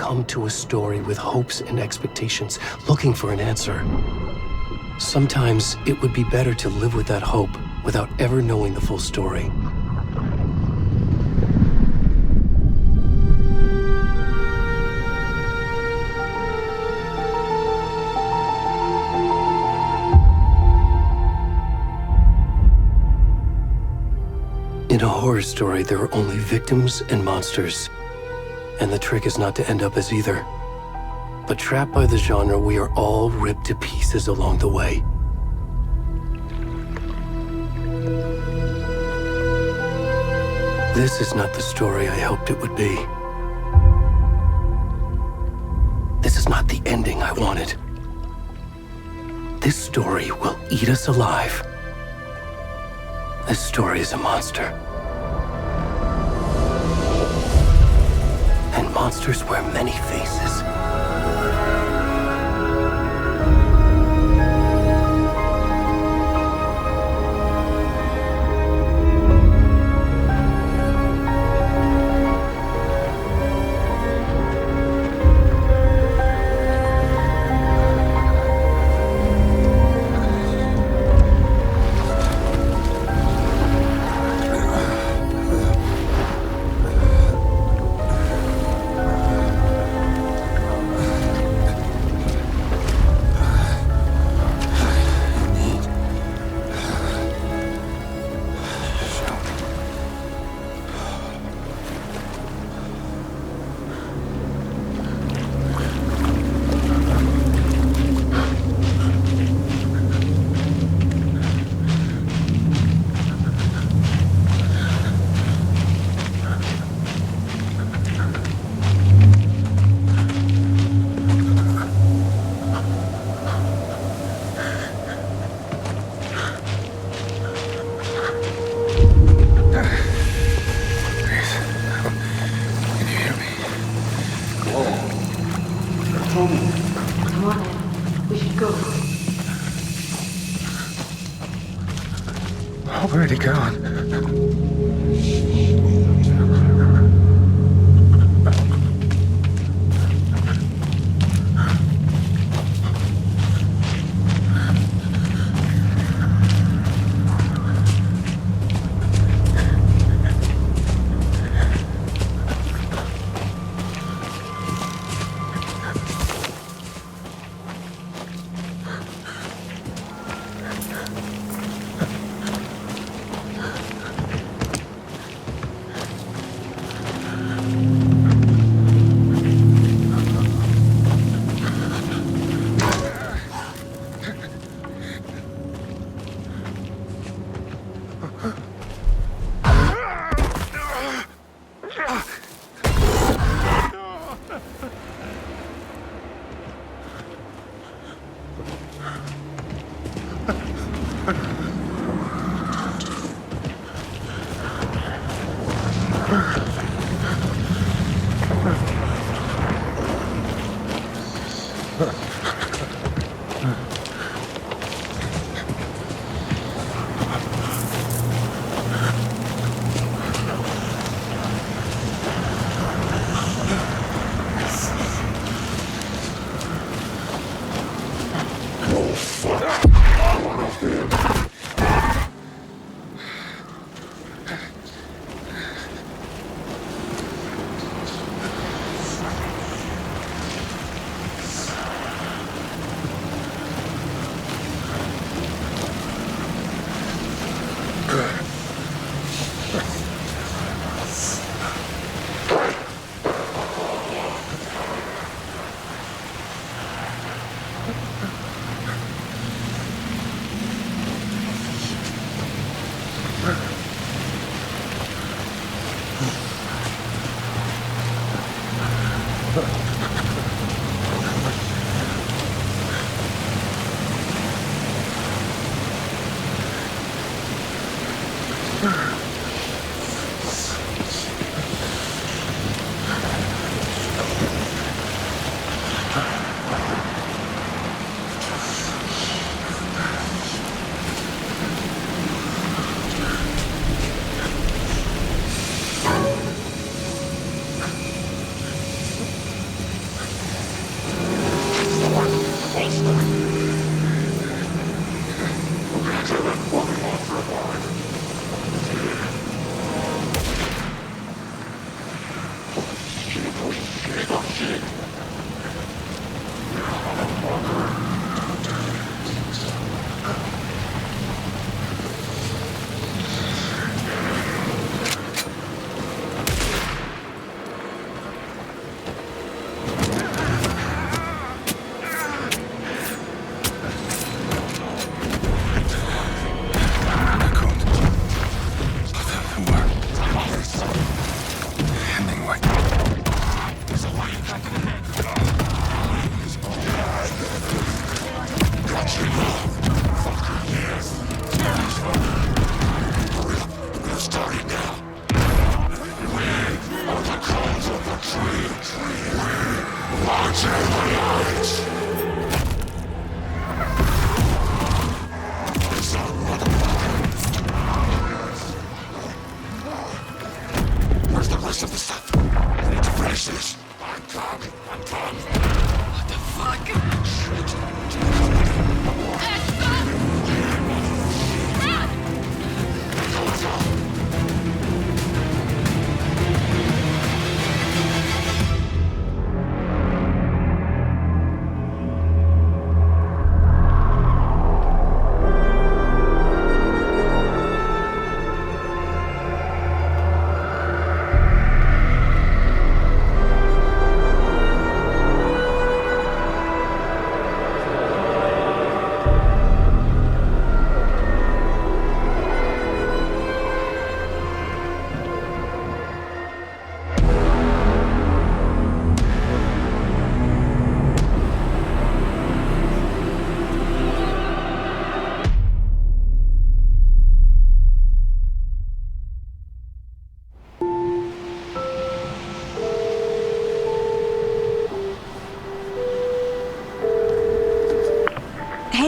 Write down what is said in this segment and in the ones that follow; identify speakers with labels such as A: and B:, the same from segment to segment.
A: come to a story with hopes and expectations, looking for an answer. Sometimes it would be better to live with that hope without ever knowing the full story. In a horror story, there are only victims and monsters. And the trick is not to end up as either. But trapped by the genre, we are all ripped to pieces along the way. This is not the story I hoped it would be. This is not the ending I wanted. This story will eat us alive. This story is a monster. And monsters wear many faces.
B: Where'd he gone?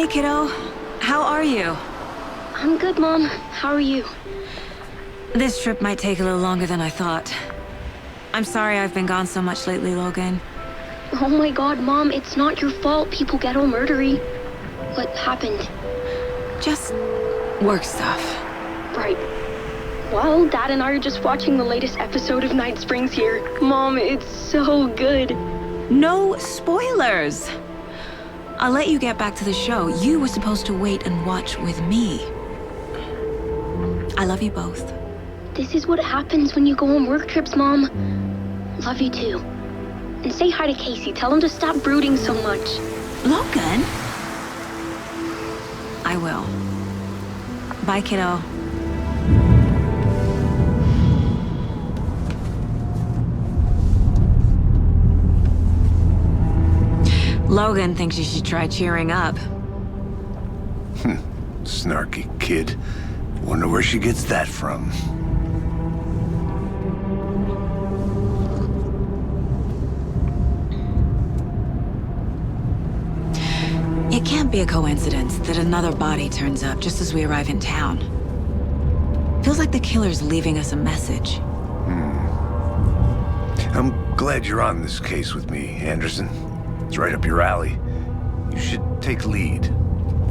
B: kiddo. How are you?
C: I'm good, Mom. How are you?
B: This trip might take a little longer than I thought. I'm sorry I've been gone so much lately, Logan.
C: Oh my god, Mom, it's not your fault people get all murdery. What happened?
B: Just work stuff.
C: Right. Well, Dad and I are just watching the latest episode of Night Springs here. Mom, it's so good.
B: No spoilers! I'll let you get back to the show. You were supposed to wait and watch with me. I love you both.
C: This is what happens when you go on work trips, Mom. Love you too. And say hi to Casey. Tell him to stop brooding so much.
B: Logan? I will. Bye, kiddo. Logan thinks you should try cheering up.
D: Snarky kid. Wonder where she gets that from.
B: It can't be a coincidence that another body turns up just as we arrive in town. Feels like the killer's leaving us a message.
D: I'm glad you're on this case with me, Anderson. It's right up your alley. You should take lead.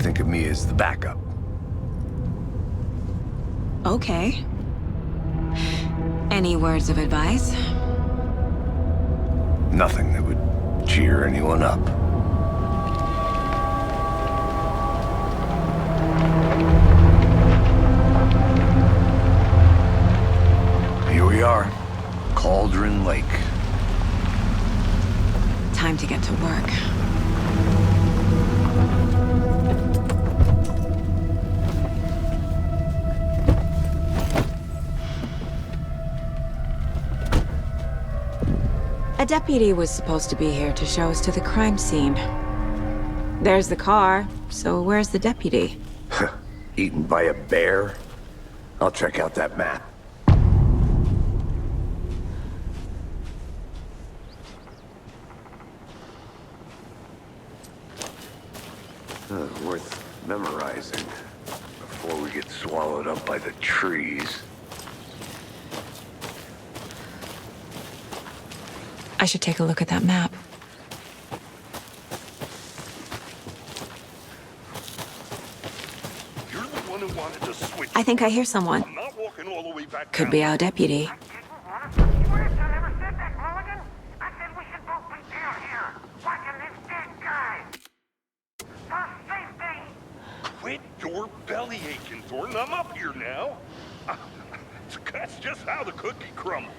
D: Think of me as the backup.
B: Okay. Any words of advice?
D: Nothing that would cheer anyone up. Here we are. Cauldron Lake.
B: Time to get to work. A deputy was supposed to be here to show us to the crime scene. There's the car, so where's the deputy?
D: Eaten by a bear? I'll check out that map. Worth memorizing before we get swallowed up by the trees.
B: I should take a look at that map.
E: You're the one who wanted to switch.
B: I think I hear someone.
E: I'm not walking all the way back
B: Could
E: down.
B: be our deputy.
E: Quit your belly aching, Thornton. I'm up here now. That's just how the cookie crumbles.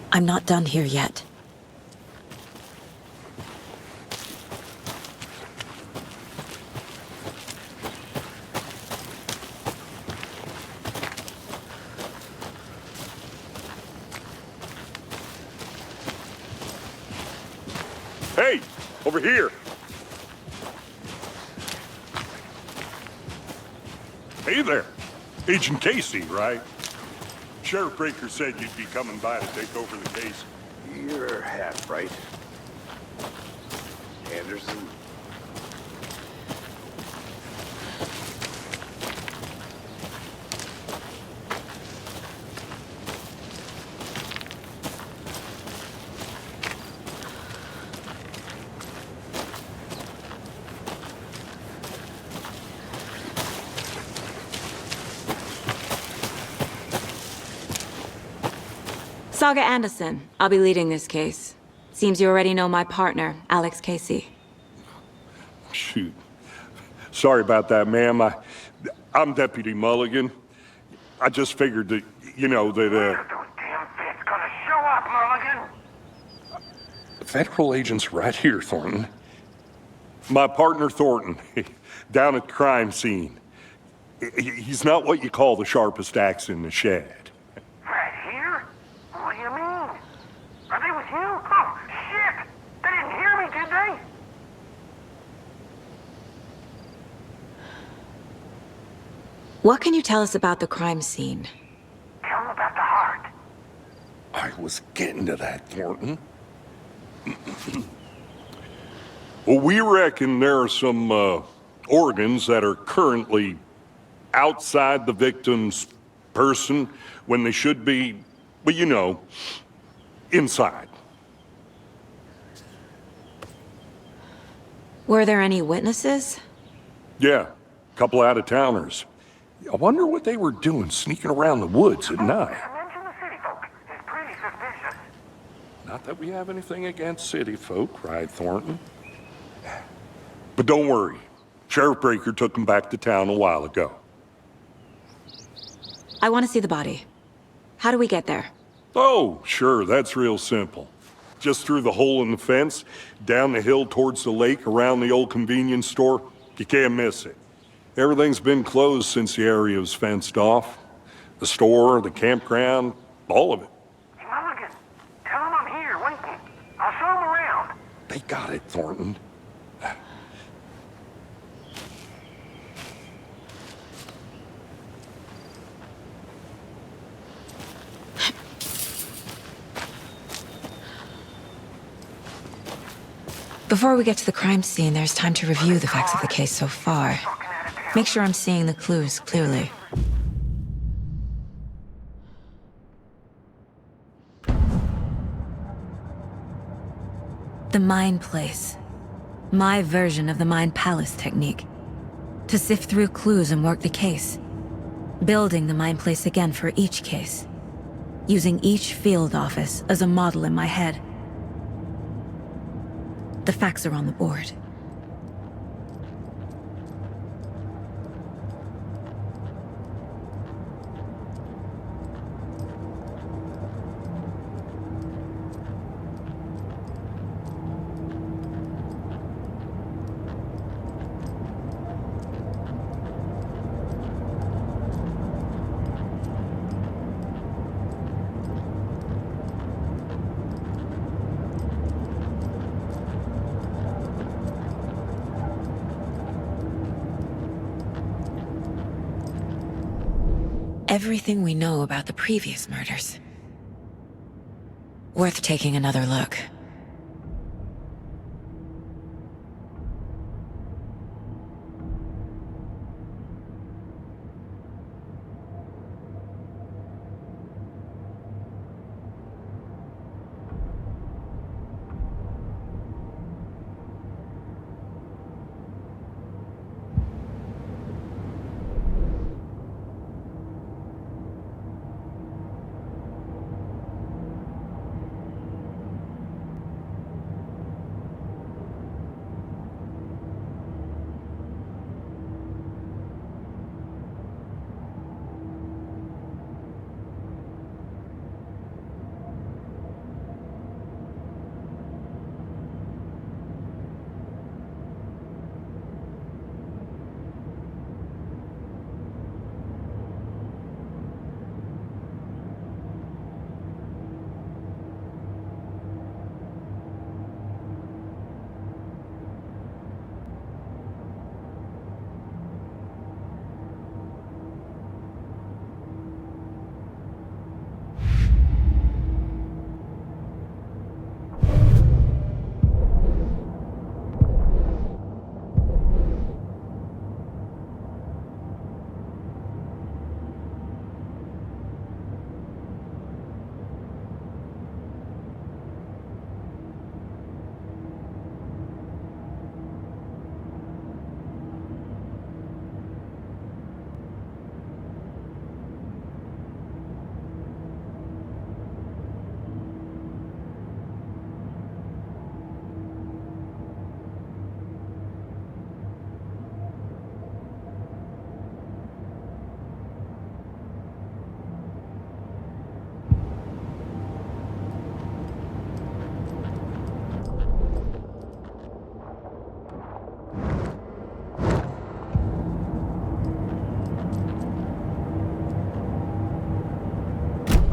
B: I'm not done here yet.
E: Hey, over here. Hey there. Agent Casey, right? Sheriff Breaker said you'd be coming by to take over the case.
D: You're half right. Anderson.
B: Saga Anderson. I'll be leading this case. Seems you already know my partner, Alex Casey.
E: Shoot.
F: Sorry about that, ma'am. I'm Deputy Mulligan. I just figured that, you know, that,
G: Those damn fits gonna show up, Mulligan!
F: Federal agent's right here, Thornton. My partner, Thornton, down at the crime scene. He's not what you call the sharpest axe in the shed.
G: Right here? What do you mean? Are they with you? Oh, shit! They didn't hear me, did they?
B: What can you tell us about the crime scene?
G: Tell them about the heart.
F: I was getting to that, Thornton. Well, we reckon there are some organs that are currently outside the victim's person when they should be, well, you know, inside.
B: Were there any witnesses?
F: Yeah, a couple out-of-towners. I wonder what they were doing sneaking around the woods at night.
G: Mention the city folk. It's pretty suspicious.
F: Not that we have anything against city folk, cried Thornton. But don't worry. Sheriff Breaker took them back to town a while ago.
B: I want to see the body. How do we get there?
F: Oh, sure, that's real simple. Just through the hole in the fence, down the hill towards the lake, around the old convenience store. You can't miss it. Everything's been closed since the area was fenced off. The store, the campground, all of it.
G: Hey, Mulligan, tell them I'm here, waiting. I'll show them around.
F: They got it, Thornton.
B: Before we get to the crime scene, there's time to review the facts of the case so far. Make sure I'm seeing the clues clearly. The Mind Place. My version of the Mind Palace technique. To sift through clues and work the case. Building the Mind Place again for each case. Using each field office as a model in my head. The facts are on the board. Everything we know about the previous murders. Worth taking another look.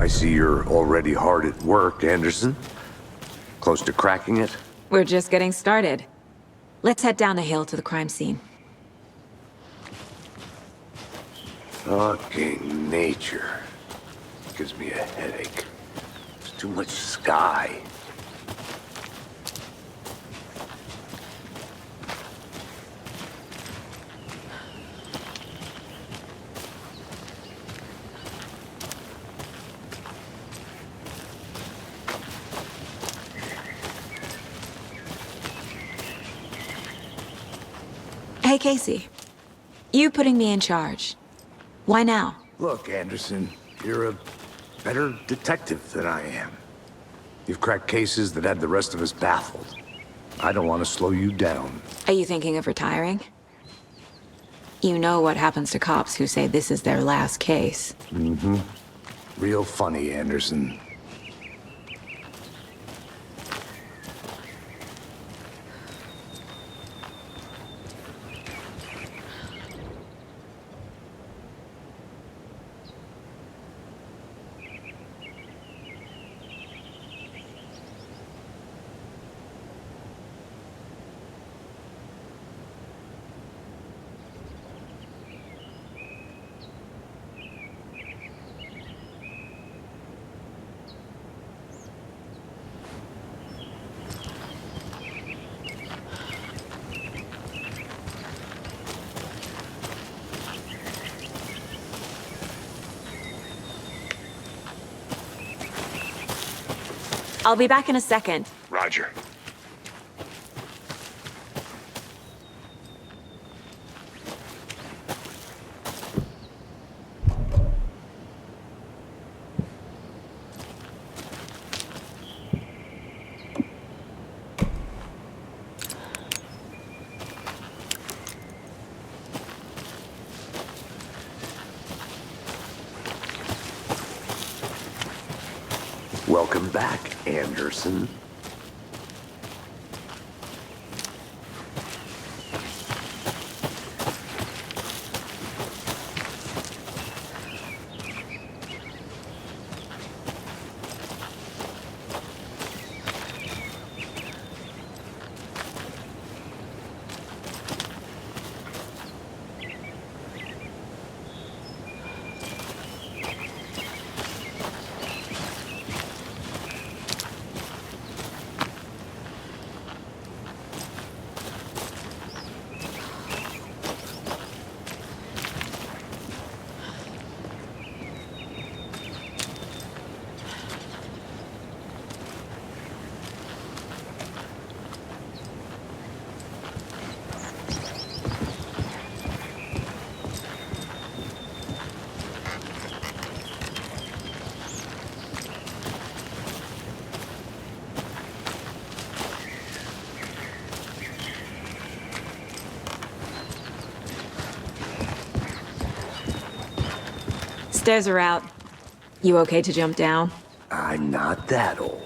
D: I see you're already hard at work, Anderson. Close to cracking it?
B: We're just getting started. Let's head down the hill to the crime scene.
D: Fucking nature. Gives me a headache. There's too much sky.
B: Hey, Casey. You putting me in charge. Why now?
D: Look, Anderson, you're a better detective than I am. You've cracked cases that had the rest of us baffled. I don't want to slow you down.
B: Are you thinking of retiring? You know what happens to cops who say this is their last case.
D: Mm-hmm. Real funny, Anderson.
B: I'll be back in a second.
E: Roger.
D: Welcome back, Anderson.
B: Stairs are out. You okay to jump down?
D: I'm not that old.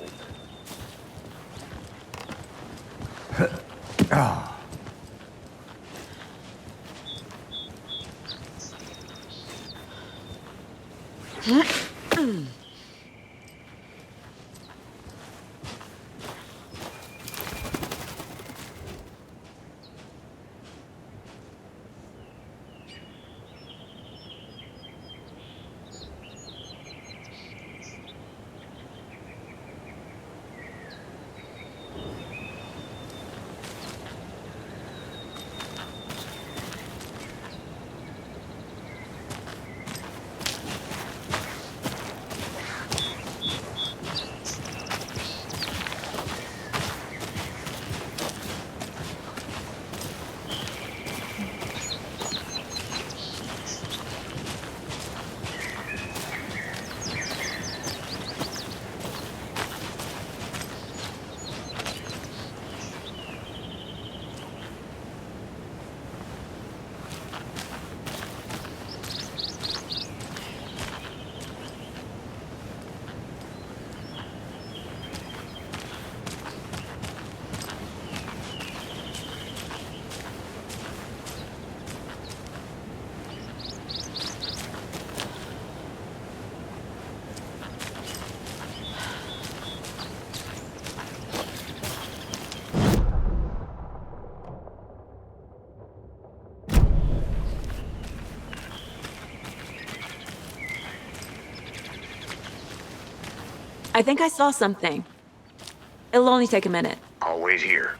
B: I think I saw something. It'll only take a minute.
D: I'll wait here.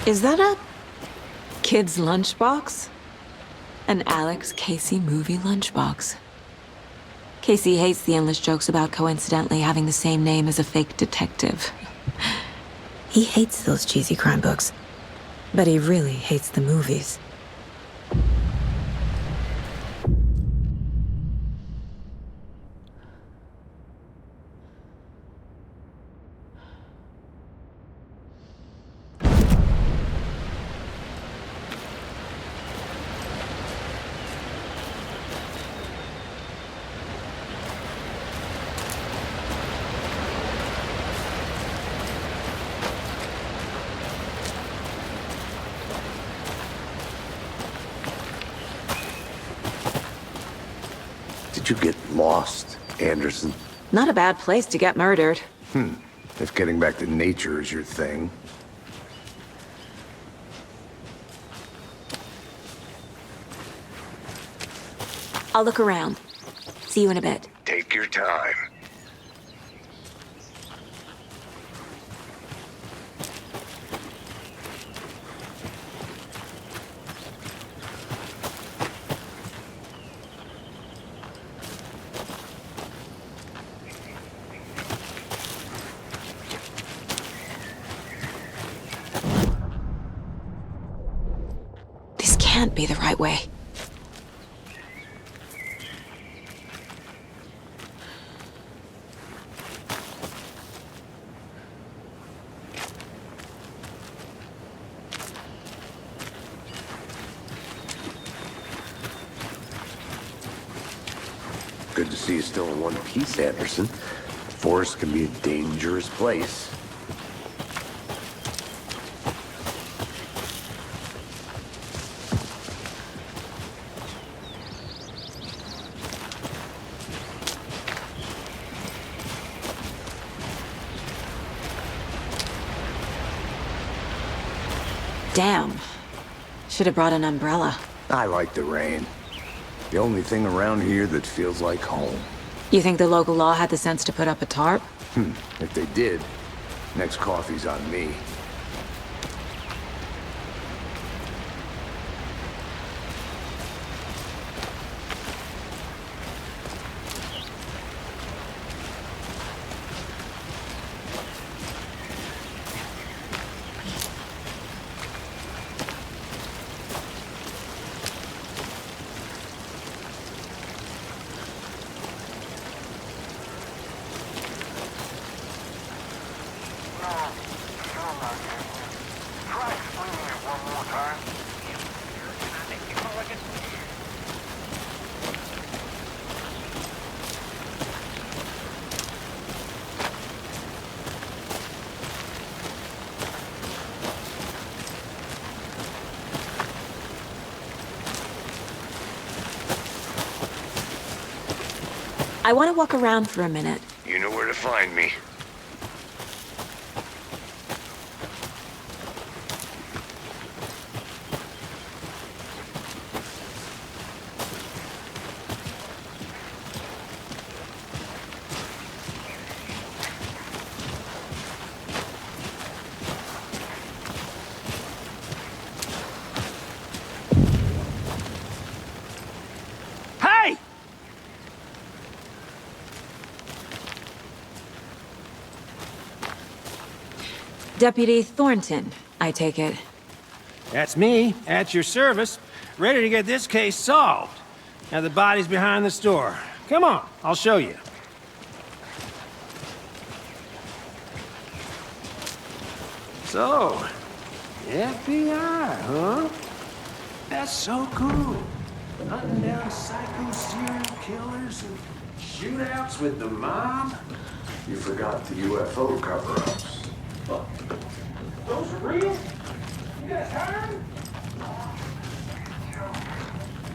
B: Is that a kid's lunchbox? An Alex Casey movie lunchbox. Casey hates the endless jokes about coincidentally having the same name as a fake detective. He hates those cheesy crime books, but he really hates the movies.
D: Did you get lost, Anderson?
B: Not a bad place to get murdered.
D: If getting back to nature is your thing.
B: I'll look around. See you in a bit.
D: Take your time.
B: This can't be the right way.
D: Good to see you still in one piece, Anderson. The forest can be a dangerous place.
B: Damn. Should have brought an umbrella.
D: I like the rain. The only thing around here that feels like home.
B: You think the local law had the sense to put up a tarp?
D: If they did, next coffee's on me.
G: Try explaining it one more time.
B: I want to walk around for a minute.
D: You know where to find me.
B: Deputy Thornton, I take it.
H: That's me, at your service, ready to get this case solved. Now the body's behind the store. Come on, I'll show you. So, FBI, huh? That's so cool. Hunting down psycho serial killers and shootouts with the mob.
D: You forgot the UFO cover-ups.
H: Those are real? You guys hired?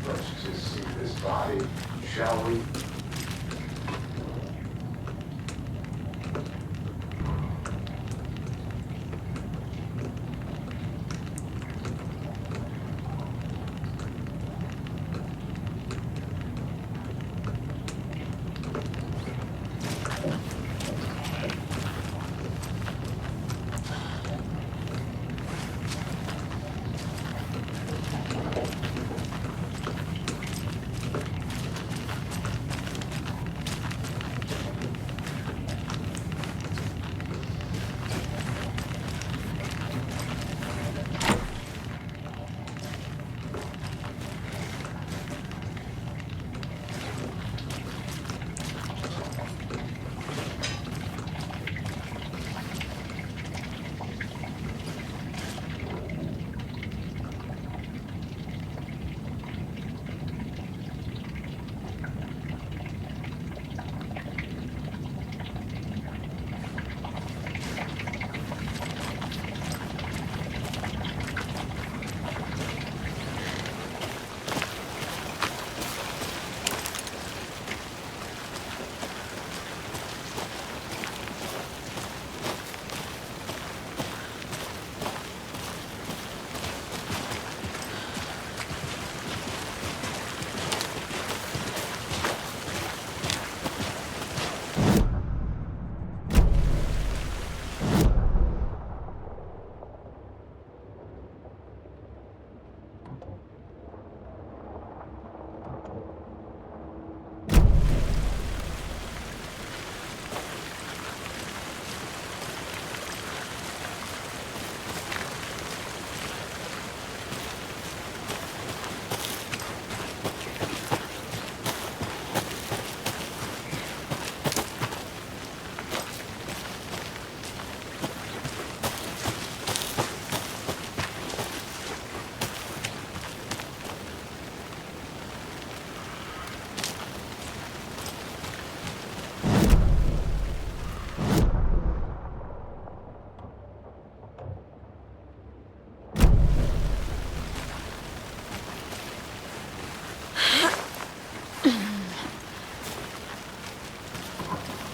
D: Let's just see this body, shall we?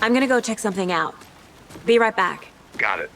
B: I'm gonna go check something out. Be right back.
E: Got it.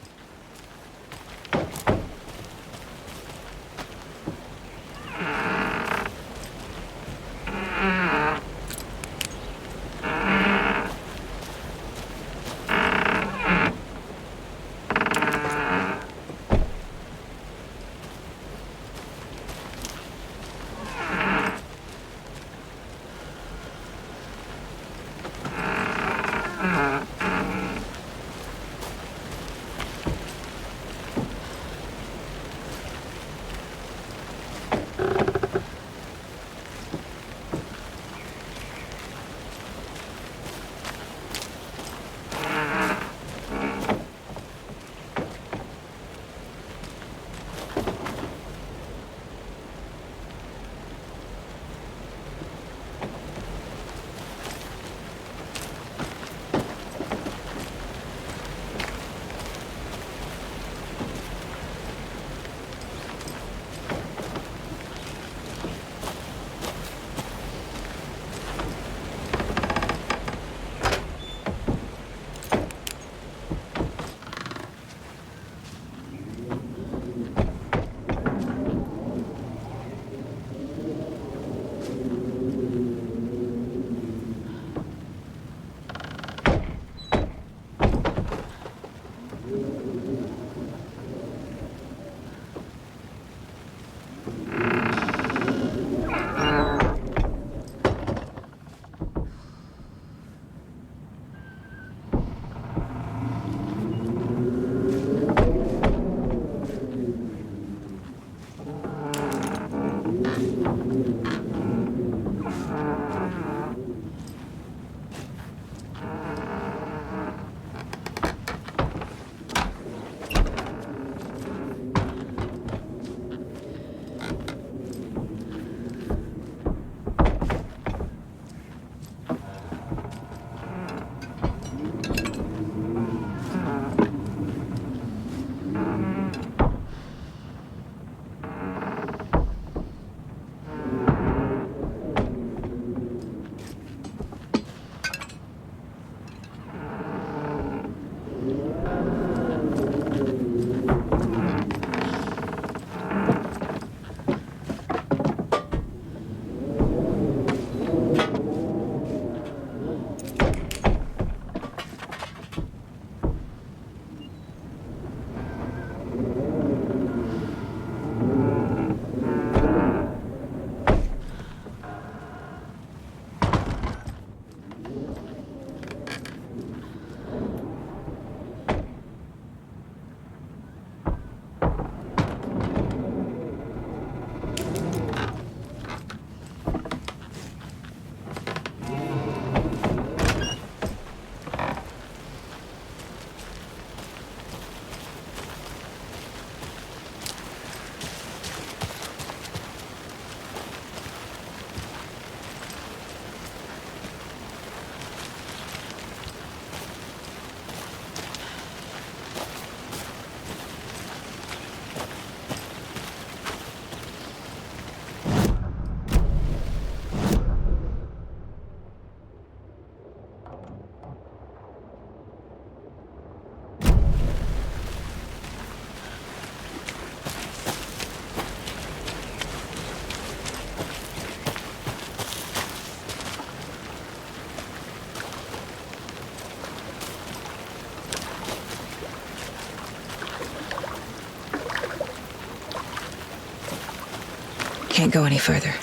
B: Can't go any further.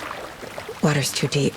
B: Water's too deep.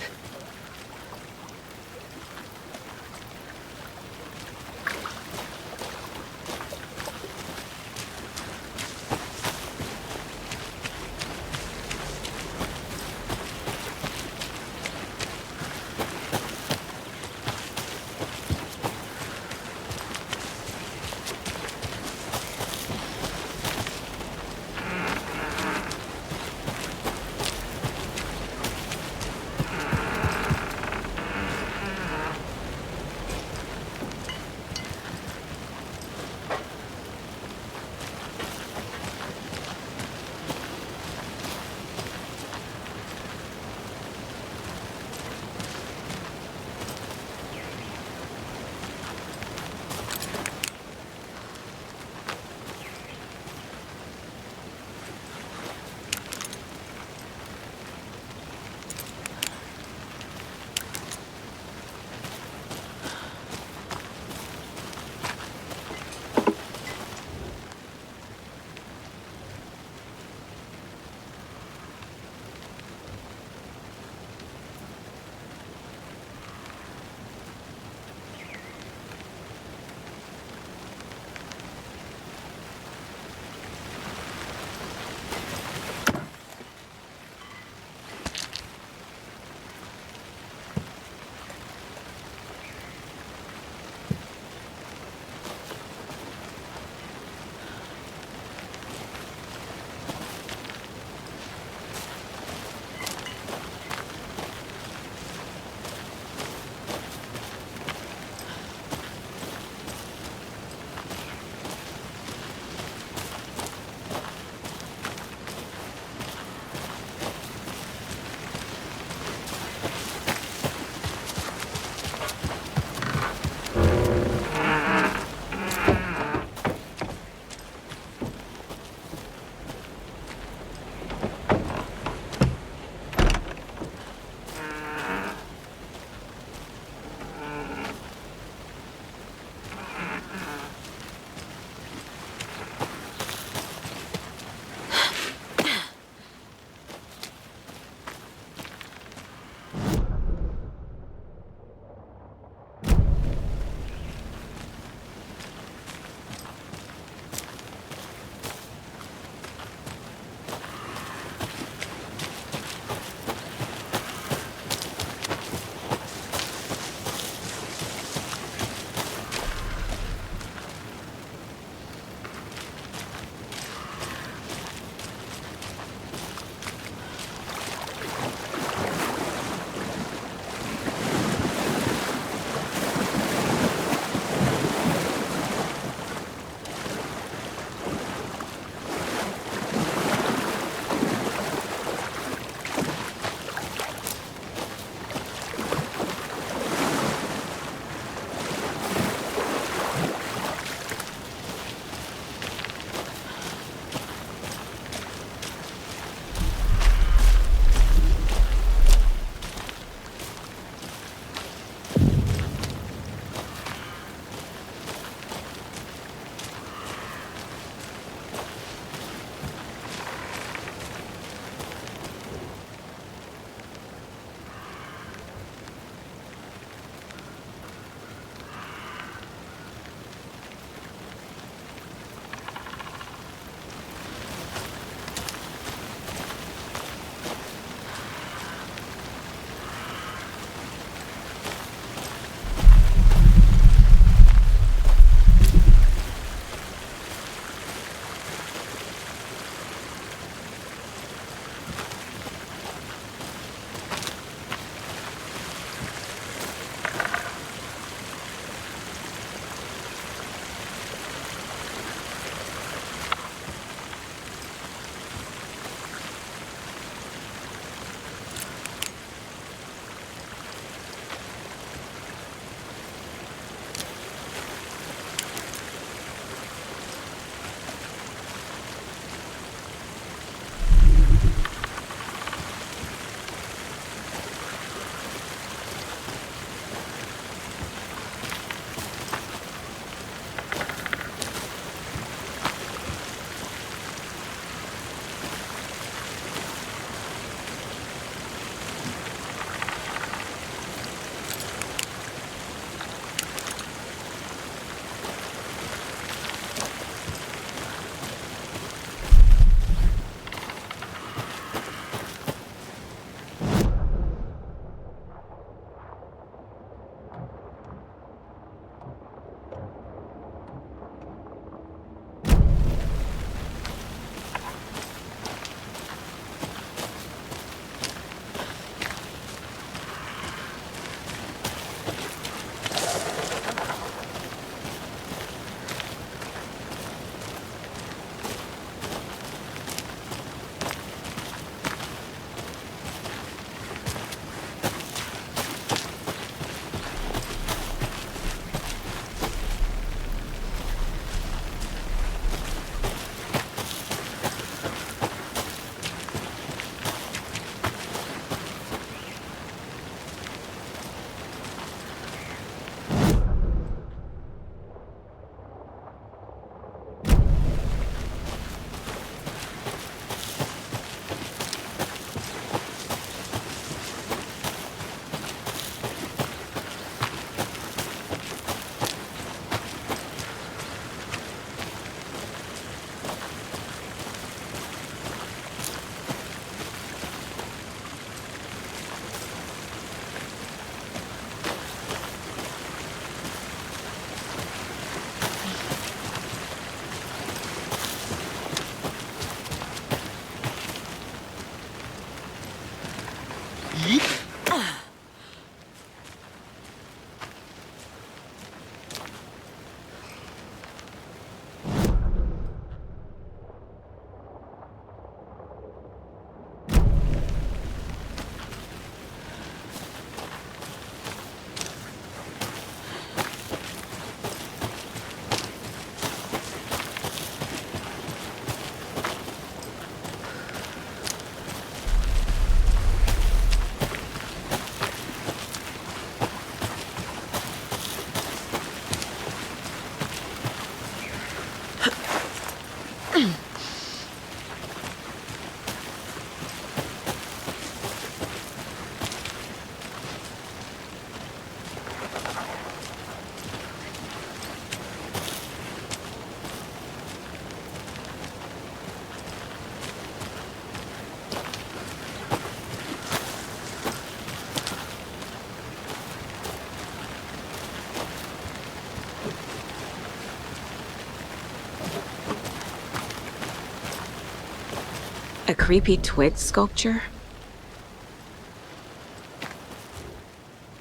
B: A creepy twig sculpture?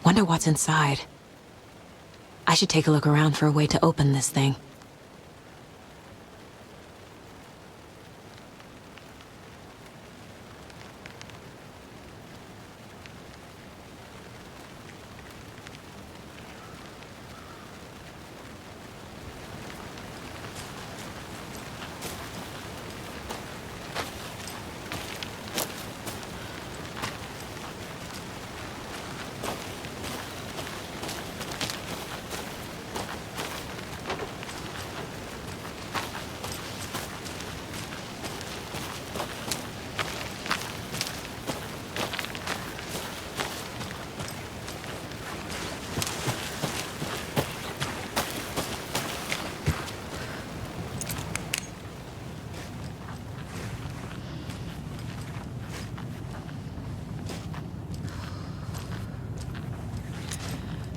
B: Wonder what's inside. I should take a look around for a way to open this thing.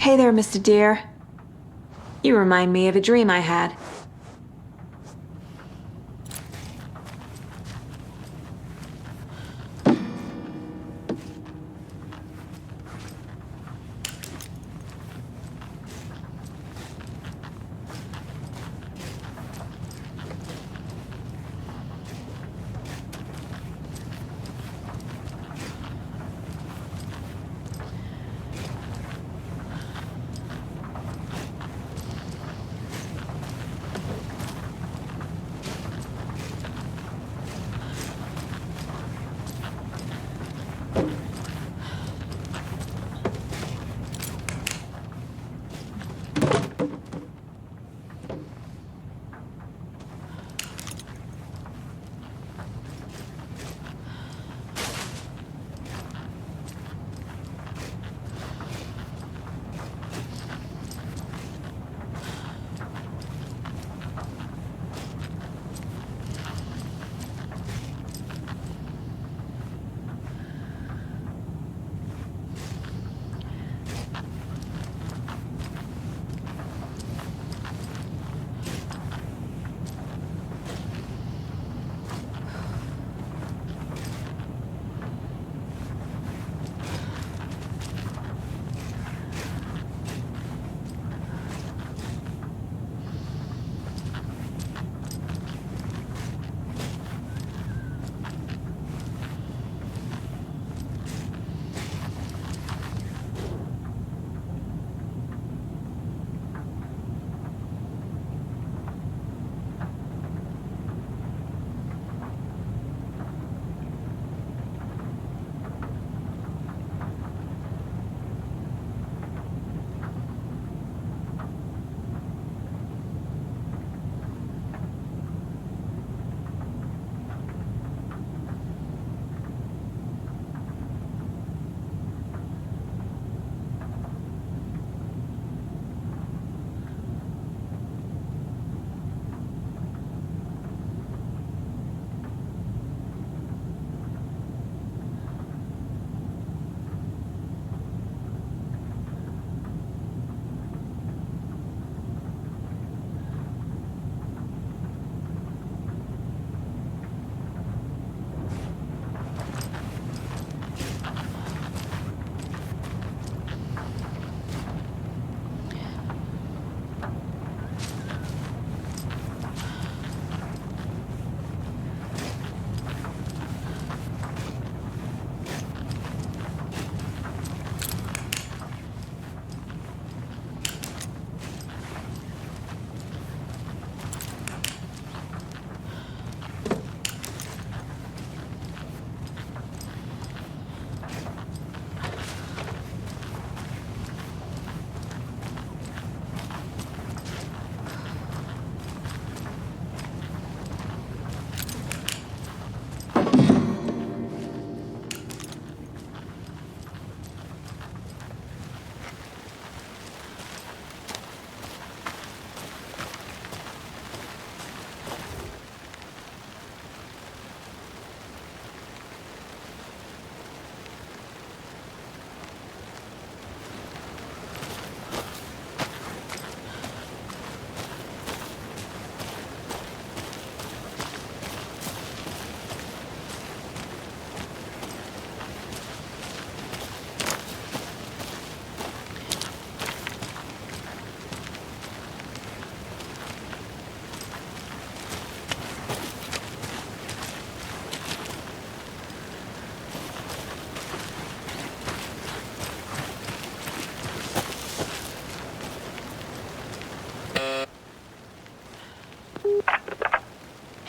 B: Hey there, Mr. Deer. You remind me of a dream I had.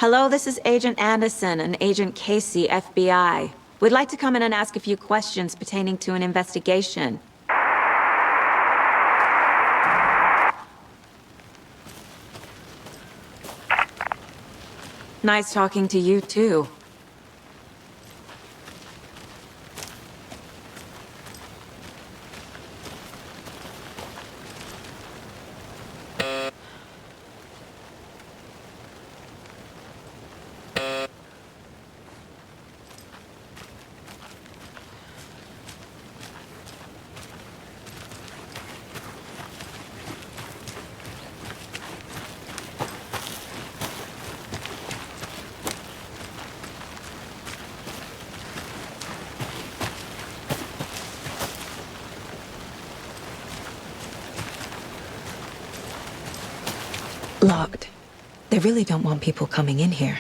B: Hello, this is Agent Anderson and Agent Casey, FBI. We'd like to come in and ask a few questions pertaining to an investigation. Nice talking to you, too. Locked. They really don't want people coming in here.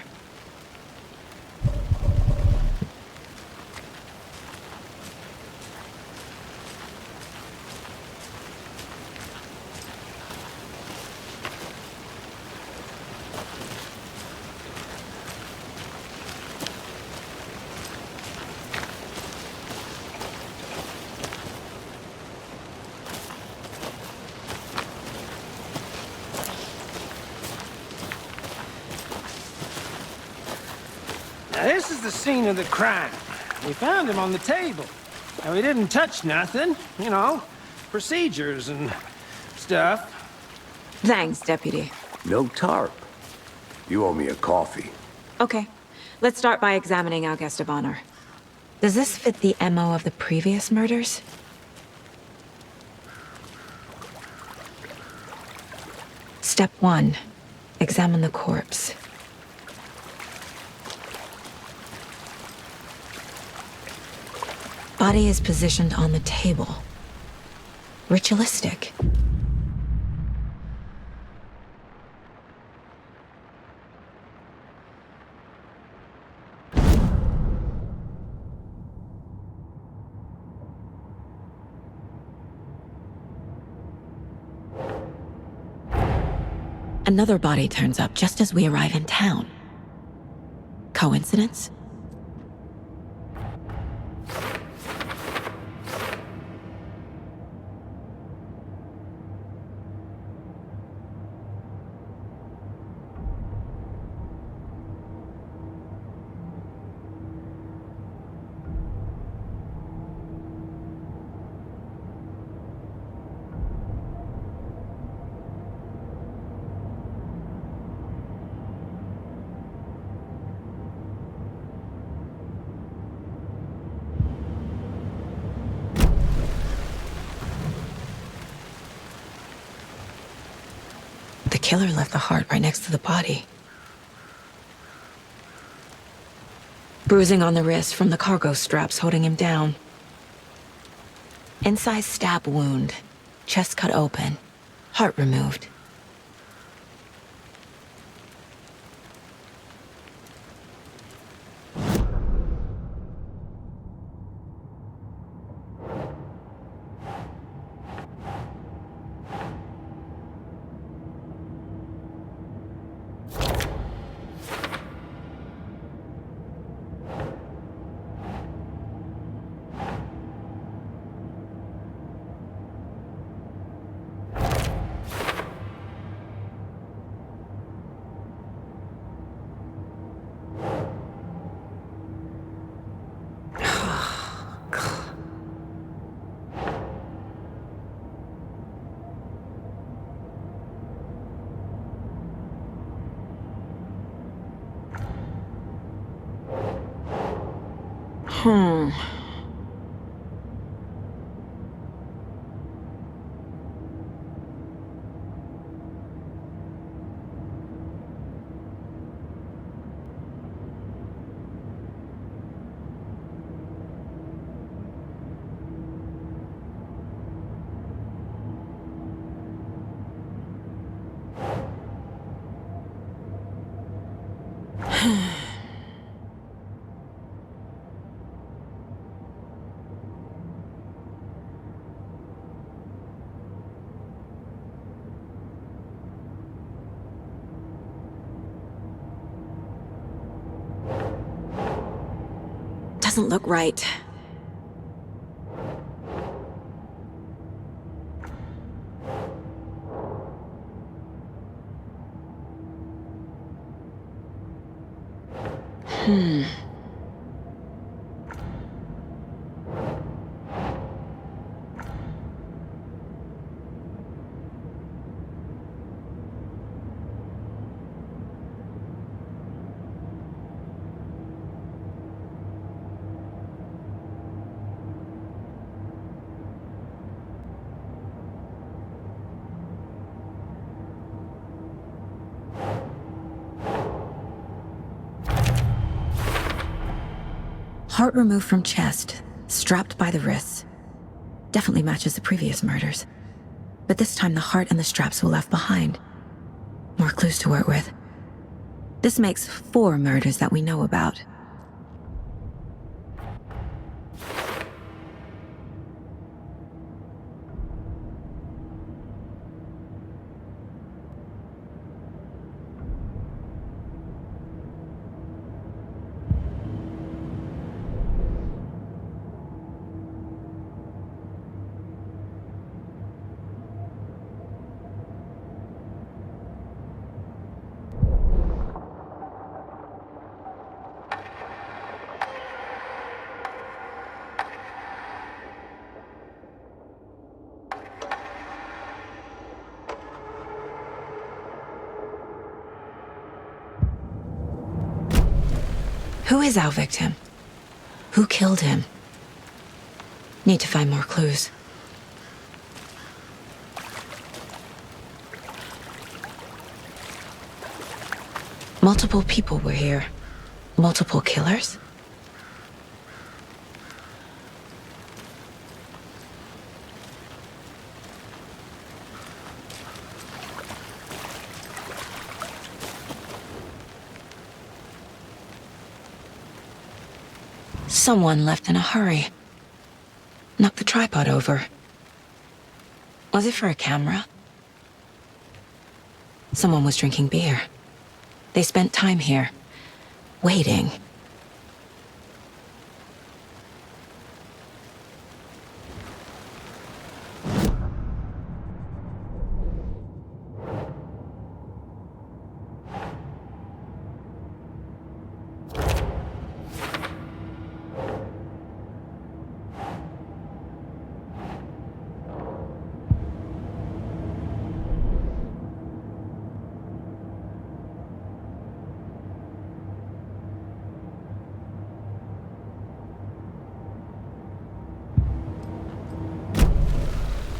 H: Now, this is the scene of the crime. We found him on the table. Now, we didn't touch nothing, you know, procedures and stuff.
B: Thanks, Deputy.
D: No tarp. You owe me a coffee.
B: Okay, let's start by examining our guest of honor. Does this fit the MO of the previous murders? Step 1. Examine the corpse. Body is positioned on the table. Ritualistic. Another body turns up just as we arrive in town. Coincidence? The killer left the heart right next to the body. Bruising on the wrist from the cargo straps holding him down. Inside stab wound, chest cut open, heart removed. doesn't look right. Heart removed from chest, strapped by the wrists. Definitely matches the previous murders. But this time the heart and the straps were left behind. More clues to work with. This makes 4 murders that we know about. Who is our victim? Who killed him? Need to find more clues. Multiple people were here. Multiple killers? Someone left in a hurry. Knocked the tripod over. Was it for a camera? Someone was drinking beer. They spent time here, waiting.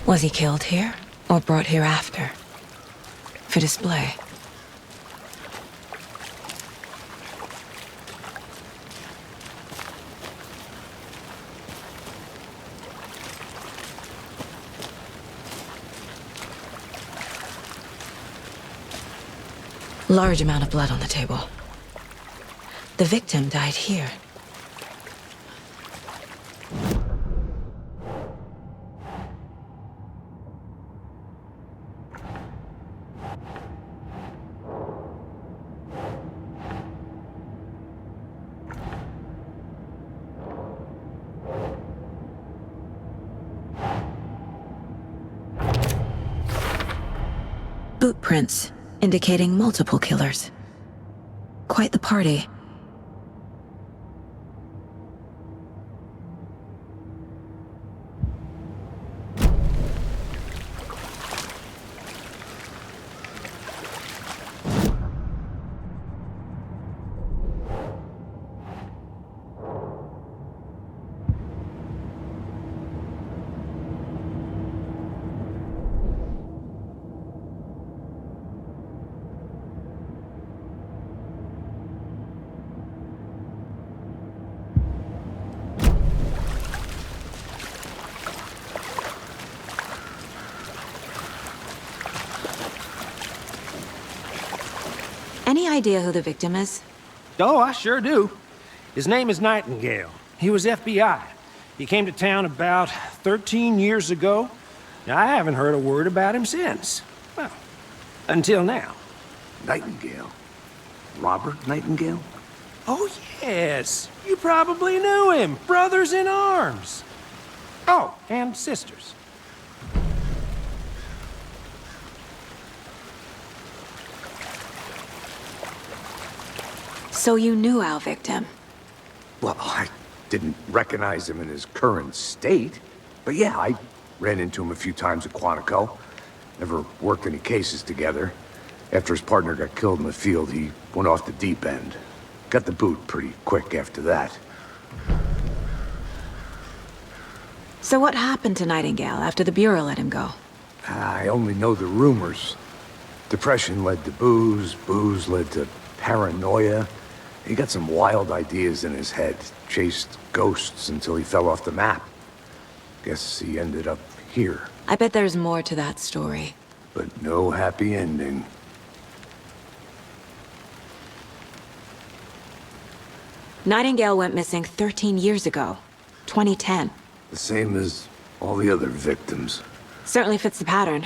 B: Was he killed here, or brought here after? For display? Large amount of blood on the table. The victim died here. Boot prints, indicating multiple killers. Quite the party. Any idea who the victim is?
H: Oh, I sure do. His name is Nightingale. He was FBI. He came to town about 13 years ago. Now, I haven't heard a word about him since. Well, until now.
D: Nightingale? Robert Nightingale?
H: Oh, yes. You probably knew him. Brothers in arms. Oh, and sisters.
B: So you knew our victim?
D: Well, I didn't recognize him in his current state. But yeah, I ran into him a few times at Quantico. Never worked any cases together. After his partner got killed in the field, he went off the deep end. Got the boot pretty quick after that.
B: So what happened to Nightingale after the Bureau let him go?
D: I only know the rumors. Depression led to booze, booze led to paranoia. He got some wild ideas in his head, chased ghosts until he fell off the map. Guess he ended up here.
B: I bet there's more to that story.
D: But no happy ending.
B: Nightingale went missing 13 years ago, 2010.
D: The same as all the other victims.
B: Certainly fits the pattern.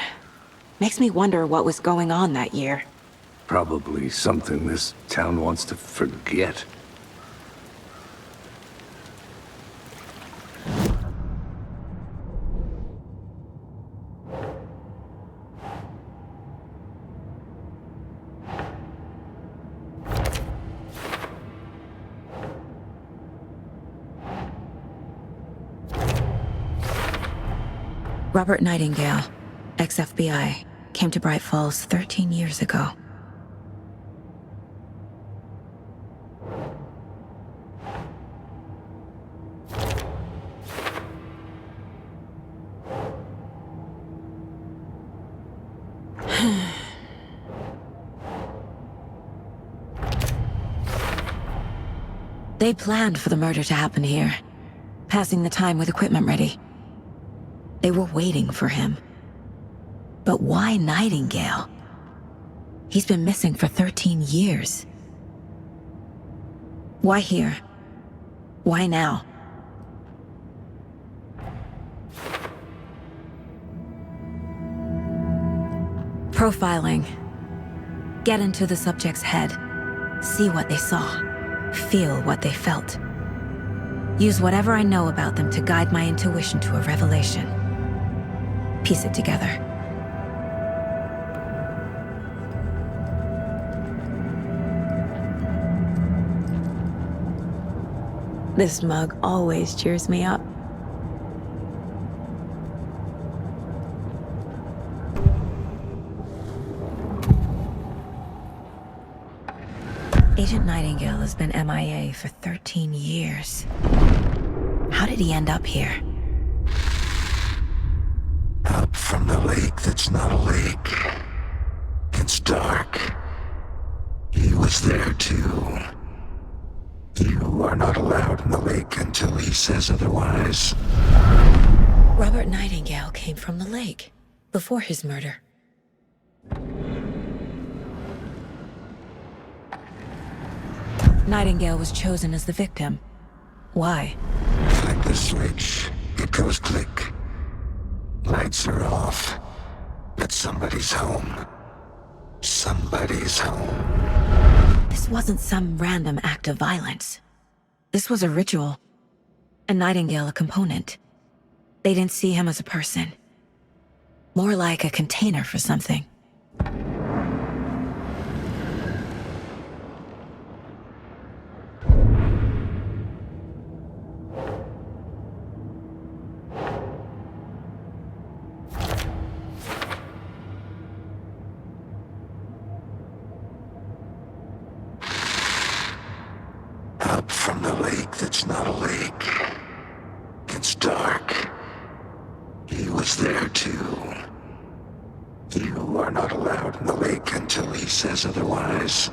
B: Makes me wonder what was going on that year.
D: Probably something this town wants to forget.
B: Robert Nightingale, ex-FBI, came to Bright Falls 13 years ago. They planned for the murder to happen here, passing the time with equipment ready. They were waiting for him. But why Nightingale? He's been missing for 13 years. Why here? Why now? Profiling. Get into the subject's head. See what they saw. Feel what they felt. Use whatever I know about them to guide my intuition to a revelation. Piece it together. This mug always cheers me up. Agent Nightingale has been MIA for 13 years. How did he end up here?
I: Up from the lake that's not a lake. It's dark. He was there too. You are not allowed in the lake until he says otherwise.
B: Robert Nightingale came from the lake, before his murder. Nightingale was chosen as the victim. Why?
I: Like the switch, it goes click. Lights are off, but somebody's home. Somebody's home.
B: This wasn't some random act of violence. This was a ritual. And Nightingale a component. They didn't see him as a person. More like a container for something.
I: Up from the lake that's not a lake. It's dark. He was there too. You are not allowed in the lake until he says otherwise.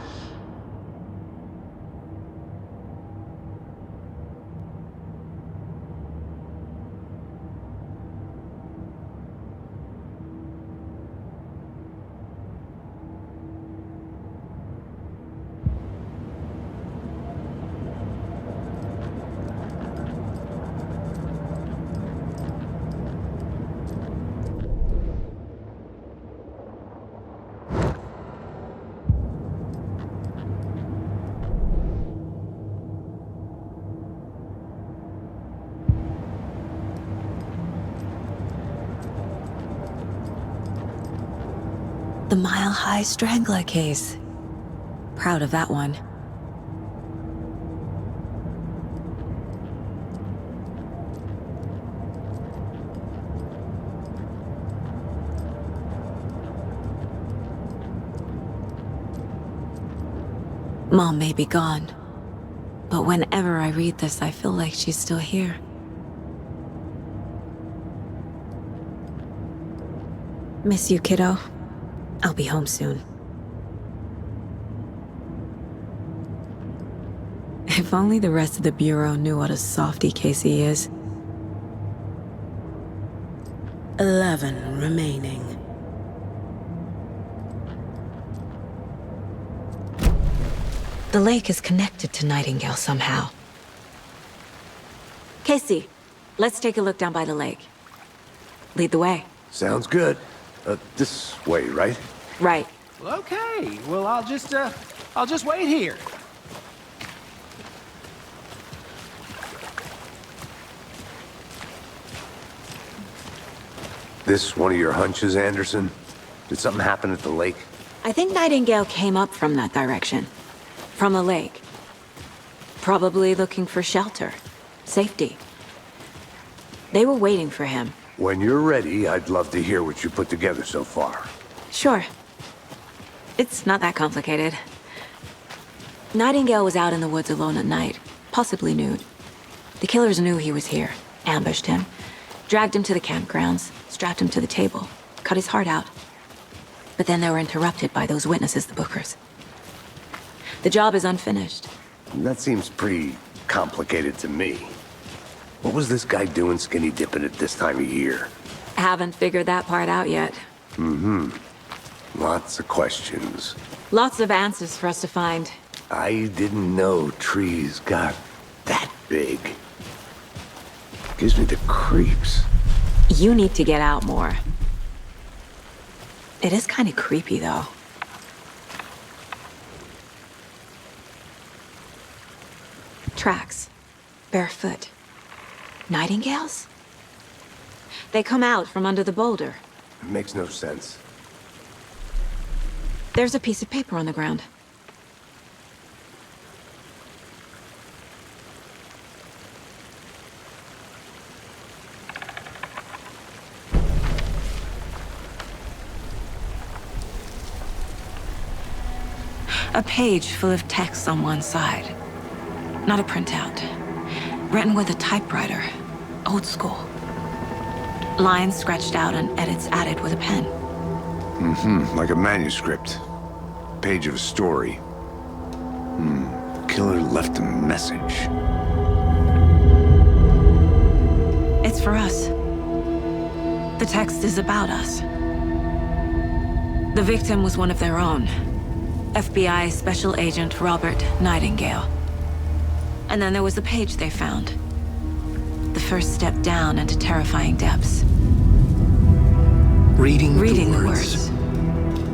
B: The Mile High Strangler case. Proud of that one. Mom may be gone, but whenever I read this, I feel like she's still here. Miss you, kiddo. I'll be home soon. If only the rest of the Bureau knew what a softy Casey is.
J: 11 remaining.
B: The lake is connected to Nightingale somehow. Casey, let's take a look down by the lake. Lead the way.
D: Sounds good. This way, right?
B: Right.
H: Well, okay. Well, I'll just wait here.
D: This one of your hunches, Anderson? Did something happen at the lake?
B: I think Nightingale came up from that direction. From the lake. Probably looking for shelter. Safety. They were waiting for him.
D: When you're ready, I'd love to hear what you put together so far.
B: Sure. It's not that complicated. Nightingale was out in the woods alone at night, possibly nude. The killers knew he was here, ambushed him, dragged him to the campgrounds, strapped him to the table, cut his heart out. But then they were interrupted by those witnesses, the Bookers. The job is unfinished.
D: That seems pretty complicated to me. What was this guy doing skinny dipping at this time of year?
B: Haven't figured that part out yet.
D: Lots of questions.
B: Lots of answers for us to find.
D: I didn't know trees got that big. Gives me the creeps.
B: You need to get out more. It is kind of creepy, though. Tracks. Barefoot. Nightingales? They come out from under the boulder.
D: It makes no sense.
B: There's a piece of paper on the ground. A page full of text on one side. Not a printout. Written with a typewriter. Old school. Lines scratched out and edits added with a pen.
D: Like a manuscript. Page of a story. Killer left a message.
B: It's for us. The text is about us. The victim was one of their own. FBI Special Agent Robert Nightingale. And then there was the page they found. The first step down into terrifying depths.
A: Reading
B: the
A: the words.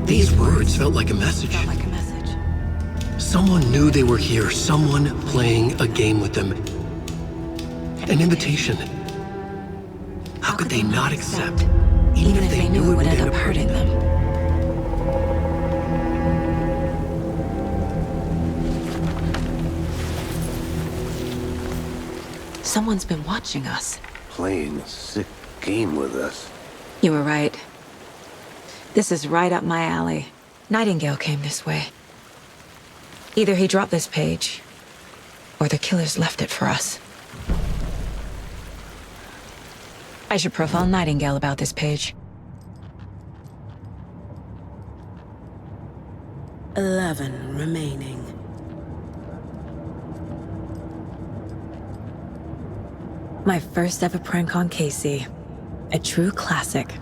A: These words felt like a message.
B: Felt like a message.
A: Someone knew they were here, someone playing a game with them. An invitation. How could they not accept,
B: even if they knew it would end up hurting them? Someone's been watching us.
D: Playing a sick game with us.
B: You were right. This is right up my alley. Nightingale came this way. Either he dropped this page, or the killers left it for us. I should profile Nightingale about this page.
J: 11 remaining.
B: My first ever prank on Casey. A true classic.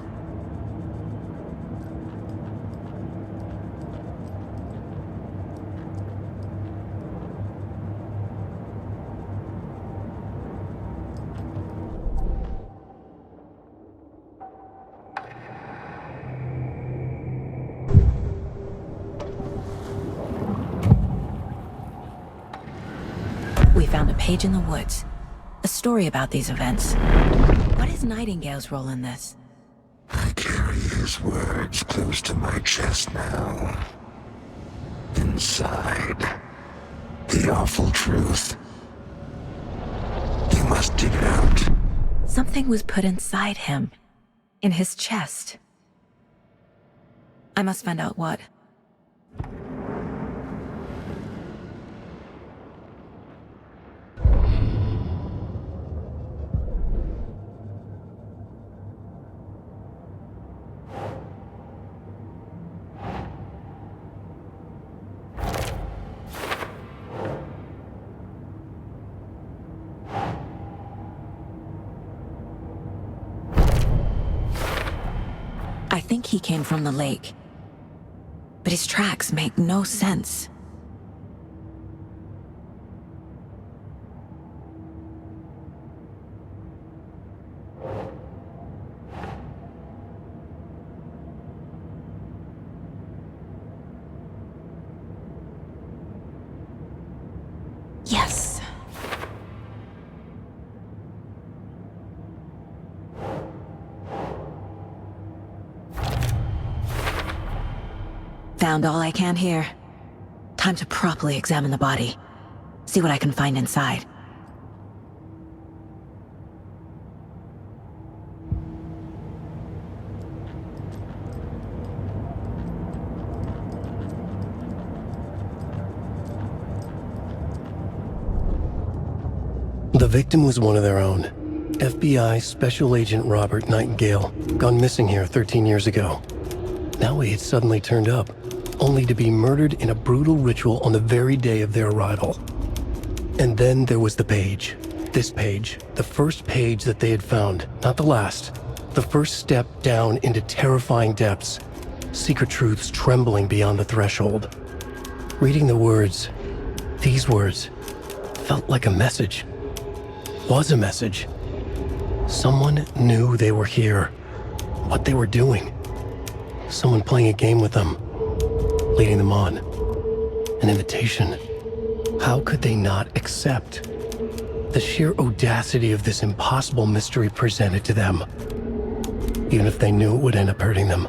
B: We found a page in the woods. A story about these events. What is Nightingale's role in this?
I: I carry his those words close to my chest now. Inside, the awful truth. You must dig it out.
B: Something was put inside him. In his chest. I must find out what. I think he came from the lake. But his tracks make no sense. Yes. Found all I can here. Time to properly examine the body. See what I can find inside.
A: The victim was one of their own. FBI Special Agent Robert Nightingale, gone missing here 13 years ago. Now he had suddenly turned up, only to be murdered in a brutal ritual on the very day of their arrival. And then there was the page. This page, the first page that they had found, not the last. The first step down into terrifying depths. Secret truths trembling beyond the threshold. Reading the words, these words, felt like a message. Was a message. Someone knew they were here, what they were doing. Someone playing a game with them, leading them on. An invitation. How could they not accept? The sheer audacity of this impossible mystery presented to them, even if they knew it would end up hurting them.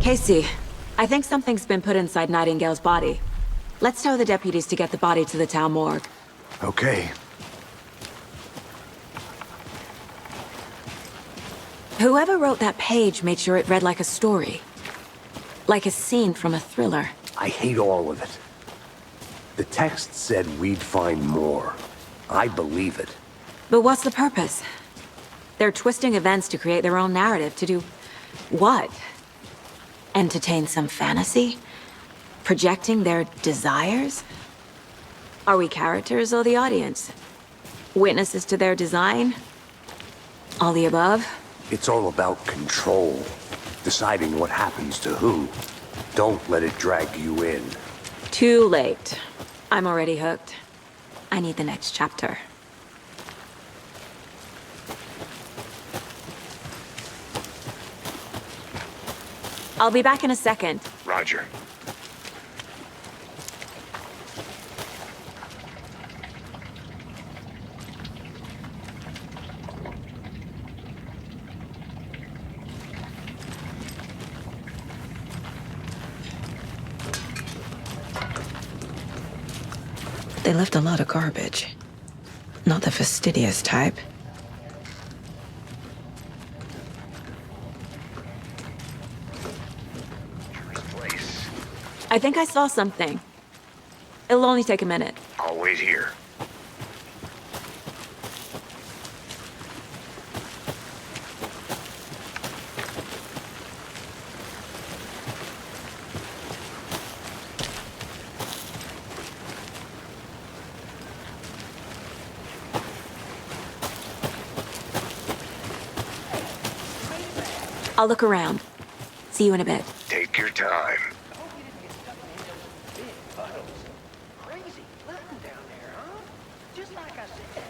B: Casey, I think something's been put inside Nightingale's body. Let's tell the deputies to get the body to the town morgue.
D: Okay.
B: Whoever wrote that page made sure it read like a story. Like a scene from a thriller.
D: I hate all of it. The text said we'd find more. I believe it.
B: But what's the purpose? They're twisting events to create their own narrative to do what? Entertain some fantasy? Projecting their desires? Are we characters or the audience? Witnesses to their design? All the above?
D: It's all about control. Deciding what happens to who. Don't let it drag you in.
B: Too late. I'm already hooked. I need the next chapter. I'll be back in a second.
D: Roger.
B: They left a lot of garbage. Not the fastidious type. I think I saw something. It'll only take a minute.
D: I'll wait here.
B: I'll look around. See you in a bit.
D: Take your time.
G: Crazy flooding down there, huh? Just like I said.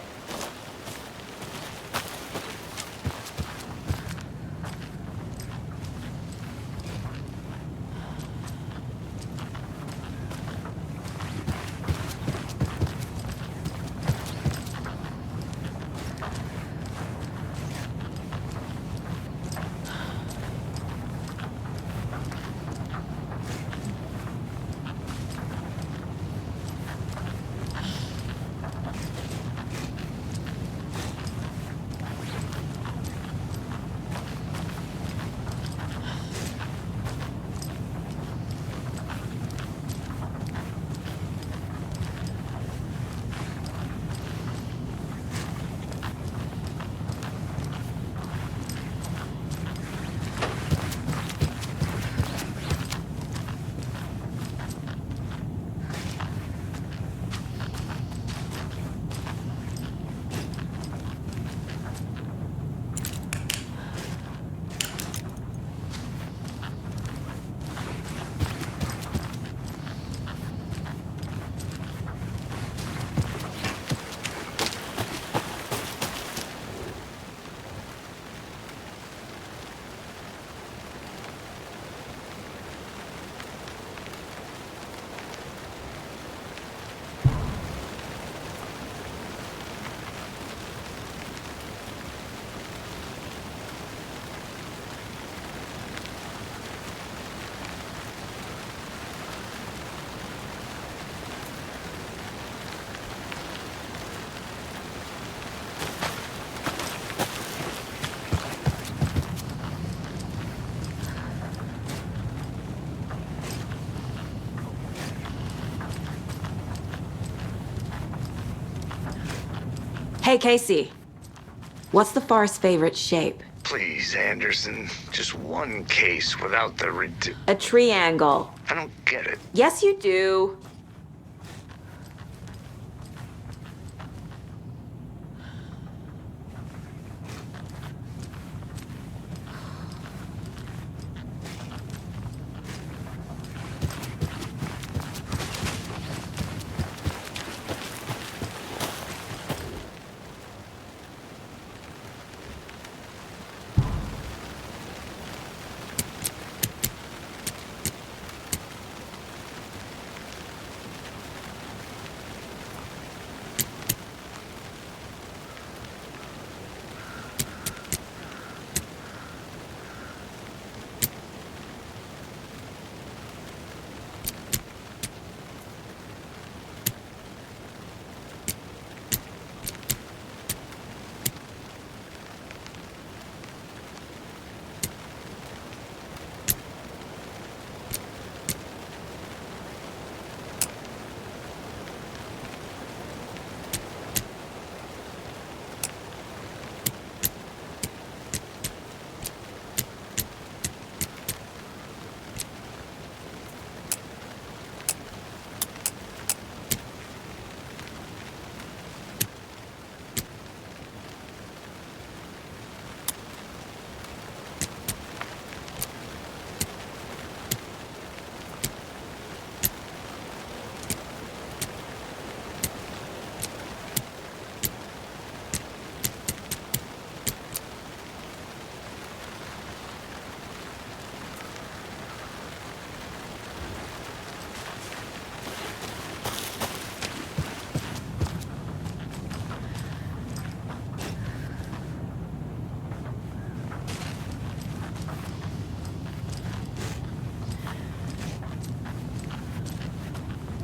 B: Hey, Casey. What's the far's favorite shape?
I: Please, Anderson. Just one case without the
B: A triangle.
I: I don't get it.
B: Yes, you do.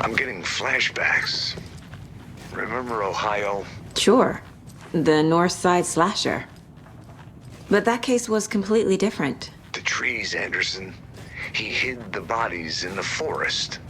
I: I'm getting flashbacks. Remember Ohio?
B: Sure. The North Side slasher. But that case was completely different.
I: The trees, Anderson. He hid the bodies in the forest.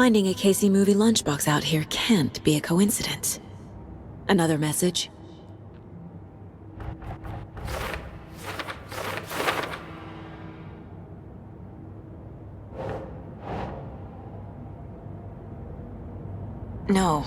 B: Finding a Casey movie lunchbox out here can't be a coincidence. Another message? No.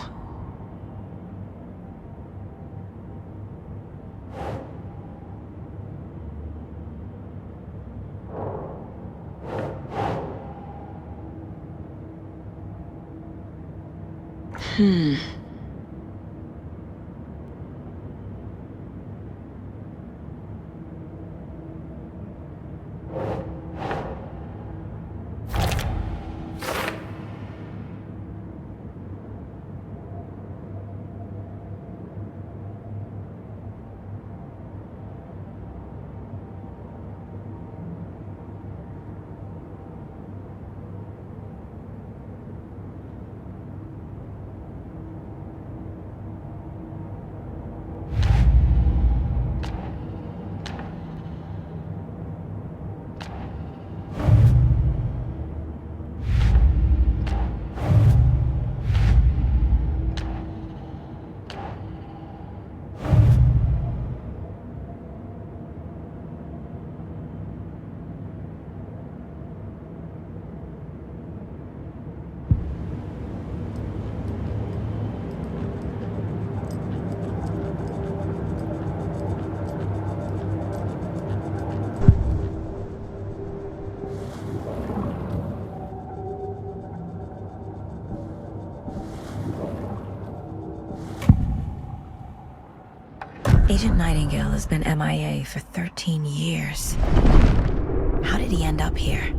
B: Agent Nightingale has been MIA for 13 years. How did he end up here?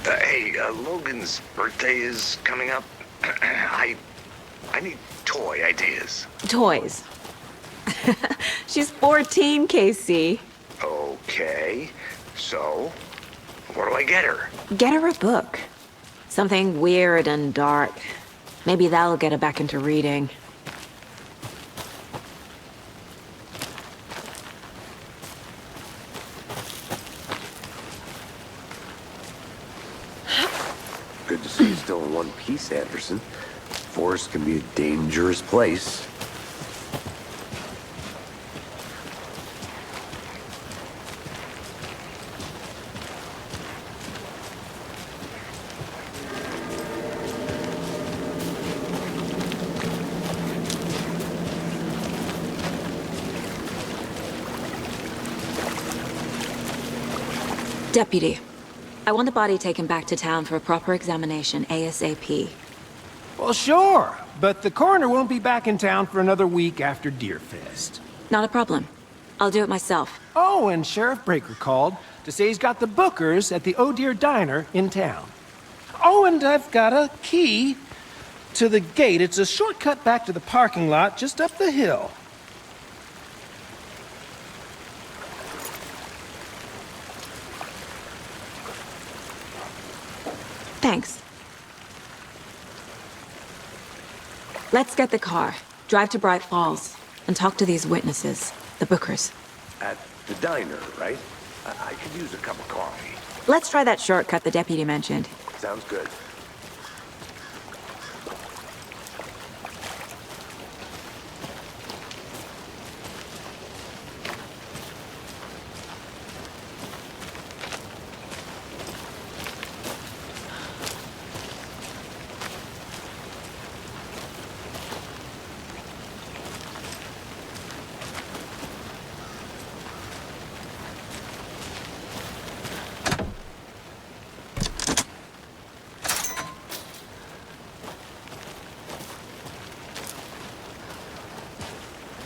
D: Hey, Logan's birthday is coming up. I need toy ideas.
K: Toys. She's 14, Casey.
D: Okay, so what do I get her?
K: Get her a book. Something weird and dark. Maybe that'll get her back into reading.
D: Good to see you still in one piece, Anderson. Forest can be a dangerous place.
B: Deputy, I want the body taken back to town for a proper examination ASAP.
H: Well, sure, but the coroner won't be back in town for another week after Deerfest.
B: Not a problem. I'll do it myself.
H: Oh, and Sheriff Breaker called to say he's got the Bookers at the Oh Dear Diner in town. Oh, and I've got a key to the gate. It's a shortcut back to the parking lot just up the hill.
B: Thanks. Let's get the car, drive to Bright Falls, and talk to these witnesses, the Bookers.
D: At the diner, right? I could use a cup of coffee.
B: Let's try that shortcut the deputy mentioned.
D: Sounds good.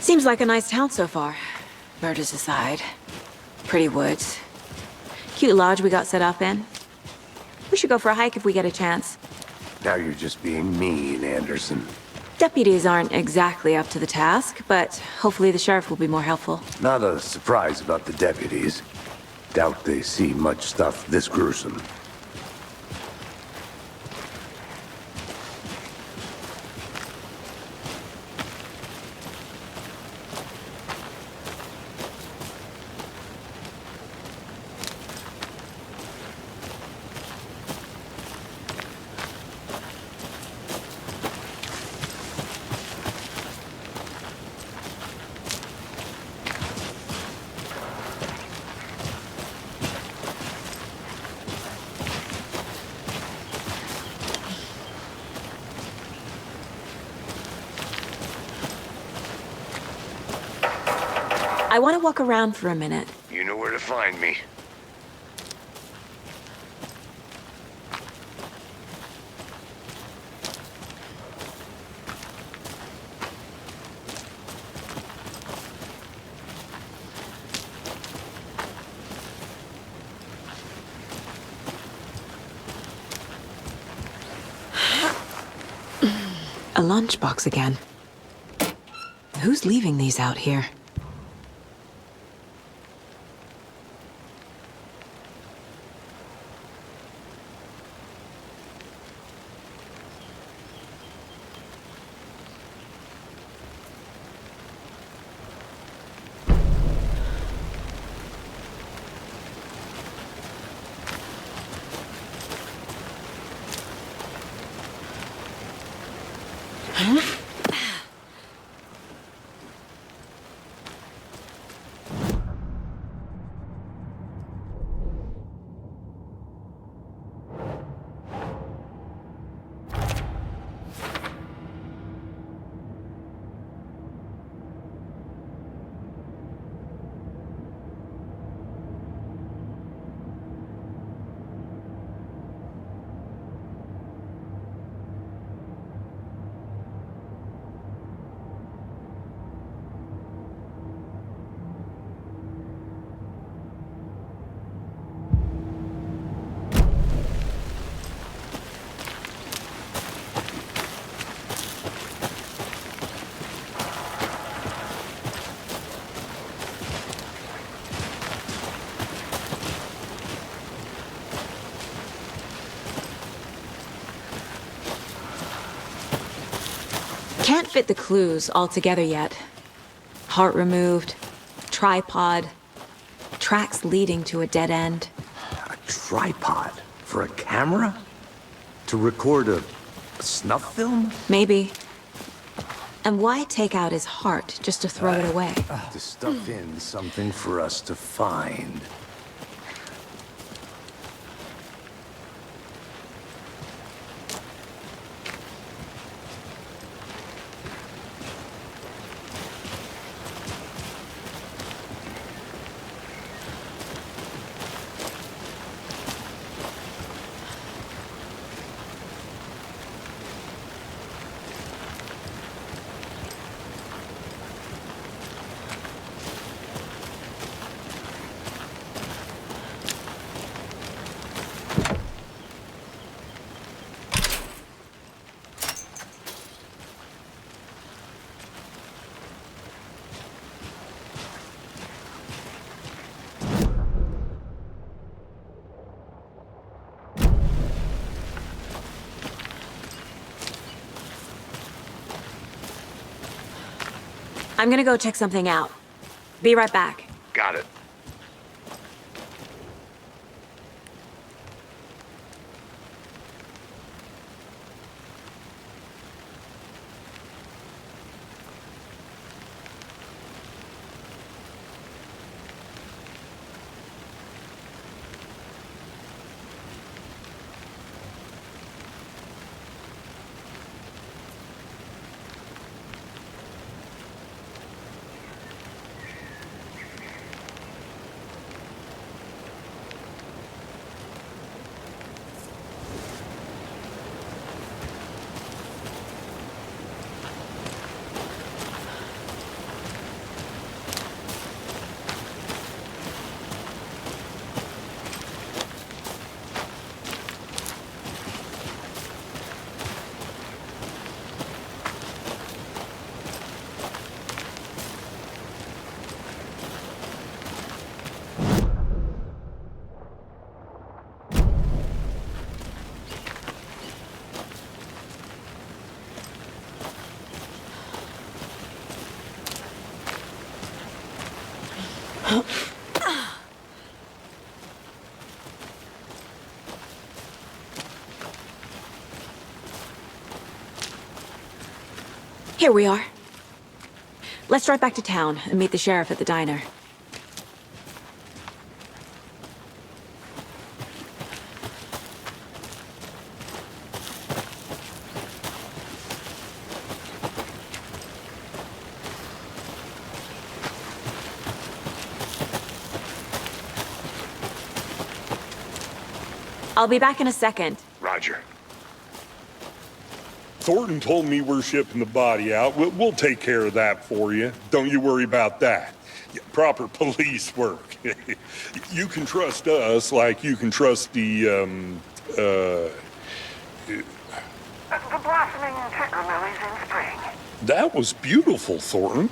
B: Seems like a nice town so far. Murders aside. Pretty woods. Cute lodge we got set up in. We should go for a hike if we get a chance.
D: Now you're just being mean, Anderson.
B: Deputies aren't exactly up to the task, but hopefully the sheriff will be more helpful.
D: Not a surprise about the deputies. Doubt they see much stuff this gruesome.
B: I want to walk around for a minute.
D: You know where to find me.
B: A lunchbox again. Who's leaving these out here?
K: Can't fit the clues all together yet. Heart removed, tripod, tracks leading to a dead end.
D: A tripod? For a camera? To record a snuff film?
K: Maybe. And why take out his heart just to throw it away?
D: To stuff in something for us to find.
K: I'm gonna go check something out. Be right back.
E: Got it.
K: Here we are. Let's drive back to town and meet the sheriff at the diner. I'll be back in a second.
E: Roger.
F: Thornton told me we're shipping the body out. We'll take care of that for you. Don't you worry about that. Proper police work. You can trust us like you can trust the
G: blossoming ticker lilies in spring.
F: That was beautiful, Thornton.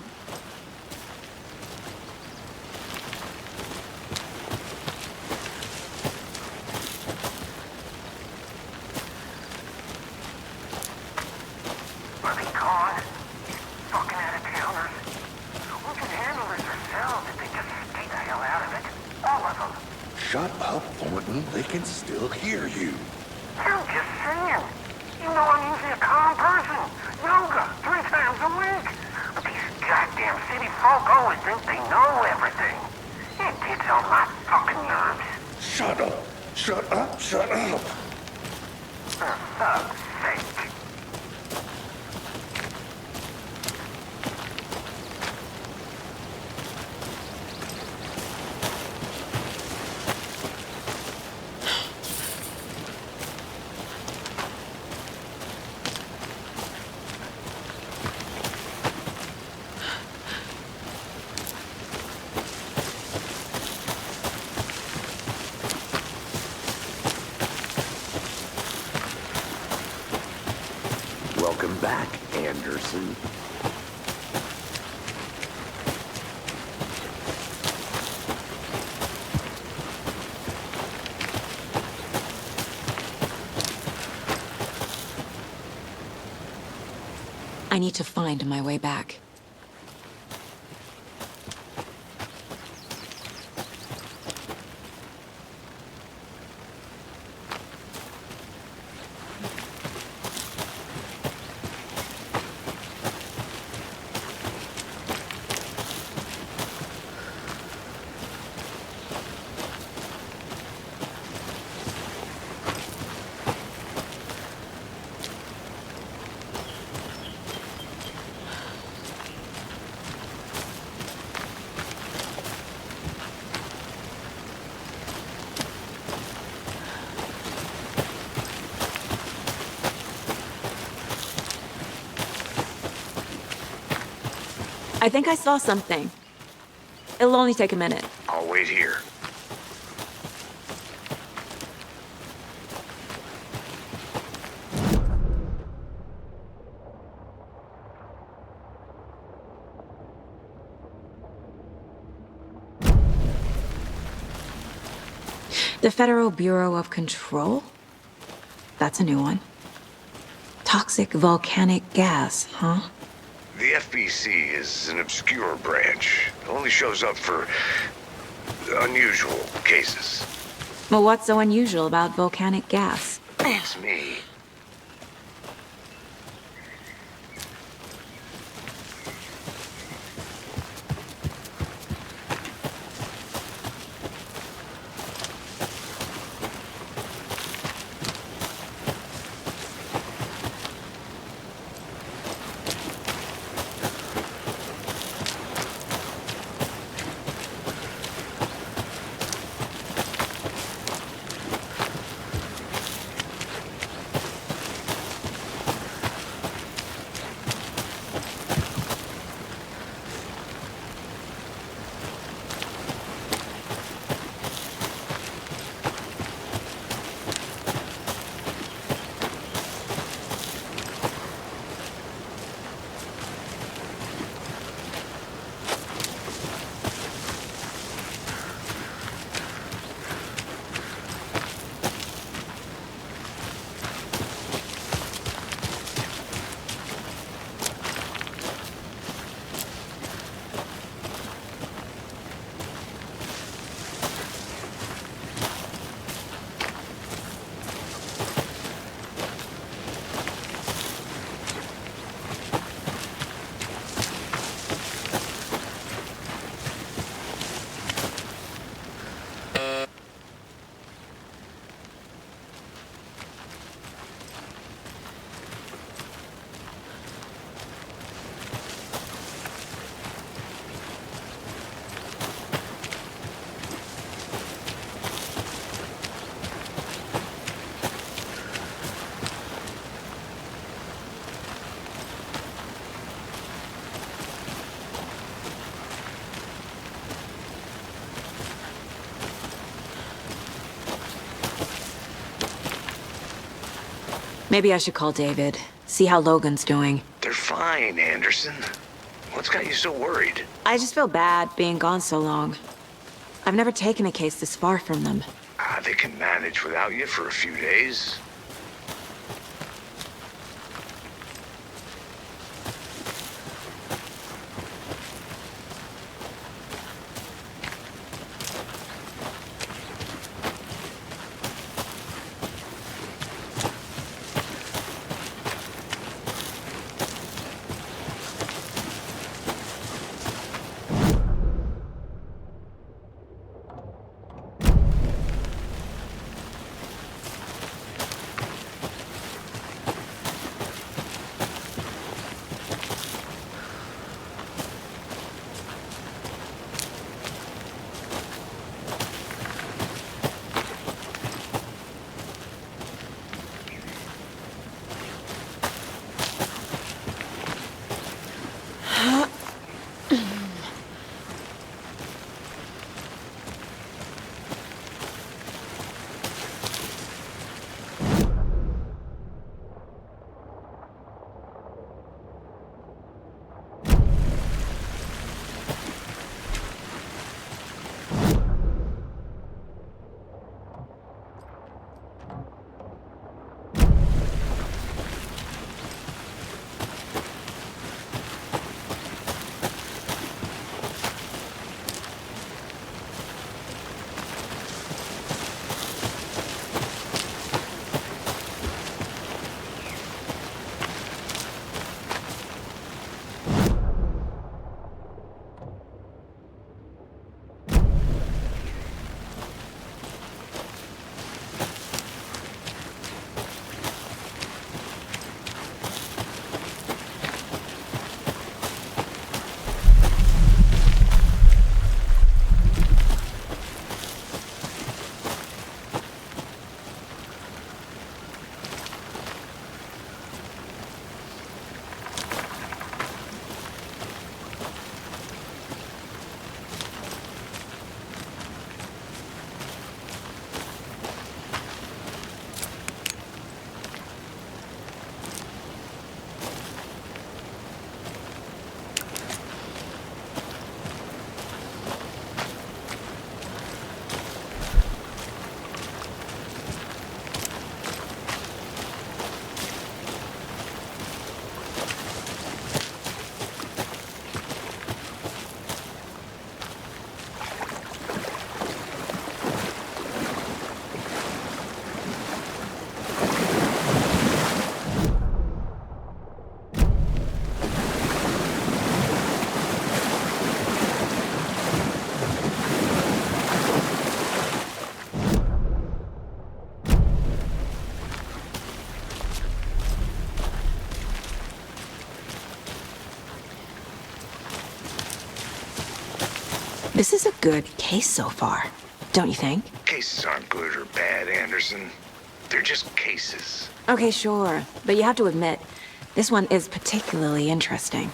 I: Shut up, Thornton. They can still hear you.
G: I'm just saying. You know I'm usually a calm person. Yoga 3 times a week. But these goddamn city folk always think they know everything. It gets on my fucking nerves.
I: Shut up. Shut up. Shut up.
G: For fuck's sake.
D: Welcome back, Anderson.
K: I need to find my way back. I think I saw something. It'll only take a minute.
D: I'll wait here.
K: The Federal Bureau of Control? That's a new one. Toxic volcanic gas, huh?
D: The FBC is an obscure branch. It only shows up for unusual cases.
K: Well, what's so unusual about volcanic gas?
D: It's me.
K: Maybe I should call David, see how Logan's doing.
D: They're fine, Anderson. What's got you so worried?
K: I just feel bad being gone so long. I've never taken a case this far from them.
D: They can manage without you for a few days.
K: This is a good case so far, don't you think?
I: Cases aren't good or bad, Anderson. They're just cases.
K: Okay, sure. But you have to admit, this one is particularly interesting.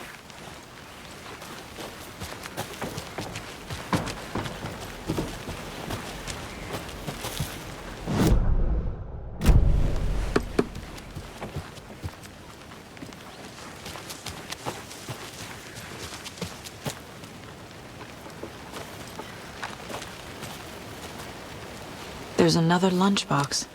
K: There's another lunchbox.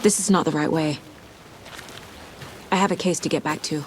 K: This is not the right way. I have a case to get back to.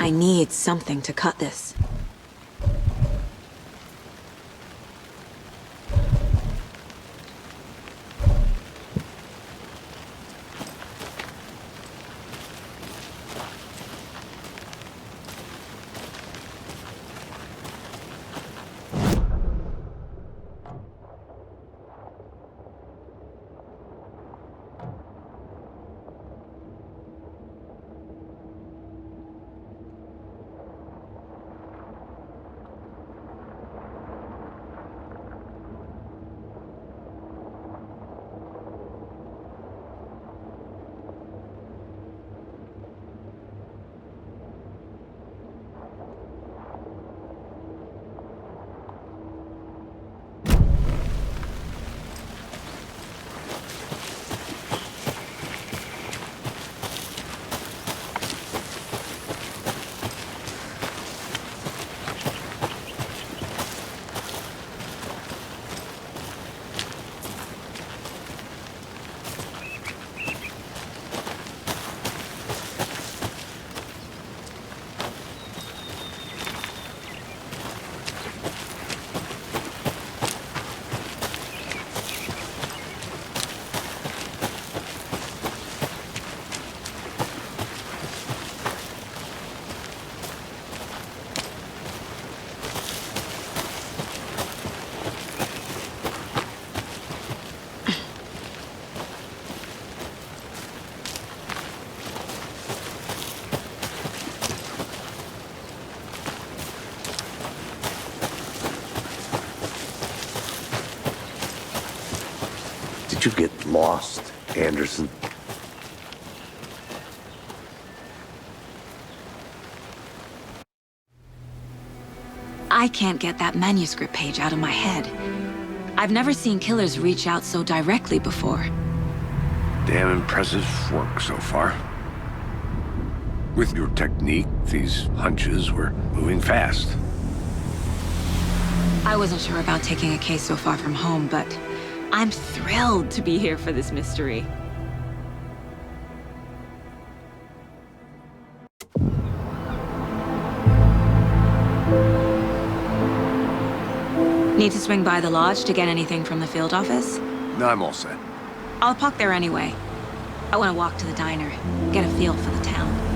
K: I need something to cut this.
D: you get lost, Anderson?
B: I can't get that manuscript page out of my head. I've never seen killers reach out so directly before.
D: Damn impressive work so far. With your technique, these hunches were moving fast.
B: I wasn't sure about taking a case so far from home, but I'm thrilled to be here for this mystery. Need to swing by the lodge to get anything from the field office?
D: No, I'm all set.
B: I'll park there anyway. I want to walk to the diner, get a feel for the town.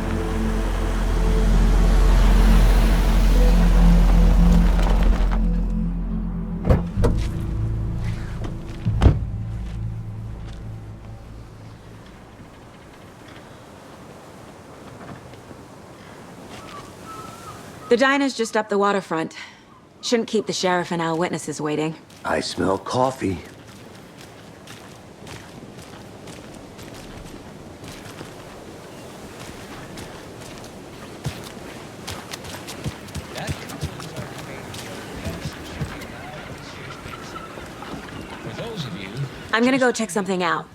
B: The diner's just up the waterfront. Shouldn't keep the sheriff and our witnesses waiting.
D: I smell coffee.
B: I'm gonna go check something out.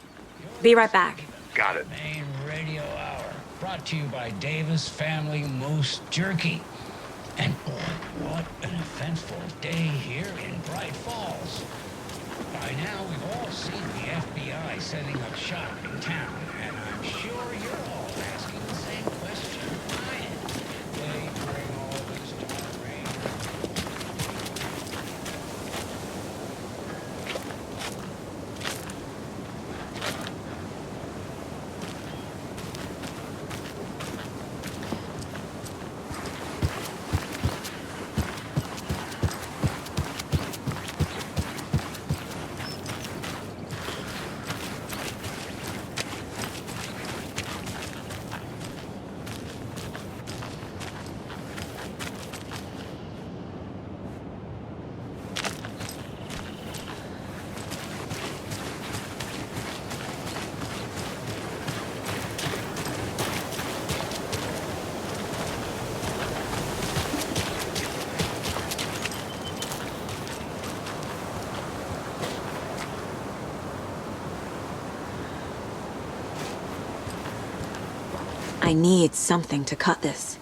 B: Be right back.
D: Got it.
L: Main Radio Hour, brought to you by Davis Family Moose Jerky. And boy, what an eventful day here in Bright Falls. By now, we've all seen the FBI setting up shop in town, and I'm sure you're all asking the same question I am. They bring all this to the ring.
B: I need something to cut this.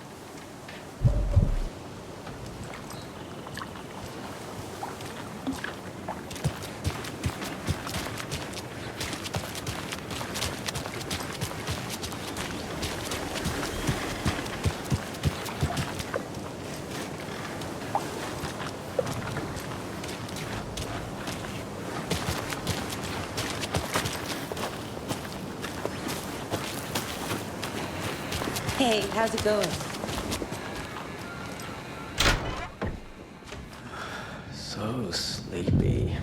K: Hey, how's it going?
A: So sleepy.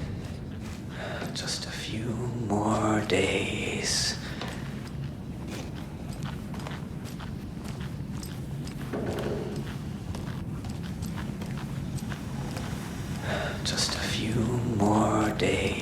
A: Just a few more days. Just a few more days.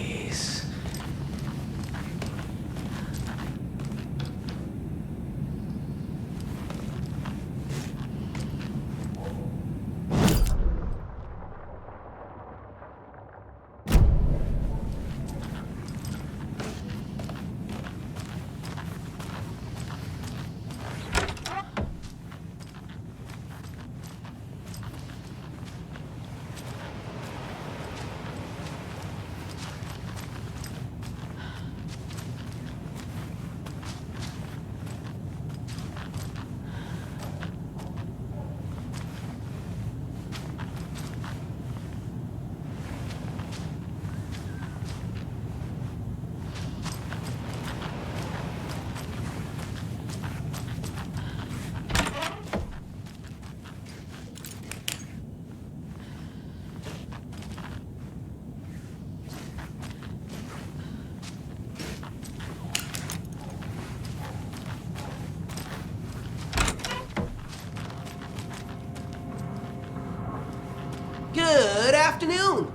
M: Good afternoon.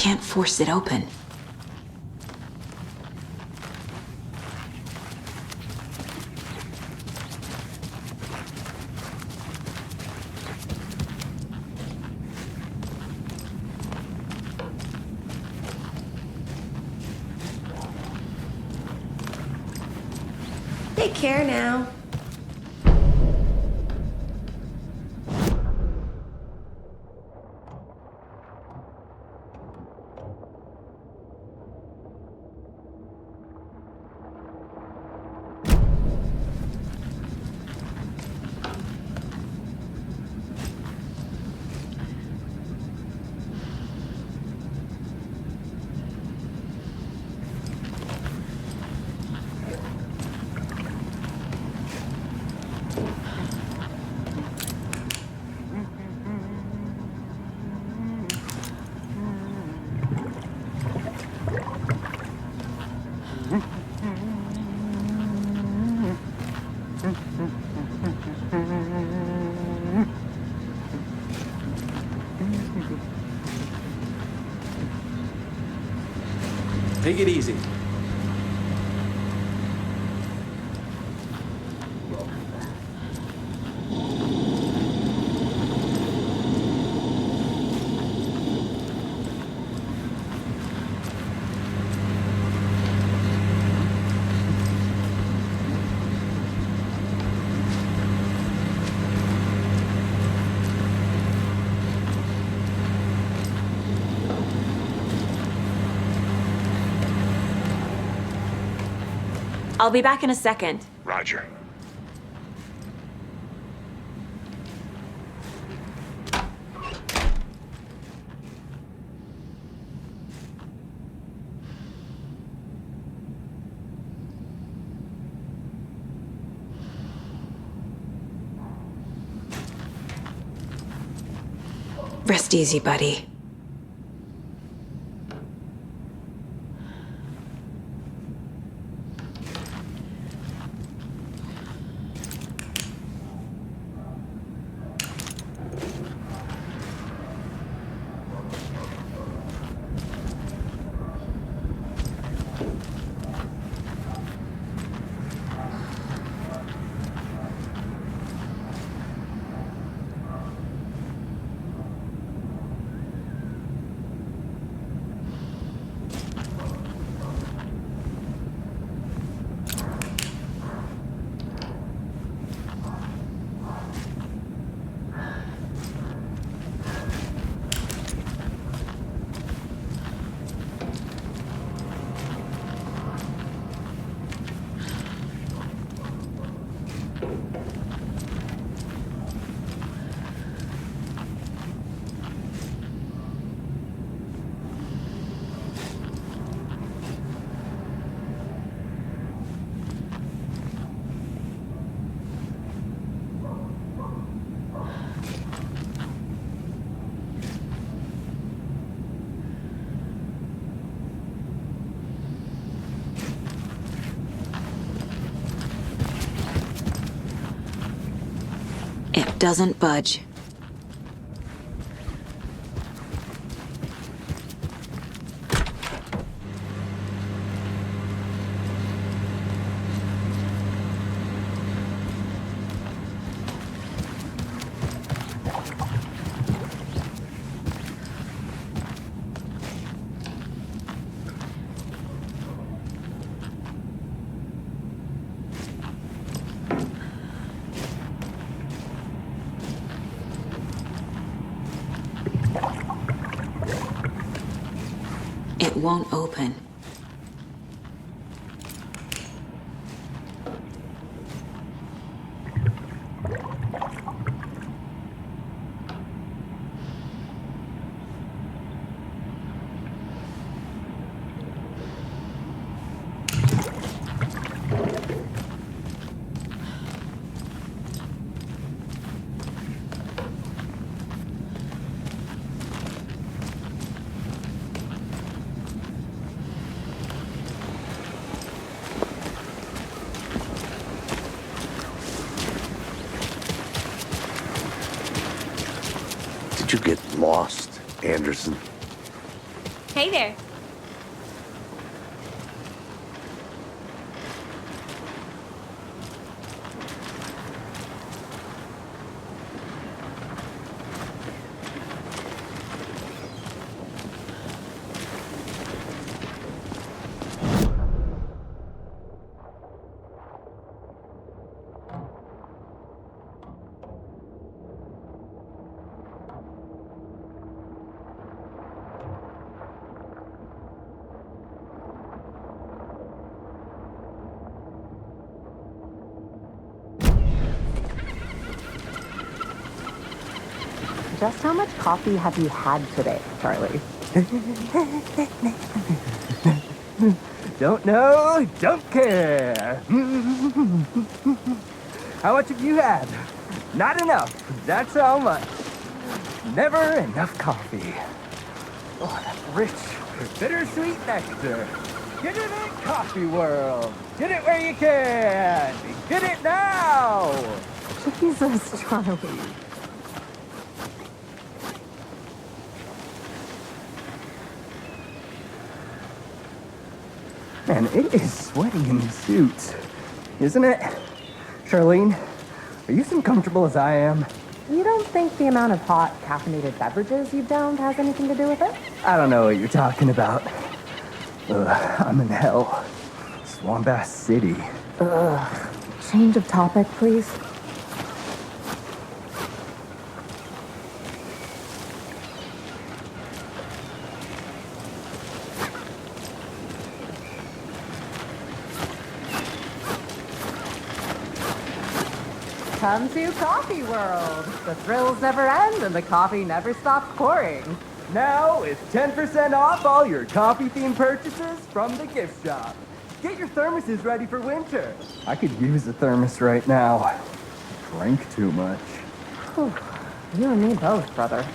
K: can't force it open.
M: Take care now.
H: Take it easy.
K: I'll be back in a second.
E: Roger.
K: Rest easy, buddy. It doesn't budge. It won't open.
D: Did you get lost, Anderson?
M: Hey there.
N: Just how much coffee have you had today, Charlie?
O: Don't know, don't care. How much have you had? Not enough, that's how much. Never enough coffee. Oh, that rich, bittersweet nectar. Get it in Coffee World. Get it where you can. Get it now.
N: Jesus, Charlie.
O: Man, it is sweaty in these suits, isn't it? Charlene, are you as uncomfortable as I am?
N: You don't think the amount of hot, caffeinated beverages you've downed has anything to do with it?
O: I don't know what you're talking about. I'm in hell. Swamp Ass City.
N: Change of topic, please. Come to Coffee World. The thrills never end and the coffee never stops pouring.
O: Now it's 10% off all your coffee-themed purchases from the gift shop. Get your thermoses ready for winter. I could use a thermos right now. Drank too much.
N: Whew. You and me both, brother.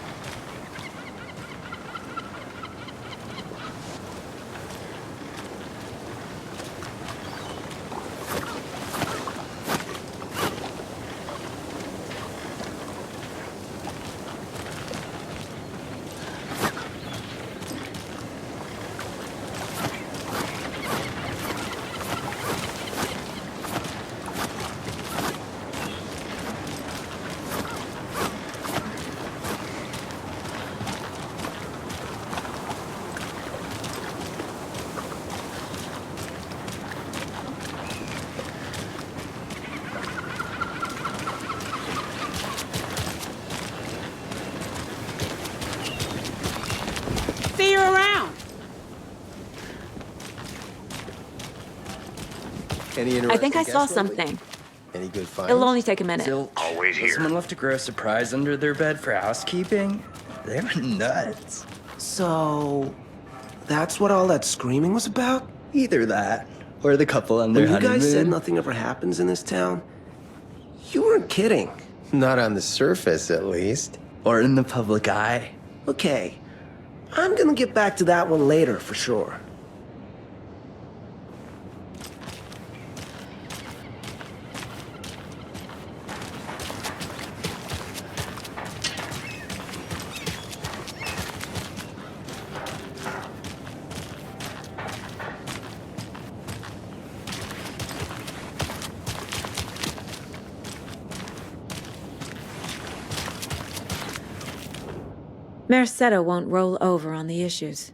M: See you around.
K: I think I saw something.
P: Any good finds?
K: It'll only take a minute.
P: Always here. Someone left to grow a surprise under their bed for housekeeping? They were nuts.
Q: So, that's what all that screaming was about?
P: Either that, or the couple on their
Q: When you
P: honeymoon.
Q: guys said nothing ever happens in this town, you weren't kidding.
P: Not on the surface, at least. Or in the public eye.
Q: Okay, I'm gonna get back to that one later for sure.
B: Merced won't roll over on the issues.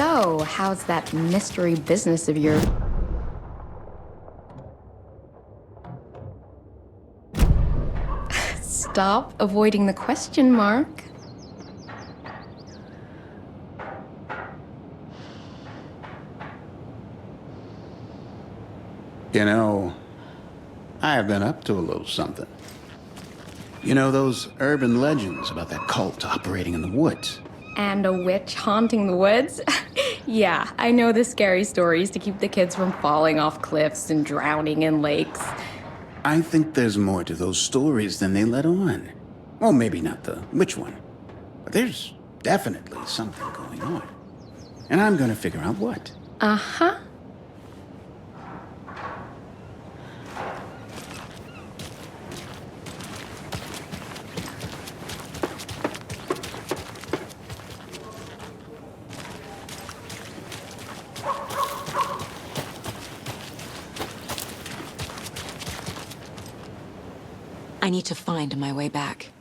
R: So, how's that mystery business of yours? Stop avoiding the question, Mark.
S: You know, I've been up to a little something. You know those urban legends about that cult operating in the woods?
R: And a witch haunting the woods? Yeah, I know the scary stories to keep the kids from falling off cliffs and drowning in lakes.
S: I think there's more to those stories than they let on. Well, maybe not the witch one, but there's definitely something going on. And I'm gonna figure out what.
R: Uh-huh.
B: I need to find my way back.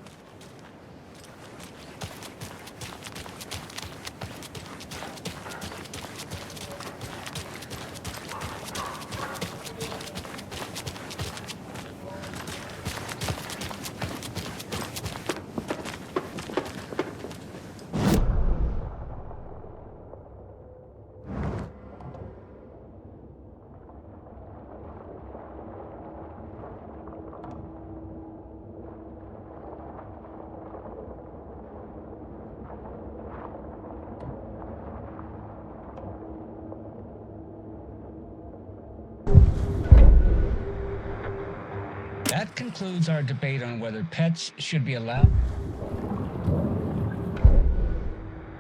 L: That concludes our debate on whether pets should be allowed.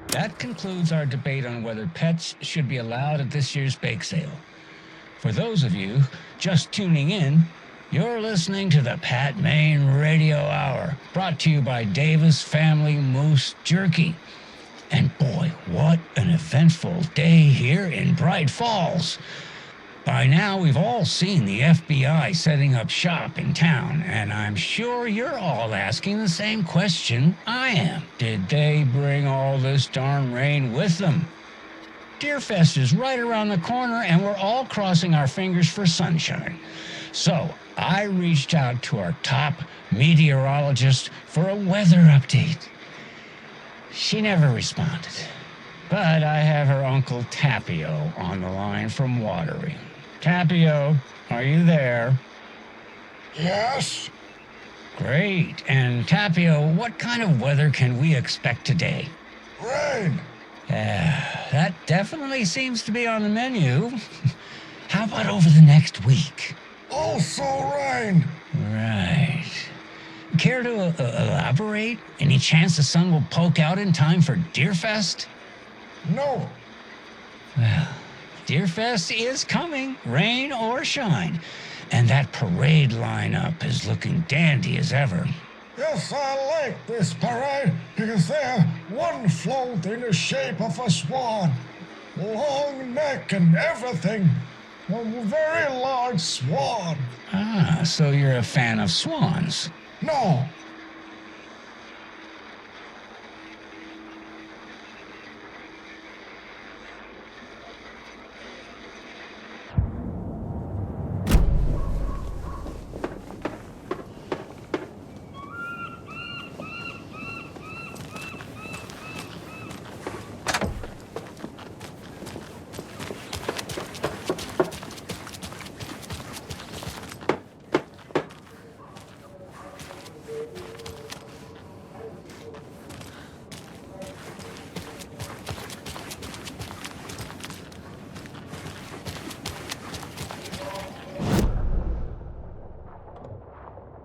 L: That concludes our debate on whether pets should be allowed at this year's bake sale. For those of you just tuning in, you're listening to the Pat Maine Radio Hour, brought to you by Davis Family Moose Jerky. And boy, what an eventful day here in Bright Falls. By now, we've all seen the FBI setting up shop in town, and I'm sure you're all asking the same question I am. Did they bring all this darn rain with them? Deerfest is right around the corner, and we're all crossing our fingers for sunshine. So, I reached out to our top meteorologist for a weather update. She never responded, but I have her Uncle Tapio on the line from Watery. Tapio, are you there?
I: Yes?
L: Great. And Tapio, what kind of weather can we expect today?
I: Rain.
L: That definitely seems to be on the menu. How about over the next week?
I: Also rain.
L: Right. Care to elaborate? Any chance the sun will poke out in time for Deerfest?
I: No.
L: Well, Deerfest is coming, rain or shine. And that parade lineup is looking dandy as ever.
I: Yes, I like this parade because they're one float in the shape of a swan. Long neck and everything. A very large swan.
L: Ah, so you're a fan of swans?
I: No.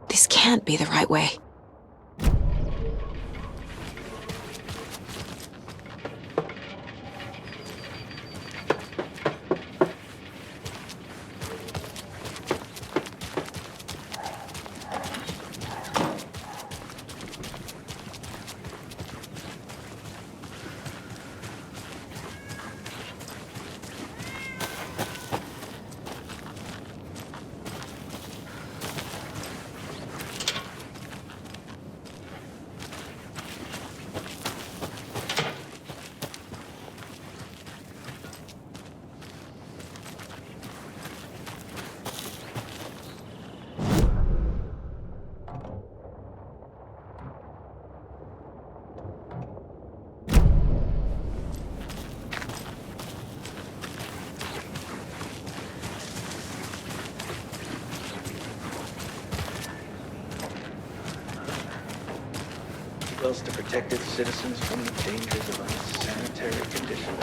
B: This can't be the right way.
T: bills to protect its citizens from the dangers of unsanitary conditions.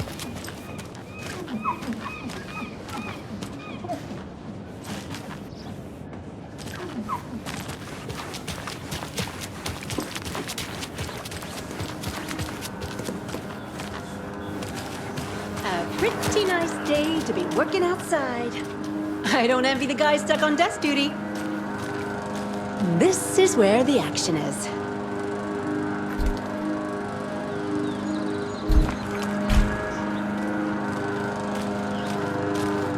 U: Pretty nice day to be working outside. I don't envy the guy stuck on desk duty. This is where the action is.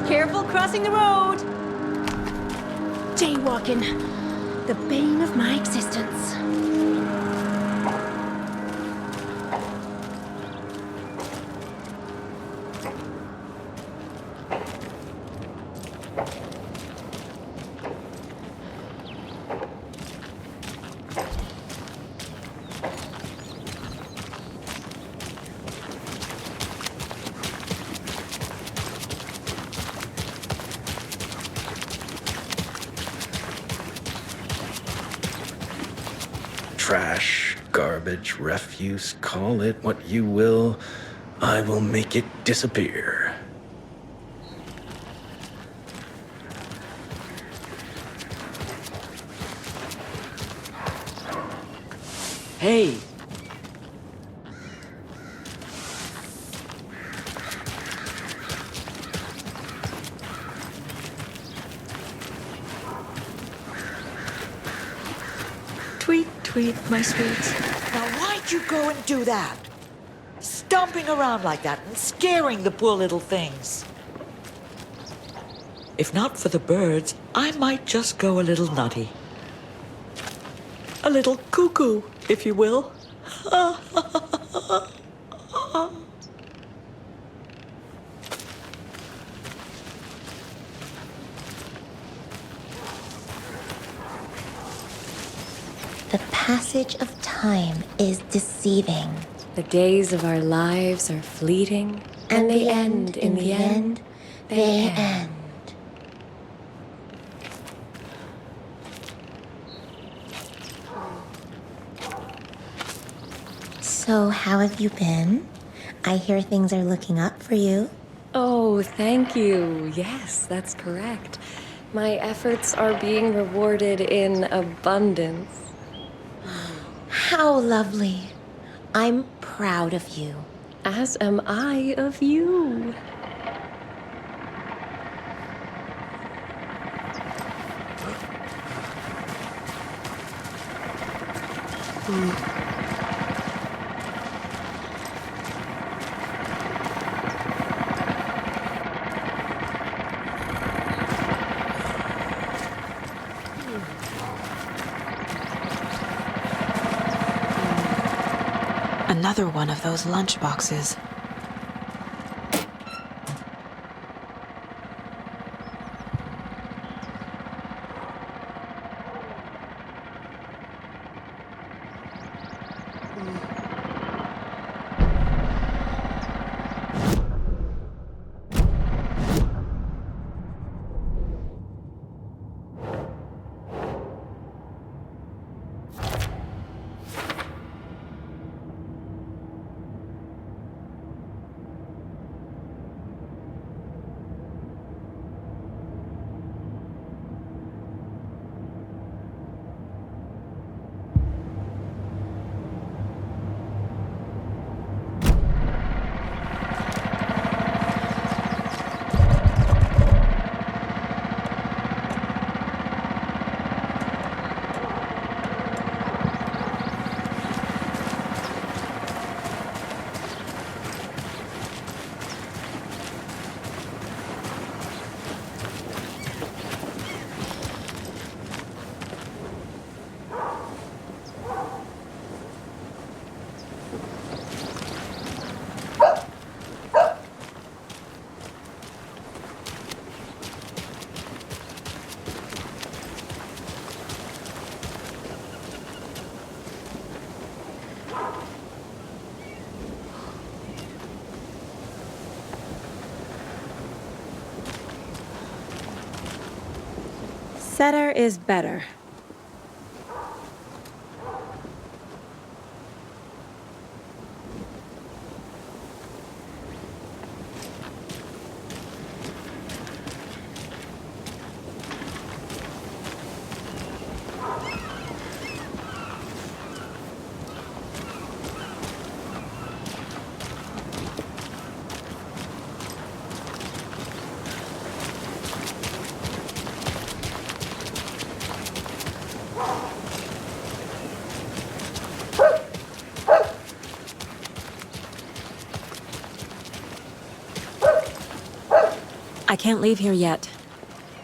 U: Careful crossing the road. Jaywalking. The bane of my existence.
T: Trash, garbage, refuse, call it what you will. I will make it disappear.
V: Hey!
W: Tweet, tweet, my sweets. Now why'd you go and do that? Stomping around like that and scaring the poor little things. If not for the birds, I might just go a little nutty. A little cuckoo, if you will.
X: The passage of time is deceiving.
R: The days of our lives are fleeting, and they end in the end.
X: They end. So, how have you been? I hear things are looking up for you.
R: Oh, thank you. Yes, that's correct. My efforts are being rewarded in abundance.
X: How lovely. I'm proud of you.
R: As am I of you.
B: Another one of those lunch boxes.
R: Better is better.
B: can't leave here yet.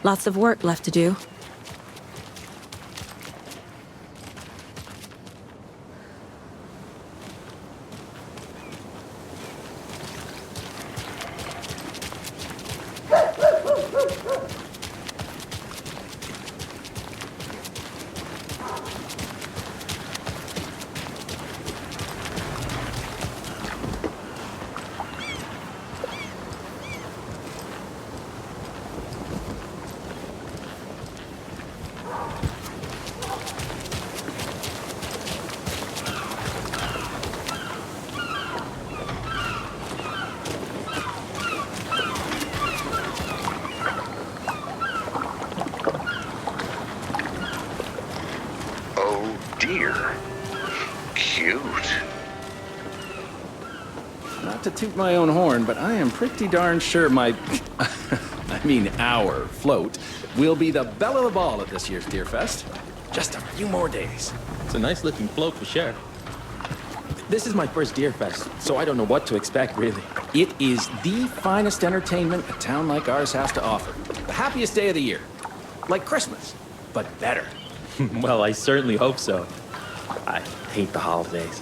B: Lots of work left to do.
I: Oh dear. Cute.
T: Not to toot my own horn, but I am pretty darn sure my... I mean our float will be the belle of the ball at this year's Deer Fest. Just a few more days.
C: It's a nice looking float for sure. This is my first Deer Fest, so I don't know what to expect, really.
T: It is the finest entertainment a town like ours has to offer. The happiest day of the year. Like Christmas, but better.
C: Well, I certainly hope so. I hate the holidays.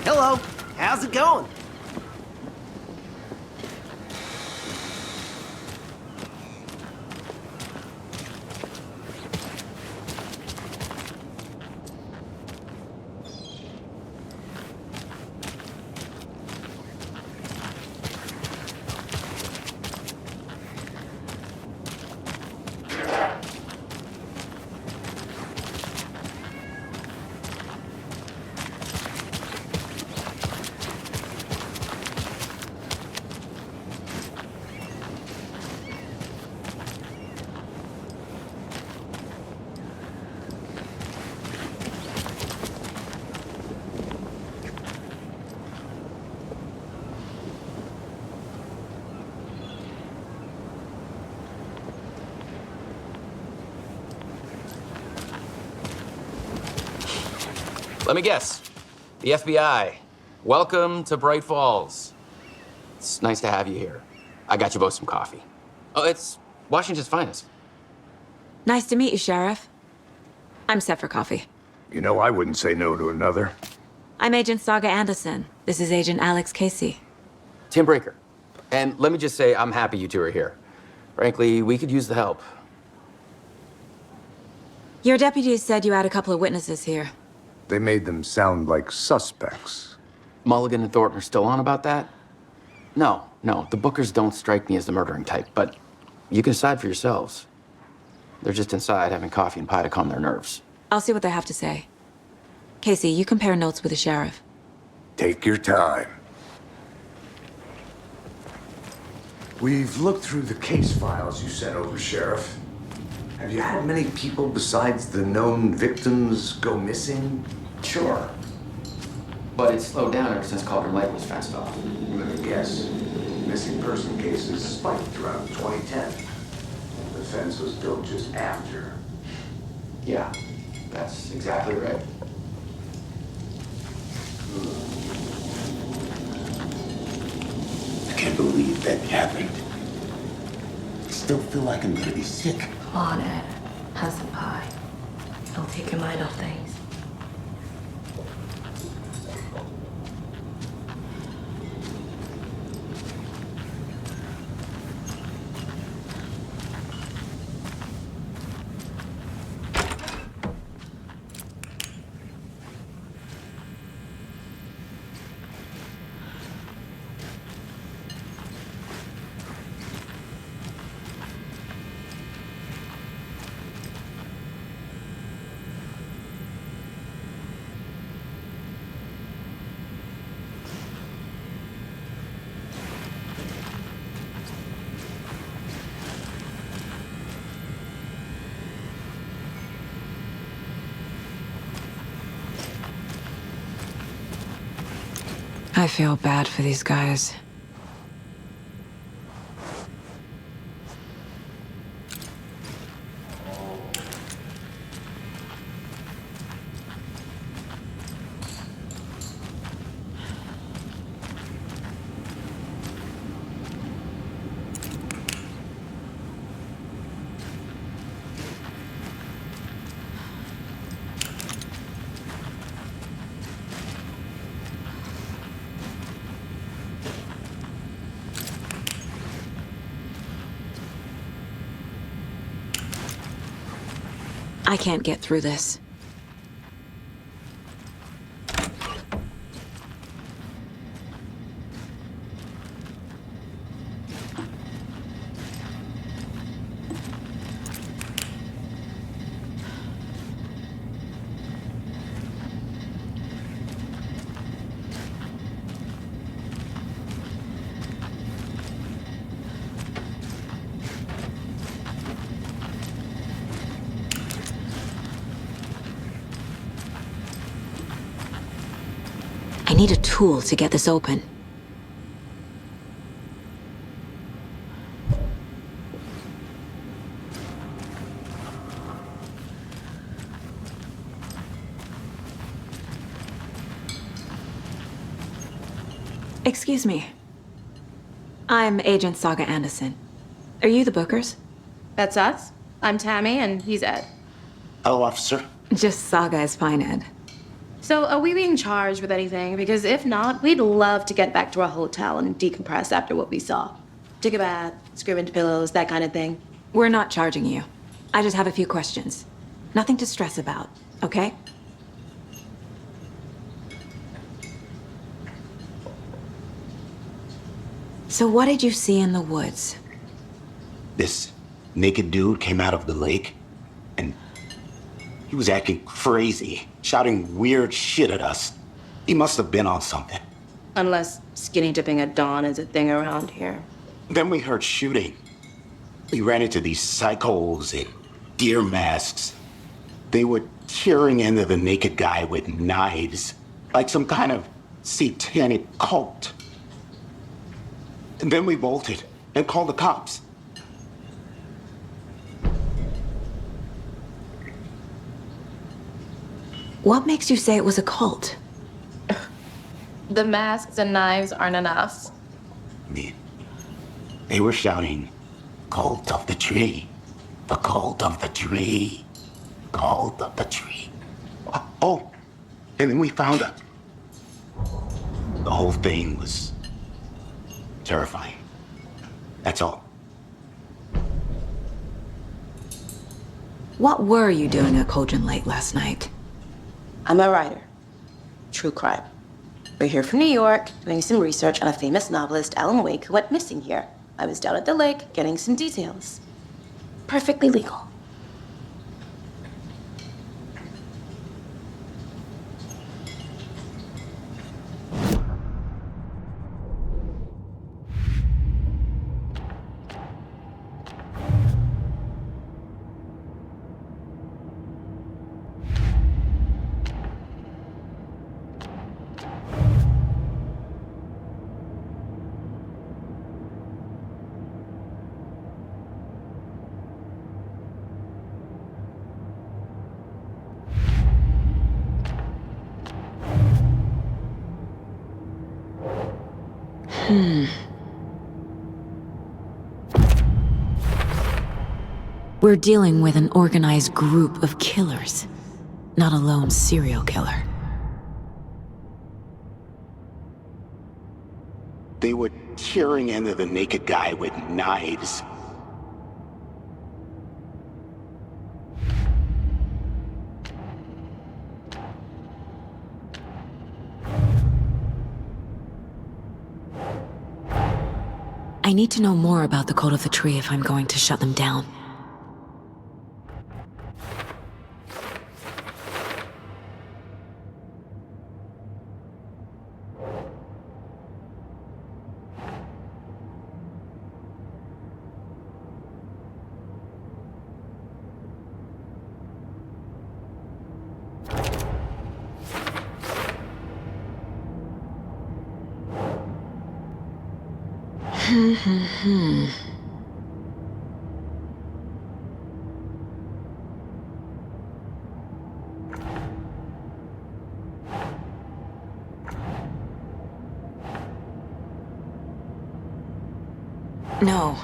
Q: Hello, how's it going?
F: Let me guess. The FBI. Welcome to Bright Falls. It's nice to have you here. I got you both some coffee. Oh, it's Washington's finest.
B: Nice to meet you, Sheriff. I'm set for coffee.
D: You know, I wouldn't say no to another.
B: I'm Agent Saga Anderson. This is Agent Alex Casey.
F: Tim Breaker. And let me just say, I'm happy you two are here. Frankly, we could use the help.
B: Your deputies said you had a couple of witnesses here.
D: They made them sound like suspects.
F: Mulligan and Thornton are still on about that? No, the Bookers don't strike me as the murdering type, but you can decide for yourselves. They're just inside having coffee and pie to calm their nerves.
B: I'll see what they have to say. Casey, you compare notes with the sheriff.
D: Take your time. We've looked through the case files you sent over, Sheriff. Have you had many people besides the known victims go missing?
F: Sure. But it's slowed down ever since Cauldron Lake was fenced off.
D: Let me guess. Missing person cases spiked around 2010. The fence was built just after.
F: Yeah, that's exactly right.
S: I can't believe that happened. I still feel like I'm gonna be sick.
G: Come on, Ed. Have some pie. It'll take your mind off things.
B: I feel bad for these guys. I can't get through this. I need a tool to get this open. Excuse me. I'm Agent Saga Anderson. Are you the Bookers?
R: That's us. I'm Tammy, and he's Ed.
S: Hello, officer.
B: Just Saga is fine, Ed.
R: So, are we being charged with anything? Because if not, we'd love to get back to our hotel and decompress after what we saw. Take a bath, scream into pillows, that kind of thing.
B: We're not charging you. I just have a few questions. Nothing to stress about, okay? So what did you see in the woods?
S: This naked dude came out of the lake, and he was acting crazy, shouting weird shit at us. He must have been on something.
R: Unless skinny dipping at dawn is a thing around here.
S: Then we heard shooting. We ran into these psychos in deer masks. They were tearing into the naked guy with knives, like some kind of satanic cult. And then we bolted and called the cops.
B: What makes you say it was a cult?
R: The masks and knives aren't enough.
S: I mean, they were shouting, "Cult of the tree, the cult of the tree, cult of the tree." Oh, and then we found her. The whole thing was terrifying. That's all.
B: What were you doing at Cauldron Lake last night?
R: I'm a writer. True crime. We're here from New York, doing some research on a famous novelist, Alan Wake, who went missing here. I was down at the lake, getting some details. Perfectly legal.
B: We're dealing with an organized group of killers, not a lone serial killer.
S: They were tearing into the naked guy with knives.
B: I need to know more about the Cult of the Tree if I'm going to shut them down. No.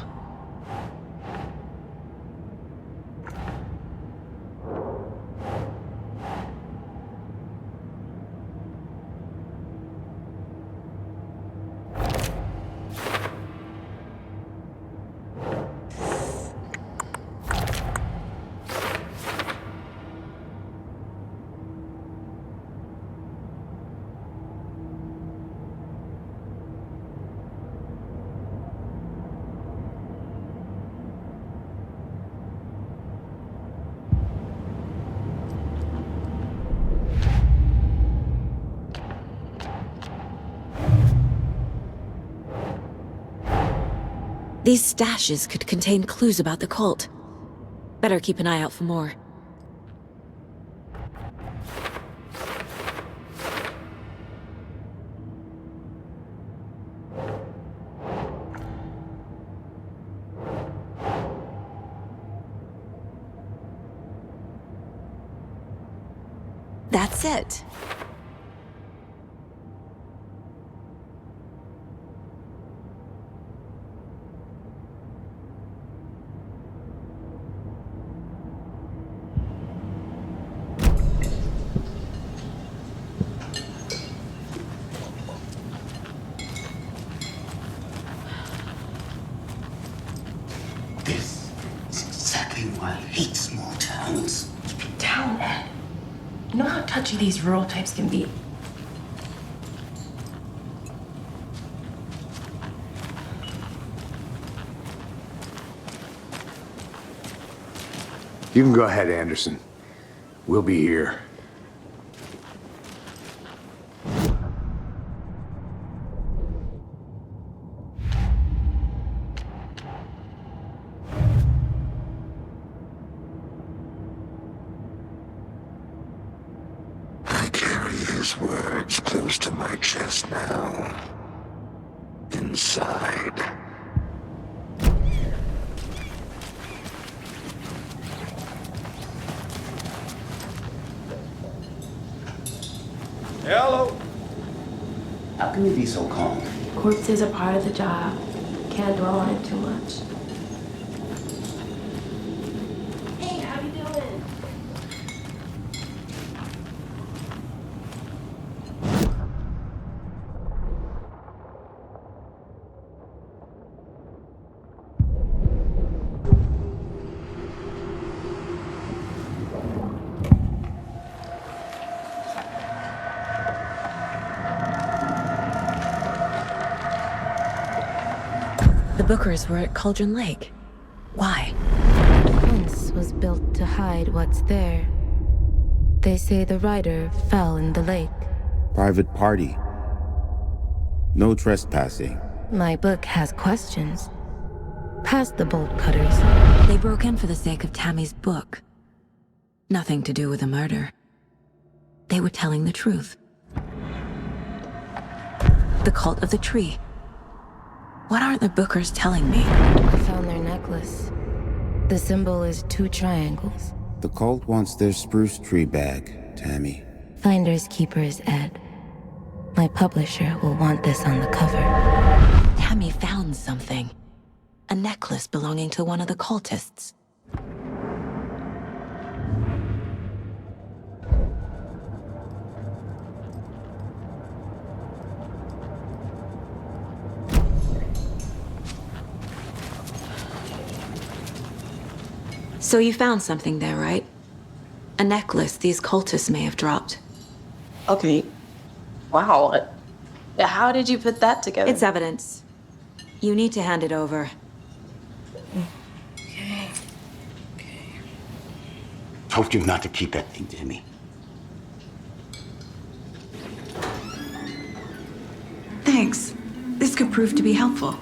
B: These stashes could contain clues about the cult. Better keep an eye out for more. That's it.
S: This is exactly why I hate small towns.
G: Keep it down, Ed. You know how touchy these rural types can be.
D: You can go ahead, Anderson. We'll be here.
I: I carry his words close to my chest now. Inside.
S: Hello. How can you be so calm?
G: Corpses are part of the job. Can't dwell on it too much. Hey, how you doing?
B: The Bookers were at Cauldron Lake. Why?
A: The fence was built to hide what's there. They say the rider fell in the lake.
E: Private party. No trespassing.
A: My book has questions. Past the bolt cutters.
B: They broke in for the sake of Tammy's book. Nothing to do with a murder. They were telling the truth. The cult of the tree. What aren't the Bookers telling me?
A: I found their necklace. The symbol is 2 triangles.
E: The cult wants their spruce tree bag, Tammy.
A: Finders keepers, Ed. My publisher will want this on the cover.
B: Tammy found something. A necklace belonging to one of the cultists. So you found something there, right? A necklace these cultists may have dropped.
R: Okay. Wow. How did you put that together?
B: It's evidence. You need to hand it over.
R: Okay.
S: Told you not to keep that thing, Tammy.
B: Thanks. This could prove to be helpful.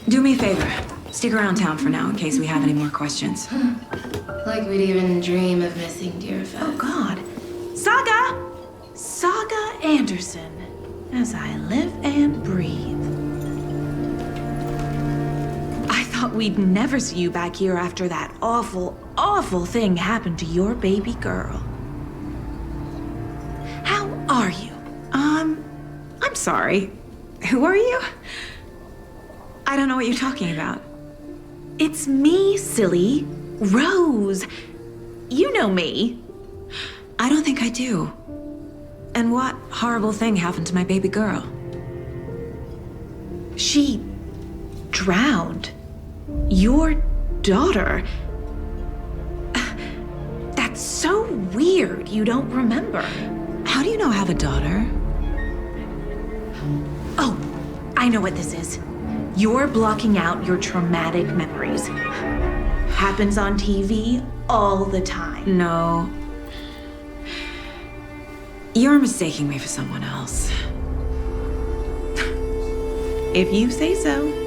B: Do me a favor. Stick around town for now in case we have any more questions.
G: Like we'd even dream of missing Deerfest.
U: Oh, God. Saga! Saga Anderson. As I live and breathe.
H: we'd never see you back here after that awful, awful thing happened to your baby girl. How are you? I'm sorry. Who are you? I don't know what you're talking about. It's me, silly. Rose. You know me.
K: I don't think I do. And what horrible thing happened to my baby girl?
H: She drowned. Your daughter. That's so weird you don't remember.
K: How do you know I have a daughter?
H: Oh, I know what this is. You're blocking out your traumatic memories. Happens on TV all the time.
K: No. You're mistaking me for someone else.
H: If you say so.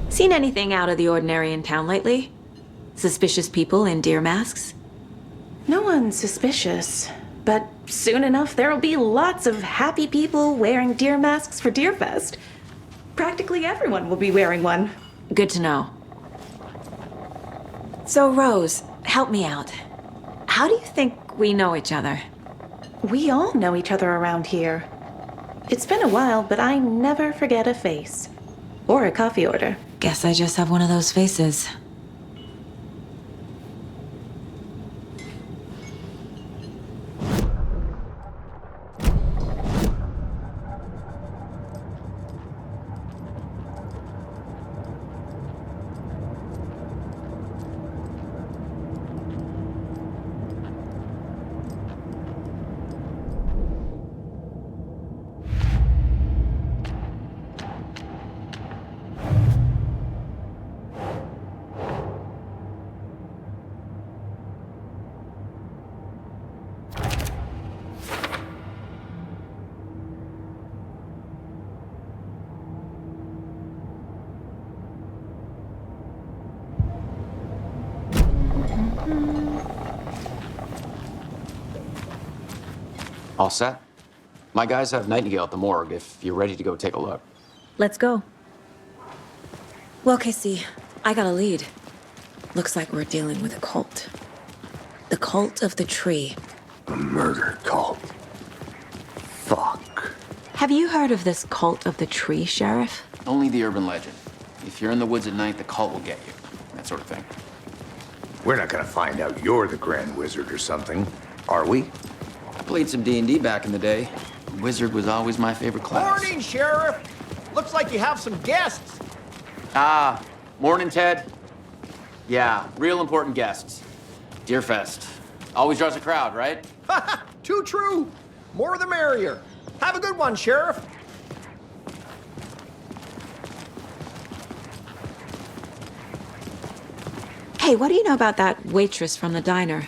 K: Seen anything out of the ordinary in town lately? Suspicious people in deer masks?
H: No one's suspicious. But soon enough, there'll be lots of happy people wearing deer masks for Deerfest. Practically everyone will be wearing one.
K: Good to know. So, Rose, help me out. How do you think we know each other?
H: We all know each other around here. It's been a while, but I never forget a face. Or a coffee order.
K: Guess I just have one of those faces.
F: All set? My guys have Nightingale at the morgue if you're ready to go take a look.
K: Let's go. Well, Casey, I got a lead. Looks like we're dealing with a cult. The cult of the tree.
D: A murder cult. Fuck.
K: Have you heard of this cult of the tree, Sheriff?
F: Only the urban legend. If you're in the woods at night, the cult will get you. That sort of thing.
D: We're not gonna find out you're the Grand Wizard or something, are we?
F: I played some D&D back in the day. Wizard was always my favorite class.
J: Morning, Sheriff! Looks like you have some guests.
F: Ah, morning, Ted. Yeah, real important guests. Deerfest. Always draws a crowd, right?
J: Too true. More the merrier. Have a good one, Sheriff.
K: Hey, what do you know about that waitress from the diner?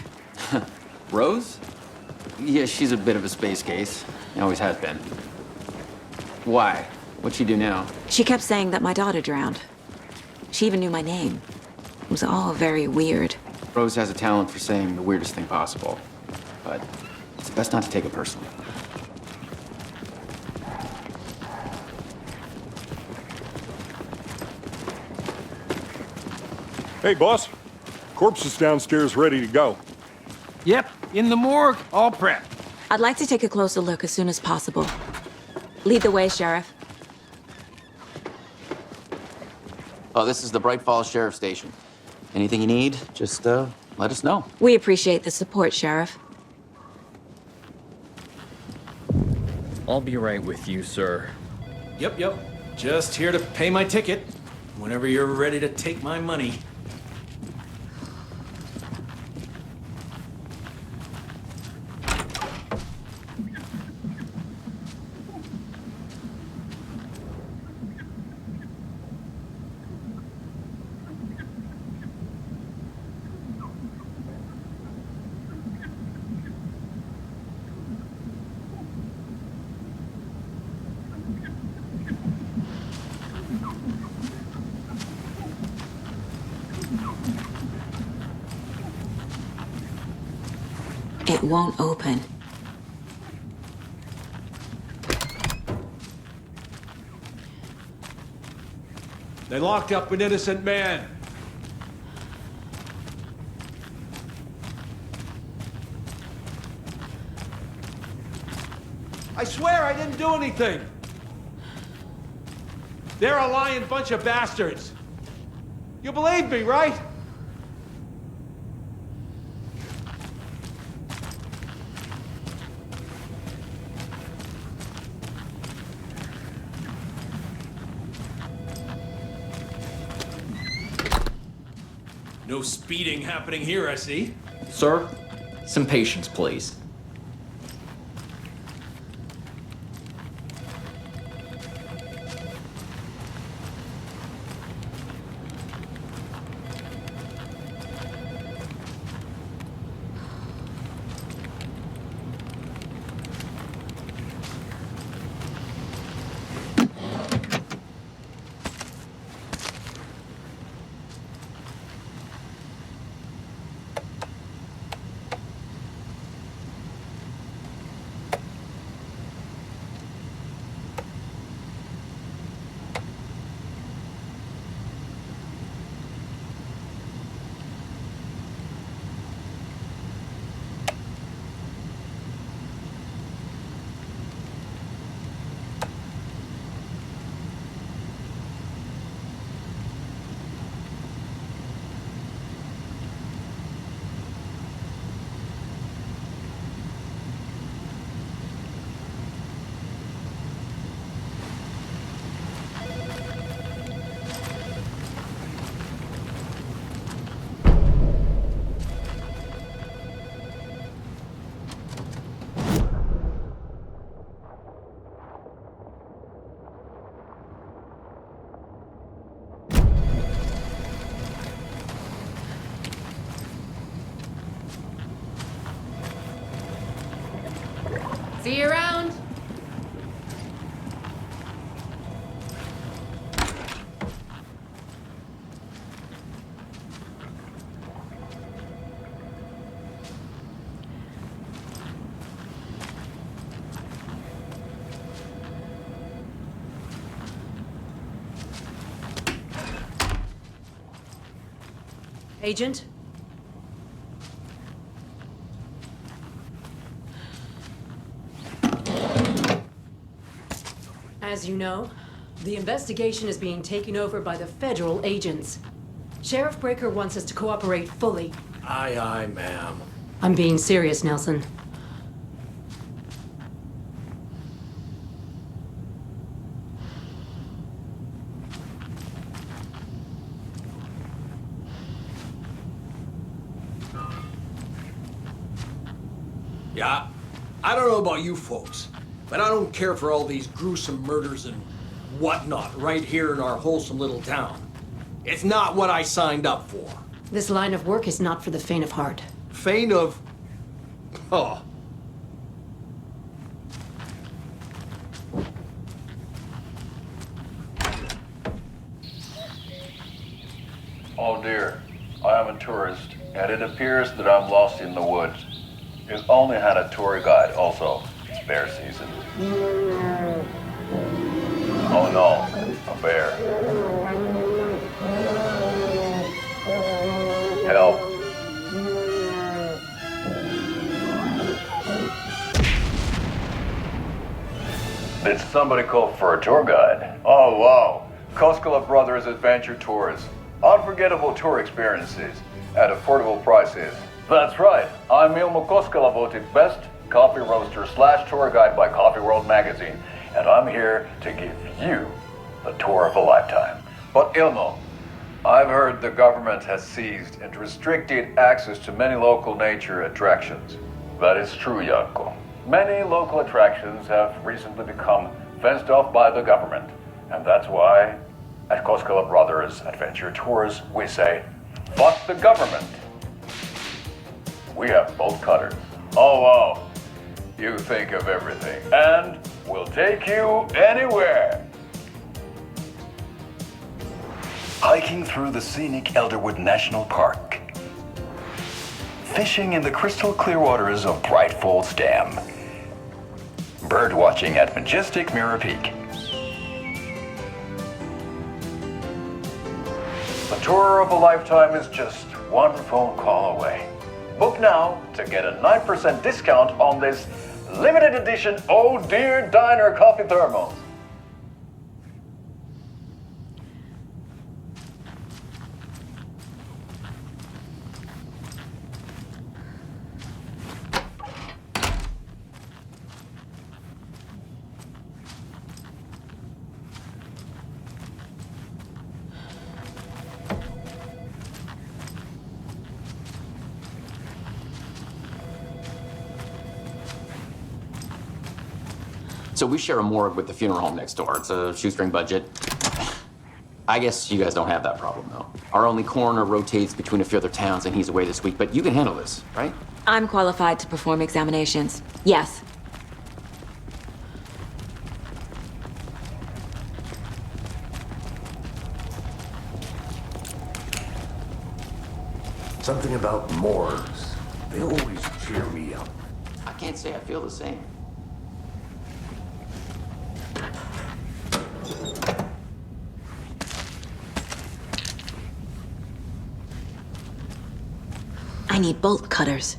F: Rose? Yeah, she's a bit of a space case. Always has been. Why? What'd she do now?
K: She kept saying that my daughter drowned. She even knew my name. It was all very weird.
F: Rose has a talent for saying the weirdest thing possible. But it's best not to take it personally.
N: Hey, boss. Corpse is downstairs ready to go.
J: Yep, in the morgue, all prepped.
K: I'd like to take a closer look as soon as possible. Lead the way, Sheriff.
F: Oh, this is the Bright Falls Sheriff Station. Anything you need, just let us know.
K: We appreciate the support, Sheriff.
C: I'll be right with you, sir.
T: Yep. Just here to pay my ticket. Whenever you're ready to take my money.
B: It won't open.
L: They locked up an innocent man. I swear I didn't do anything. They're a lying bunch of bastards. You believe me, right? No speeding happening here, I see.
C: Sir, some patience, please.
U: See you around. Agent? As you know, the investigation is being taken over by the federal agents. Sheriff Breaker wants us to cooperate fully.
L: Aye, aye, ma'am.
U: I'm being serious, Nelson.
L: Yeah, I don't know about you folks, but I don't care for all these gruesome murders and whatnot right here in our wholesome little town. It's not what I signed up for.
U: This line of work is not for the faint of heart.
L: Faint of... Oh.
M: Oh dear, I am a tourist, and it appears that I'm lost in the woods. You only had a tour guide, also. Bear season. Oh no, a bear. Help. Did somebody call for a tour guide? Oh wow, Koskela Brothers Adventure Tours. Unforgettable tour experiences at affordable prices. That's right, I'm Ilmo Koskela, voted best coffee roaster / tour guide by Coffee World magazine, and I'm here to give you the tour of a lifetime. But Ilmo, I've heard the government has seized and restricted access to many local nature attractions. That is true, Janko. Many local attractions have recently become fenced off by the government, and that's why at Koskela Brothers Adventure Tours we say, fuck the government. We have bolt cutters. Oh wow, you think of everything, and we'll take you anywhere. Hiking through the scenic Elderwood National Park. fishing in the crystal clear waters of Bright Falls Dam. Bird watching at majestic Mirror Peak. The tour of a lifetime is just one phone call away. Book now to get a 9% discount on this limited edition Oh Dear Diner coffee thermos.
F: So we share a morgue with the funeral home next door. It's a shoestring budget. I guess you guys don't have that problem, though. Our only coroner rotates between a few other towns, and he's away this week, but you can handle this, right?
B: I'm qualified to perform examinations. Yes.
D: Something about morgues. They always cheer me up.
F: I can't say I feel the same.
B: I need bolt cutters.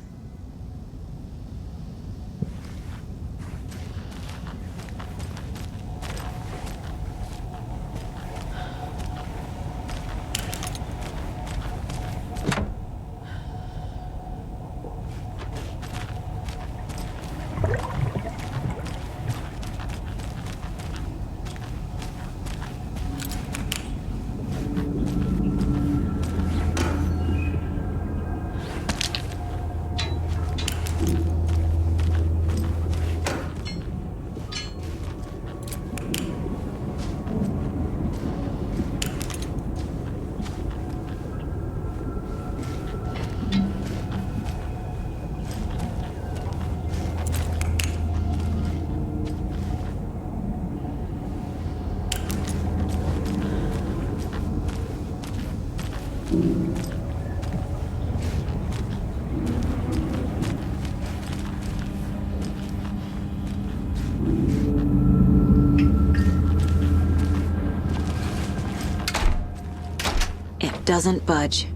B: It doesn't budge.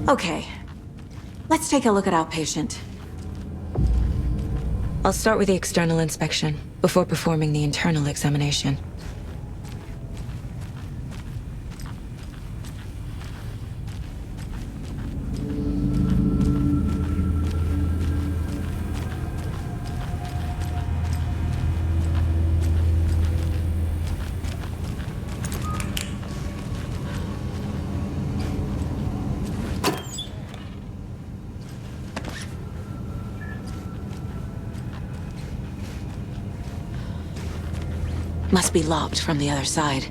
B: Okay, let's take a look at our patient. I'll start with the external inspection before performing the internal examination. Must be locked from the other side.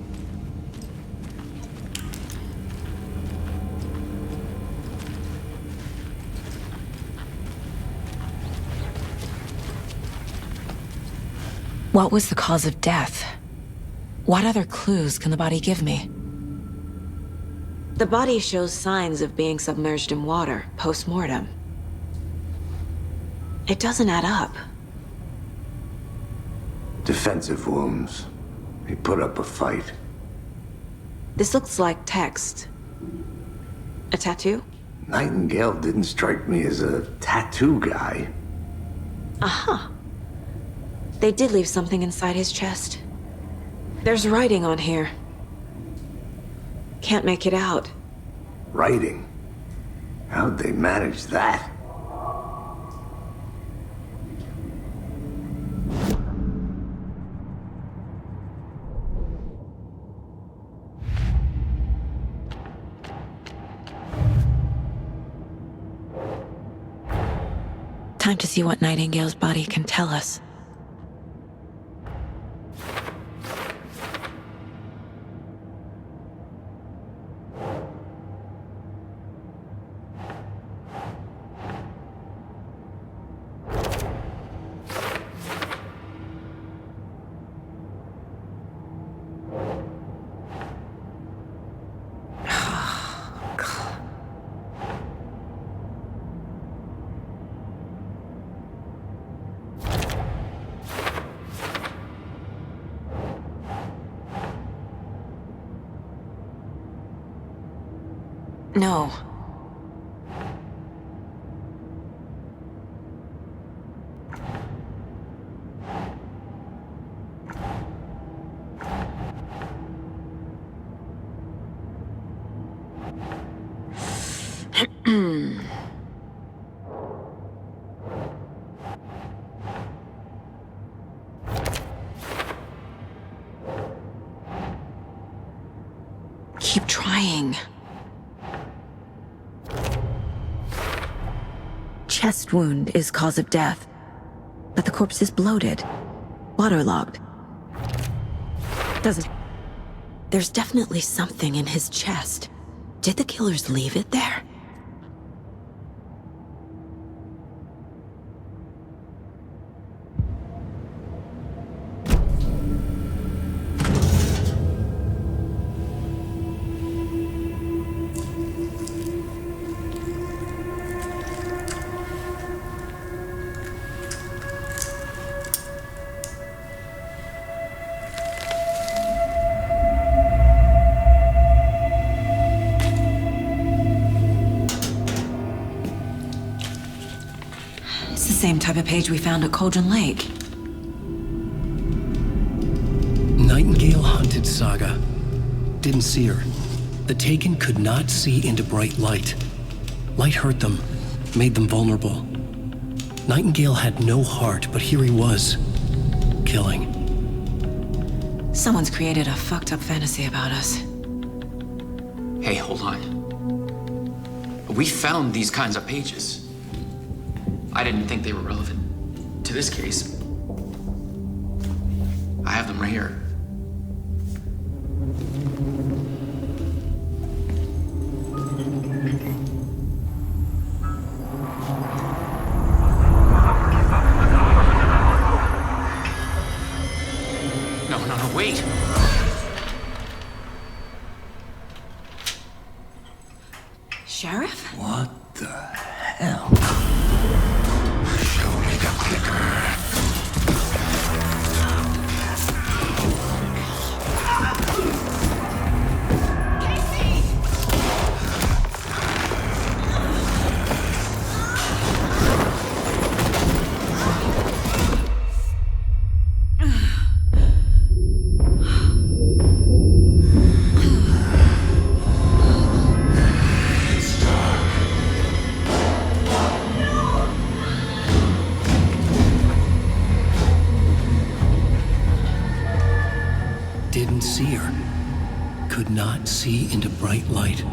B: What was the cause of death? What other clues can the body give me? The body shows signs of being submerged in water post-mortem. It doesn't add up.
D: Defensive wounds. He put up a fight.
B: This looks like text. A tattoo?
D: Nightingale didn't strike me as a tattoo guy.
B: Aha. They did leave something inside his chest. There's writing on here. Can't make it out.
D: Writing? How'd they manage that?
B: Time to see what Nightingale's body can tell us. No. Keep trying. Chest wound is cause of death, but the corpse is bloated, waterlogged. There's definitely something in his chest. Did the killers leave it there? Same type of page we found at Cauldron Lake.
O: Nightingale hunted Saga. Didn't see her. The Taken could not see into bright light. Light hurt them, made them vulnerable. Nightingale had no heart, but here he was, killing.
B: Someone's created a fucked up fantasy about us.
F: Hey, hold on. We found these kinds of pages. I didn't think they were relevant to this case. I have them right here. No, wait.
B: Sheriff?
I: What the hell? Show me the clicker.
O: Didn't see her. Could not see into bright light.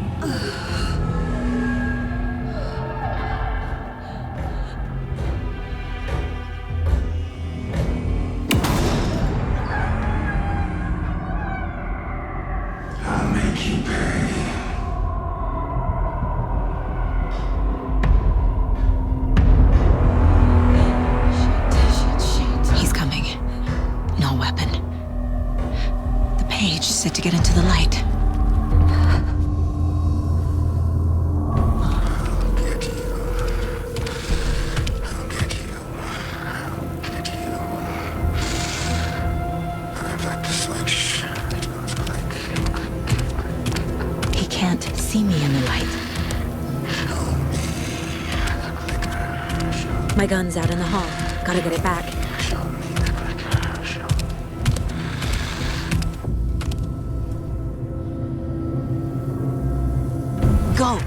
I: I'll make you pay.
B: He's coming. No weapon. The page said to get into the light. He can't see me in the light. My gun's out in the hall. Gotta get it back. Go!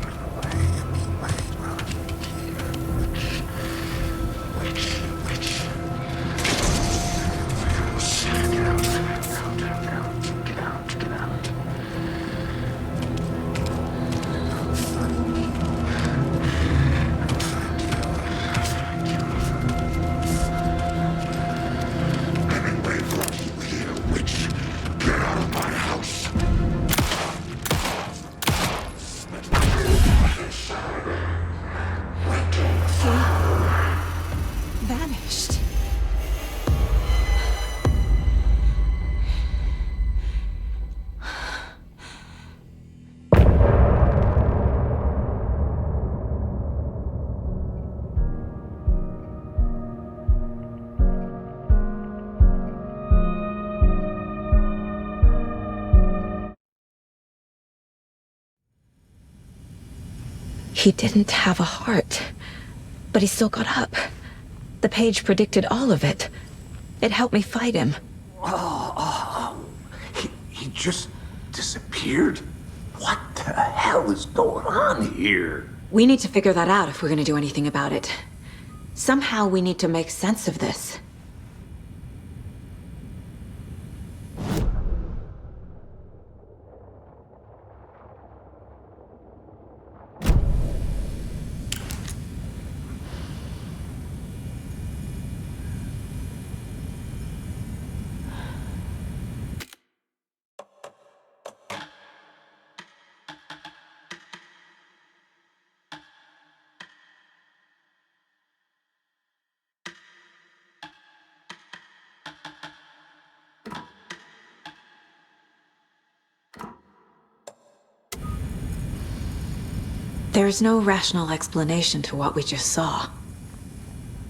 B: He didn't have a heart, but he still got up. The page predicted all of it. It helped me fight him.
D: He just disappeared? What the hell is going on here?
B: We need to figure that out if we're gonna do anything about it. Somehow we need to make sense of this. There's no rational explanation to what we just saw.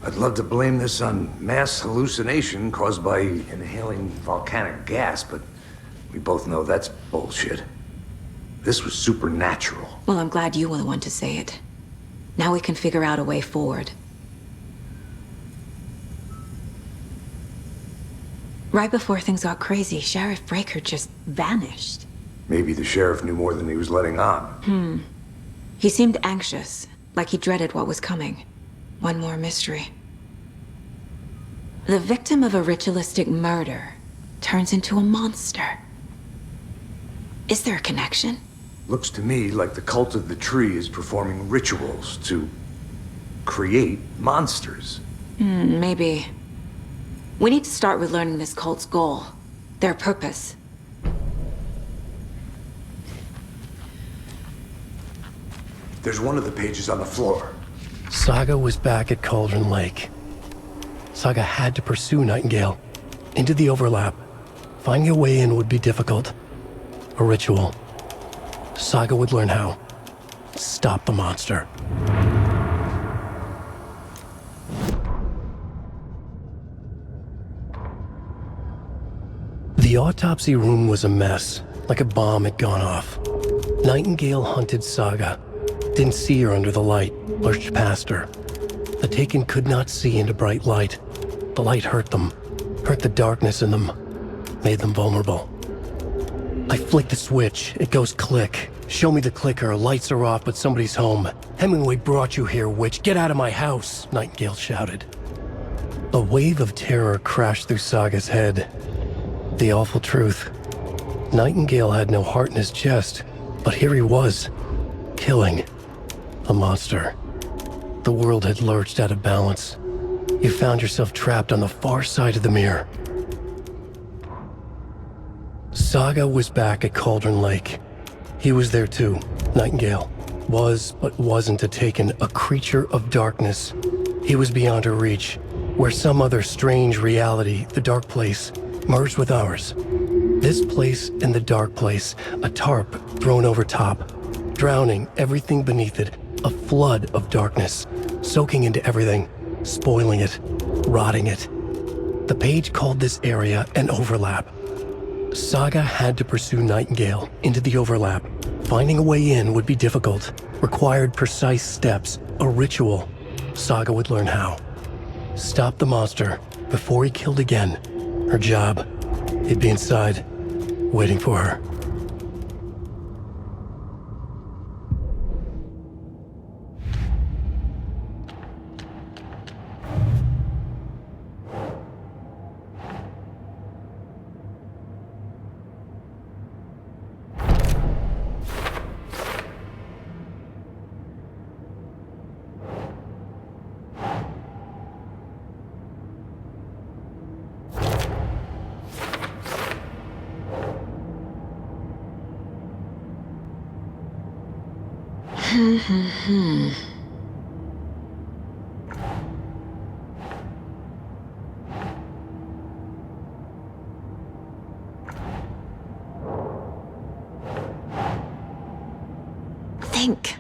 D: I'd love to blame this on mass hallucination caused by inhaling volcanic gas, but we both know that's bullshit. This was supernatural.
B: Well, I'm glad you were the one to say it. Now we can figure out a way forward. Right before things got crazy, Sheriff Breaker just vanished.
D: Maybe the sheriff knew more than he was letting on.
B: He seemed anxious, like he dreaded what was coming. One more mystery. The victim of a ritualistic murder turns into a monster. Is there a connection?
D: Looks to me like the cult of the tree is performing rituals to create monsters.
B: Maybe. We need to start with learning this cult's goal, their purpose.
D: There's one of the pages on the floor.
O: Saga was back at Cauldron Lake. Saga had to pursue Nightingale into the overlap. Finding a way in would be difficult. A ritual. Saga would learn how. Stop the monster. The autopsy room was a mess, like a bomb had gone off. Nightingale hunted Saga. Didn't see her under the light, pushed past her. The Taken could not see into bright light. The light hurt them, hurt the darkness in them, made them vulnerable. I flick the switch, it goes click. Show me the clicker, lights are off, but somebody's home. Hemingway brought you here, witch. Get out of my house, Nightingale shouted. A wave of terror crashed through Saga's head. The awful truth. Nightingale had no heart in his chest, but here he was, killing a monster. The world had lurched out of balance. You found yourself trapped on the far side of the mirror. Saga was back at Cauldron Lake. He was there too. Nightingale was, but wasn't a Taken, a creature of darkness. He was beyond her reach, where some other strange reality, the dark place, merged with ours. This place and the dark place, a tarp thrown over top, drowning everything beneath it, a flood of darkness, soaking into everything, spoiling it, rotting it. The page called this area an overlap. Saga had to pursue Nightingale into the overlap. Finding a way in would be difficult, required precise steps, a ritual. Saga would learn how. Stop the monster before he killed again. Her job, he'd be inside, waiting for her.
B: Think.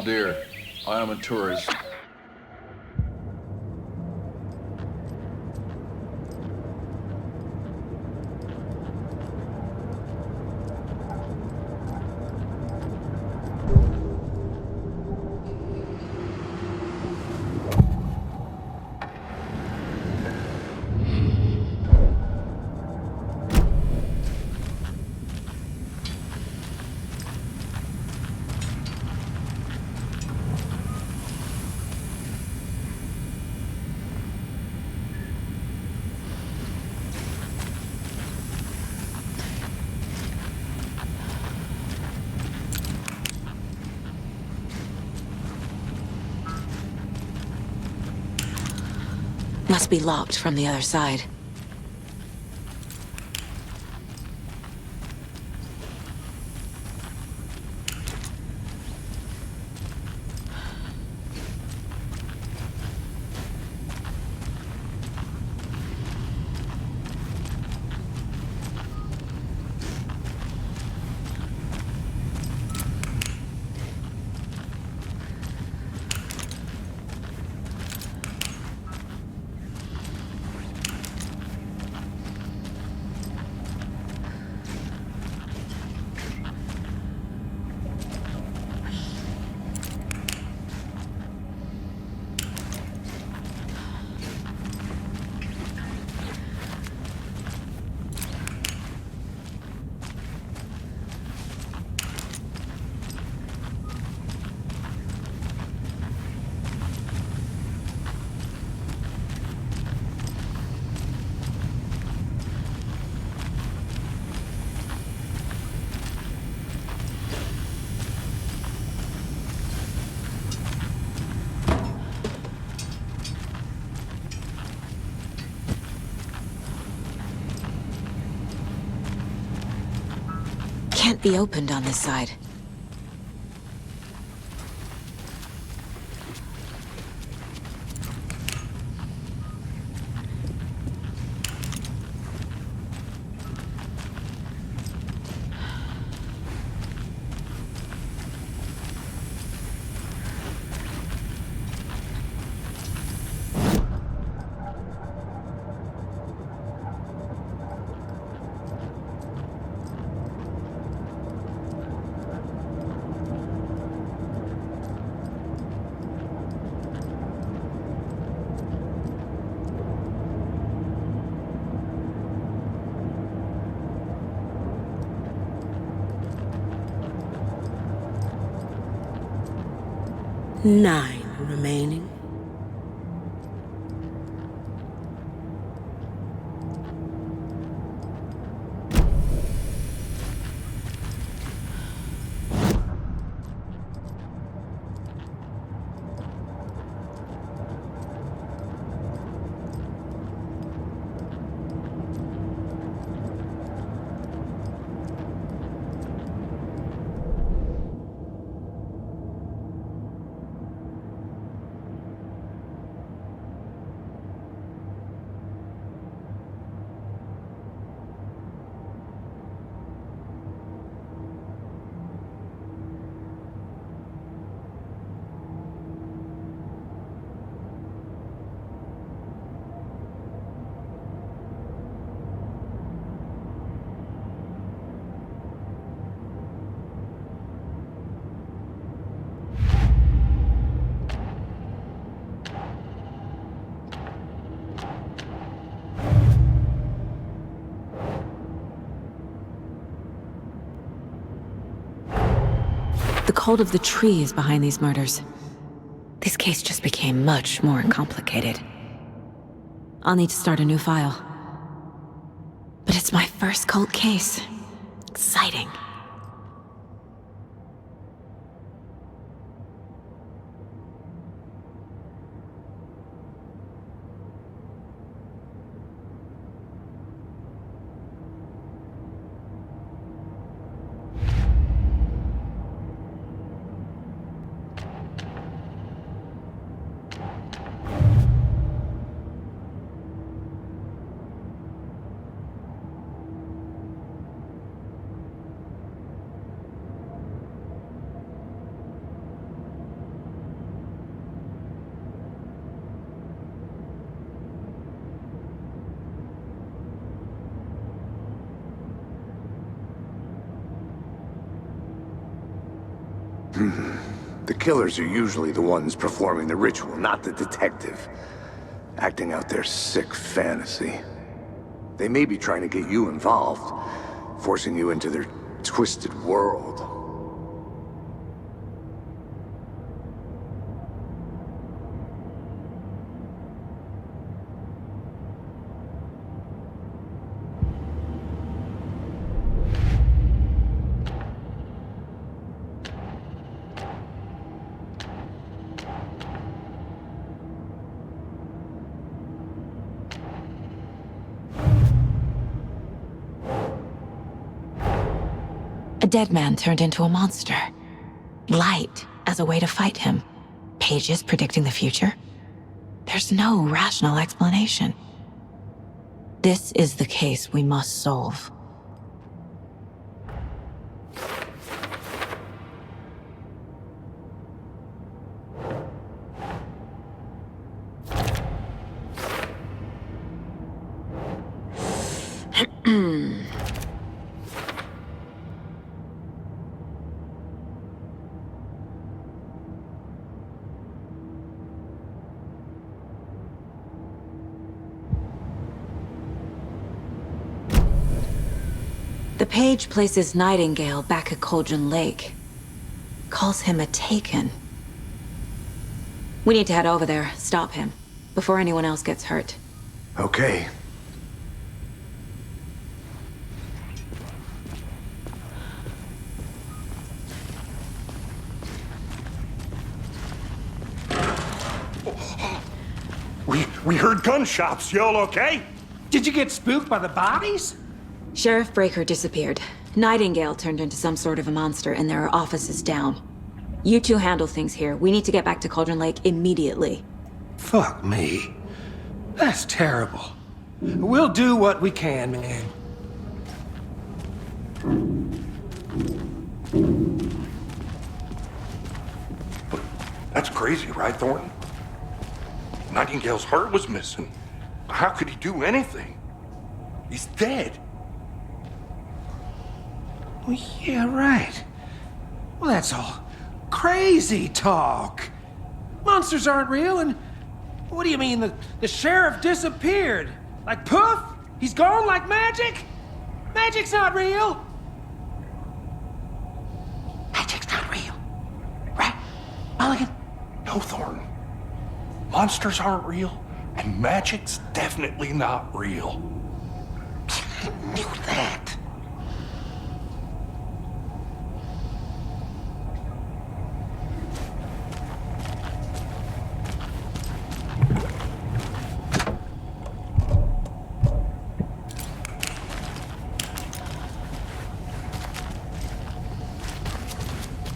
M: deer. I am a tourist.
K: Must be locked from the other side. Can't be opened on this side.
P: Nine remaining.
K: The cult of the tree is behind these murders. This case just became much more complicated. I'll need to start a new file. But it's my first cult case. Exciting.
D: The killers are usually the ones performing the ritual, not the detective. Acting out their sick fantasy. They may be trying to get you involved, forcing you into their twisted world.
K: A dead man turned into a monster. Light as a way to fight him. Pages predicting the future. There's no rational explanation. This is the case we must solve. The page places Nightingale back at Cauldron Lake. Calls him a Taken. We need to head over there, stop him, before anyone else gets hurt.
D: Okay.
N: We heard gunshots. Y'all okay?
Q: Did you get spooked by the bodies?
K: Sheriff Breaker disappeared. Nightingale turned into some sort of a monster, and there are offices down. You two handle things here. We need to get back to Cauldron Lake immediately.
Q: Fuck me. That's terrible. We'll do what we can, man.
N: That's crazy, right, Thornton? Nightingale's heart was missing. How could he do anything? He's dead.
Q: Well, yeah, right. Well, that's all crazy talk. Monsters aren't real, and what do you mean the sheriff disappeared? Like poof? He's gone like magic? Magic's not real.
S: Magic's not real. Right, Mulligan?
N: No, Thornton. Monsters aren't real, and magic's definitely not real.
S: I knew that.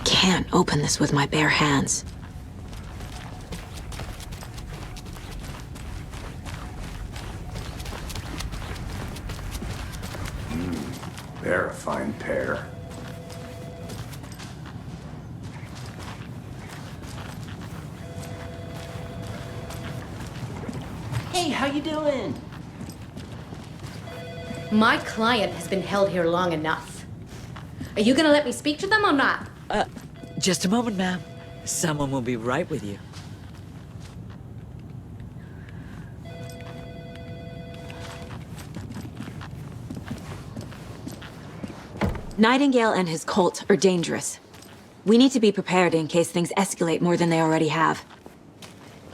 K: Can't open this with my bare hands.
D: They're a fine pair.
V: Hey, how you doing?
G: My client has been held here long enough. Are you gonna let me speak to them or not?
W: Just a moment, ma'am. Someone will be right with you.
K: Nightingale and his cult are dangerous. We need to be prepared in case things escalate more than they already have.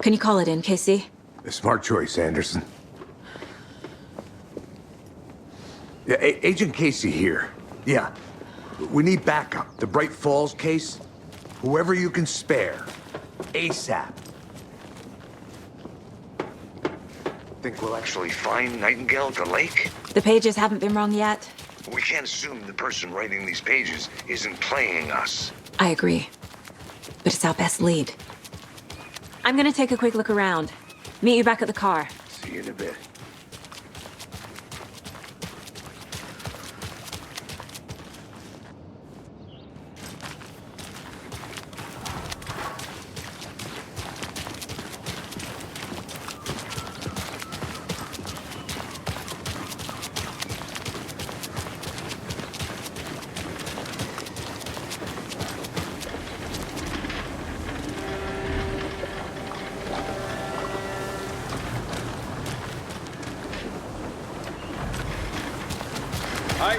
K: Can you call it in, KC?
D: A smart choice, Anderson. Yeah, Agent Casey here. Yeah. We need backup. The Bright Falls case. Whoever you can spare. ASAP.
S: Think we'll actually find Nightingale at the lake?
K: The pages haven't been wrong yet.
S: We can't assume the person writing these pages isn't playing us.
K: I agree. But it's our best lead. I'm gonna take a quick look around. Meet you back at the car.
D: See you in a bit.
L: Hi.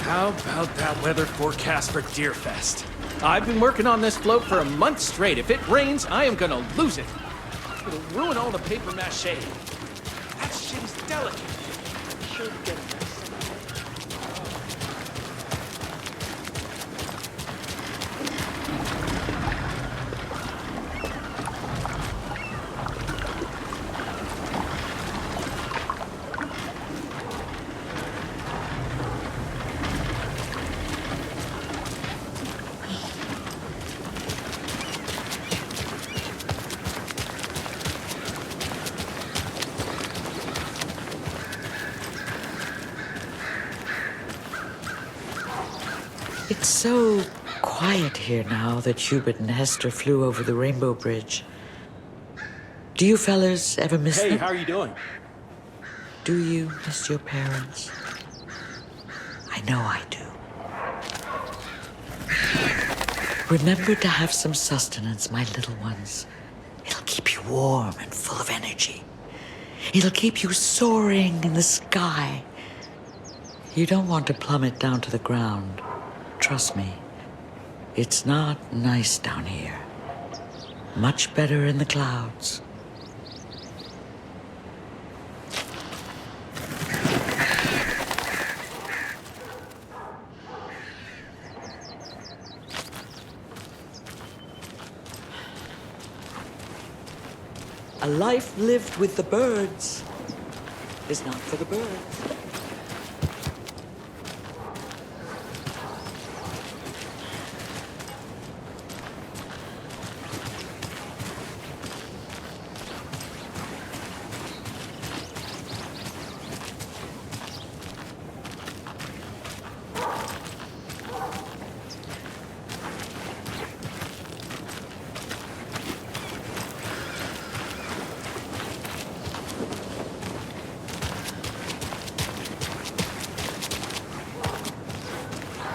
T: How about that weather forecast for Deerfest? I've been working on this float for a month straight. If it rains, I am gonna lose it. It'll ruin all the paper mache. That shit is delicate. Should get this.
W: It's so quiet here now that Hubert and Hester flew over the Rainbow Bridge. Do you fellas ever miss them?
L: Hey, how are you doing?
W: Do you miss your parents? I know I do. Remember to have some sustenance, my little ones. It'll keep you warm and full of energy. It'll keep you soaring in the sky. You don't want to plummet down to the ground. Trust me, it's not nice down here. Much better in the clouds. A life lived with the birds is not for the birds.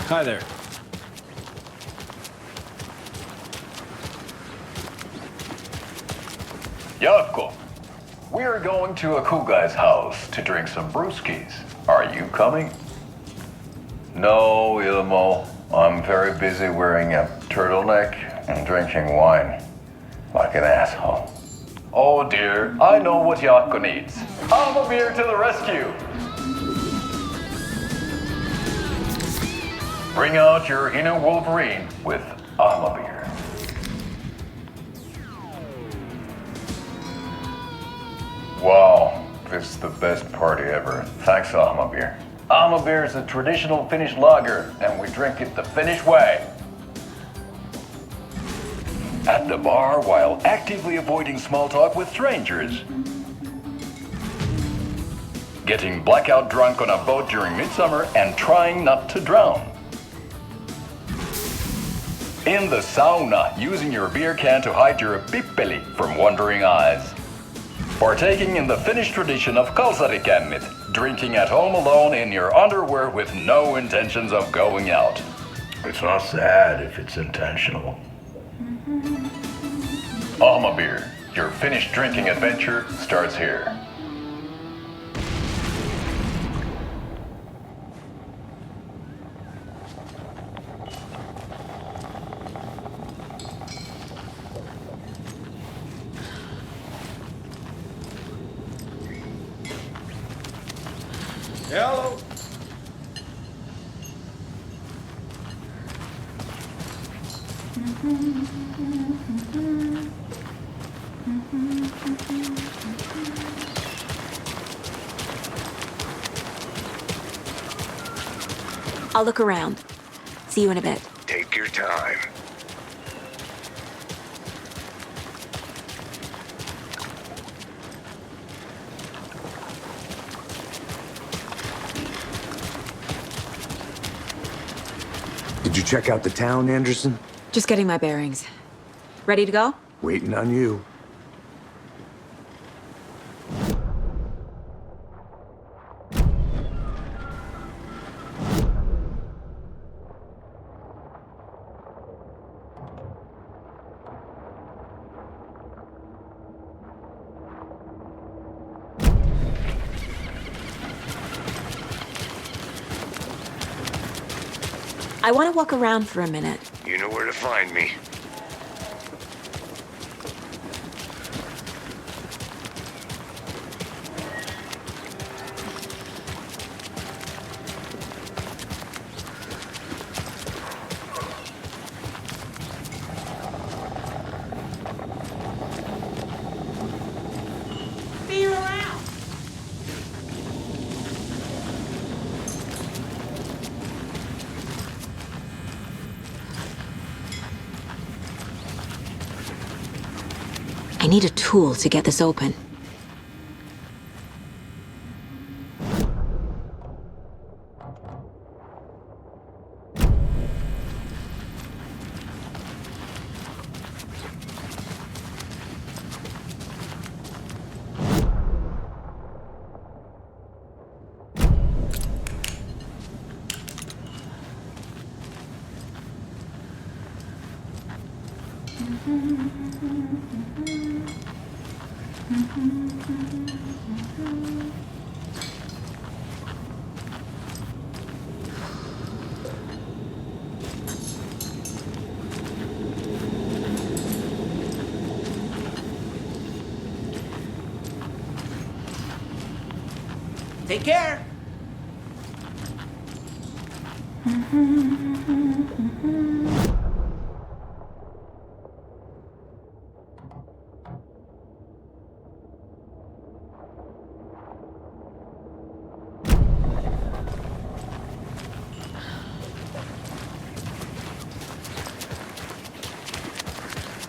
T: Hi there.
M: Yakov, we're going to a cool guy's house to drink some brewskis. Are you coming? No, Ilmo. I'm very busy wearing a turtleneck and drinking wine. Like an asshole. Oh dear, I know what Yakov needs. I'm beer to the rescue. Bring out your inner Wolverine with Beer. Wow, this is the best party ever. Thanks, Beer. Beer is a traditional Finnish lager, and we drink it the Finnish way. At the bar while actively avoiding small talk with strangers. Getting blackout drunk on a boat during midsummer and trying not to drown. In the sauna, using your beer can to hide your pippeli from wandering eyes. Partaking in the Finnish tradition of kalsarikännit, drinking at home alone in your underwear with no intentions of going out. It's not sad if it's intentional. Beer, your Finnish drinking adventure starts here.
L: Hello.
K: I'll look around. See you in a bit.
D: Take your time. Did you check out the town, Anderson?
K: Just getting my bearings. Ready to go?
D: Waiting on you.
K: I want to walk around for a minute.
D: You know where to find me.
H: See you around.
K: I need a tool to get this open.
V: Take care.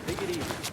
C: Take it easy.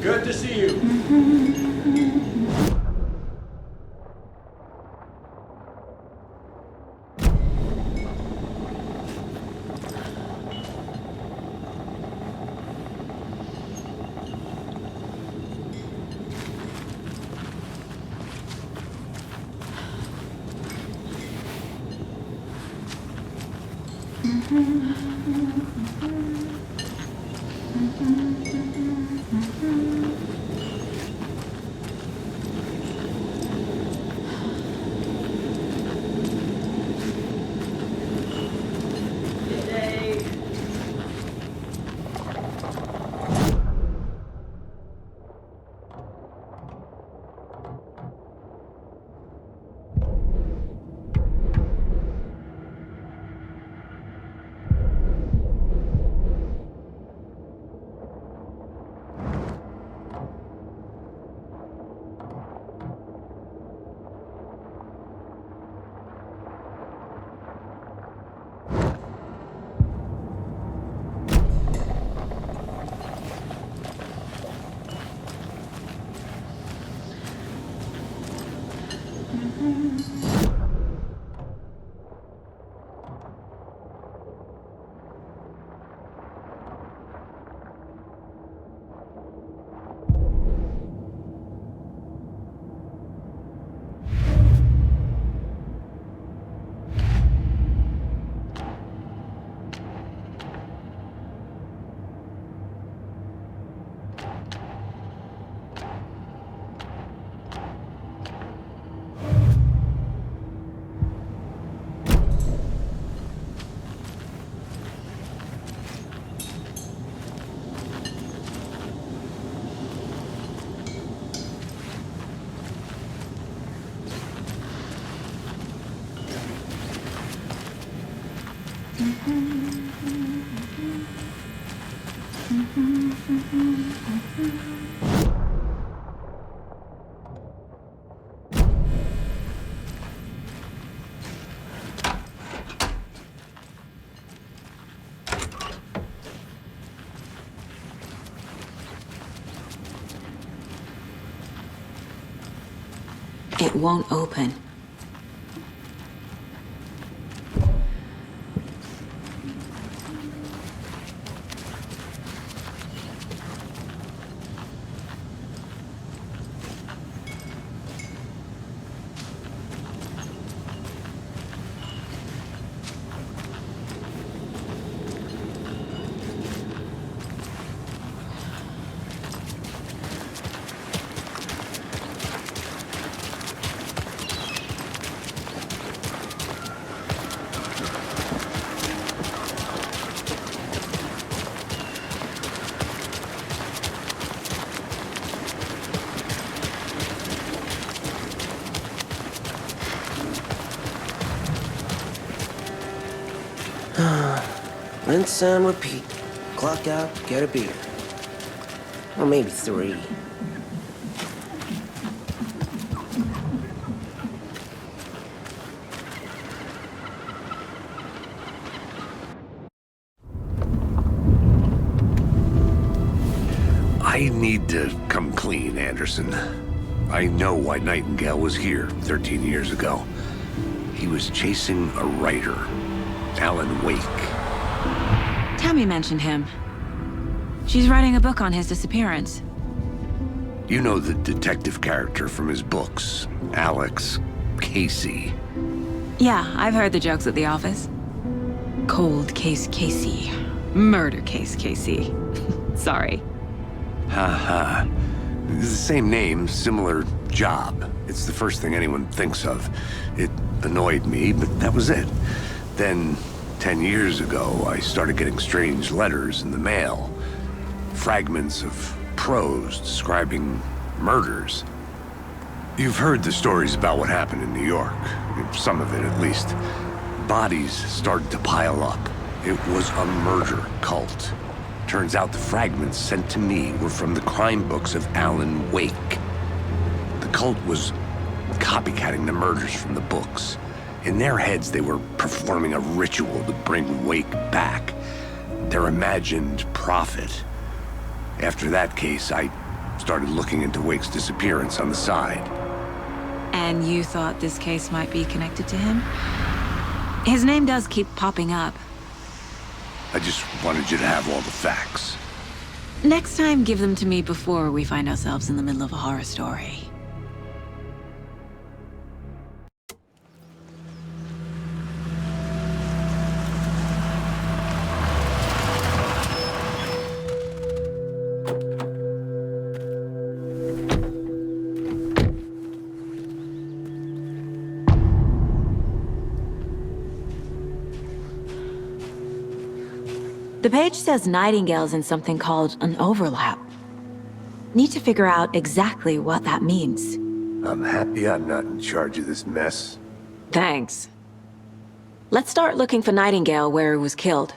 L: Good to see you.
K: It won't open.
A: Rinse and repeat. Clock out, get a beer. Or maybe 3.
D: I need to come clean, Anderson. I know why Nightingale was here 13 years ago. He was chasing a writer, Alan Wake.
K: Tammy mentioned him. She's writing a book on his disappearance.
D: You know the detective character from his books, Alex Casey.
K: Yeah, I've heard the jokes at the office. Cold case Casey. Murder case Casey. Sorry.
D: Ha. The same name, similar job. It's the first thing anyone thinks of. It annoyed me, but that was it. Then, 10 years ago, I started getting strange letters in the mail. Fragments of prose describing murders. You've heard the stories about what happened in New York. Some of it, at least. Bodies started to pile up. It was a murder cult. Turns out the fragments sent to me were from the crime books of Alan Wake. The cult was copycatting the murders from the books. In their heads, they were performing a ritual to bring Wake back. Their imagined prophet. After that case, I started looking into Wake's disappearance on the side.
K: And you thought this case might be connected to him? His name does keep popping up.
D: I just wanted you to have all the facts.
K: Next time, give them to me before we find ourselves in the middle of a horror story. The page says Nightingale's in something called an overlap. Need to figure out exactly what that means.
D: I'm happy I'm not in charge of this mess.
K: Thanks. Let's start looking for Nightingale where he was killed.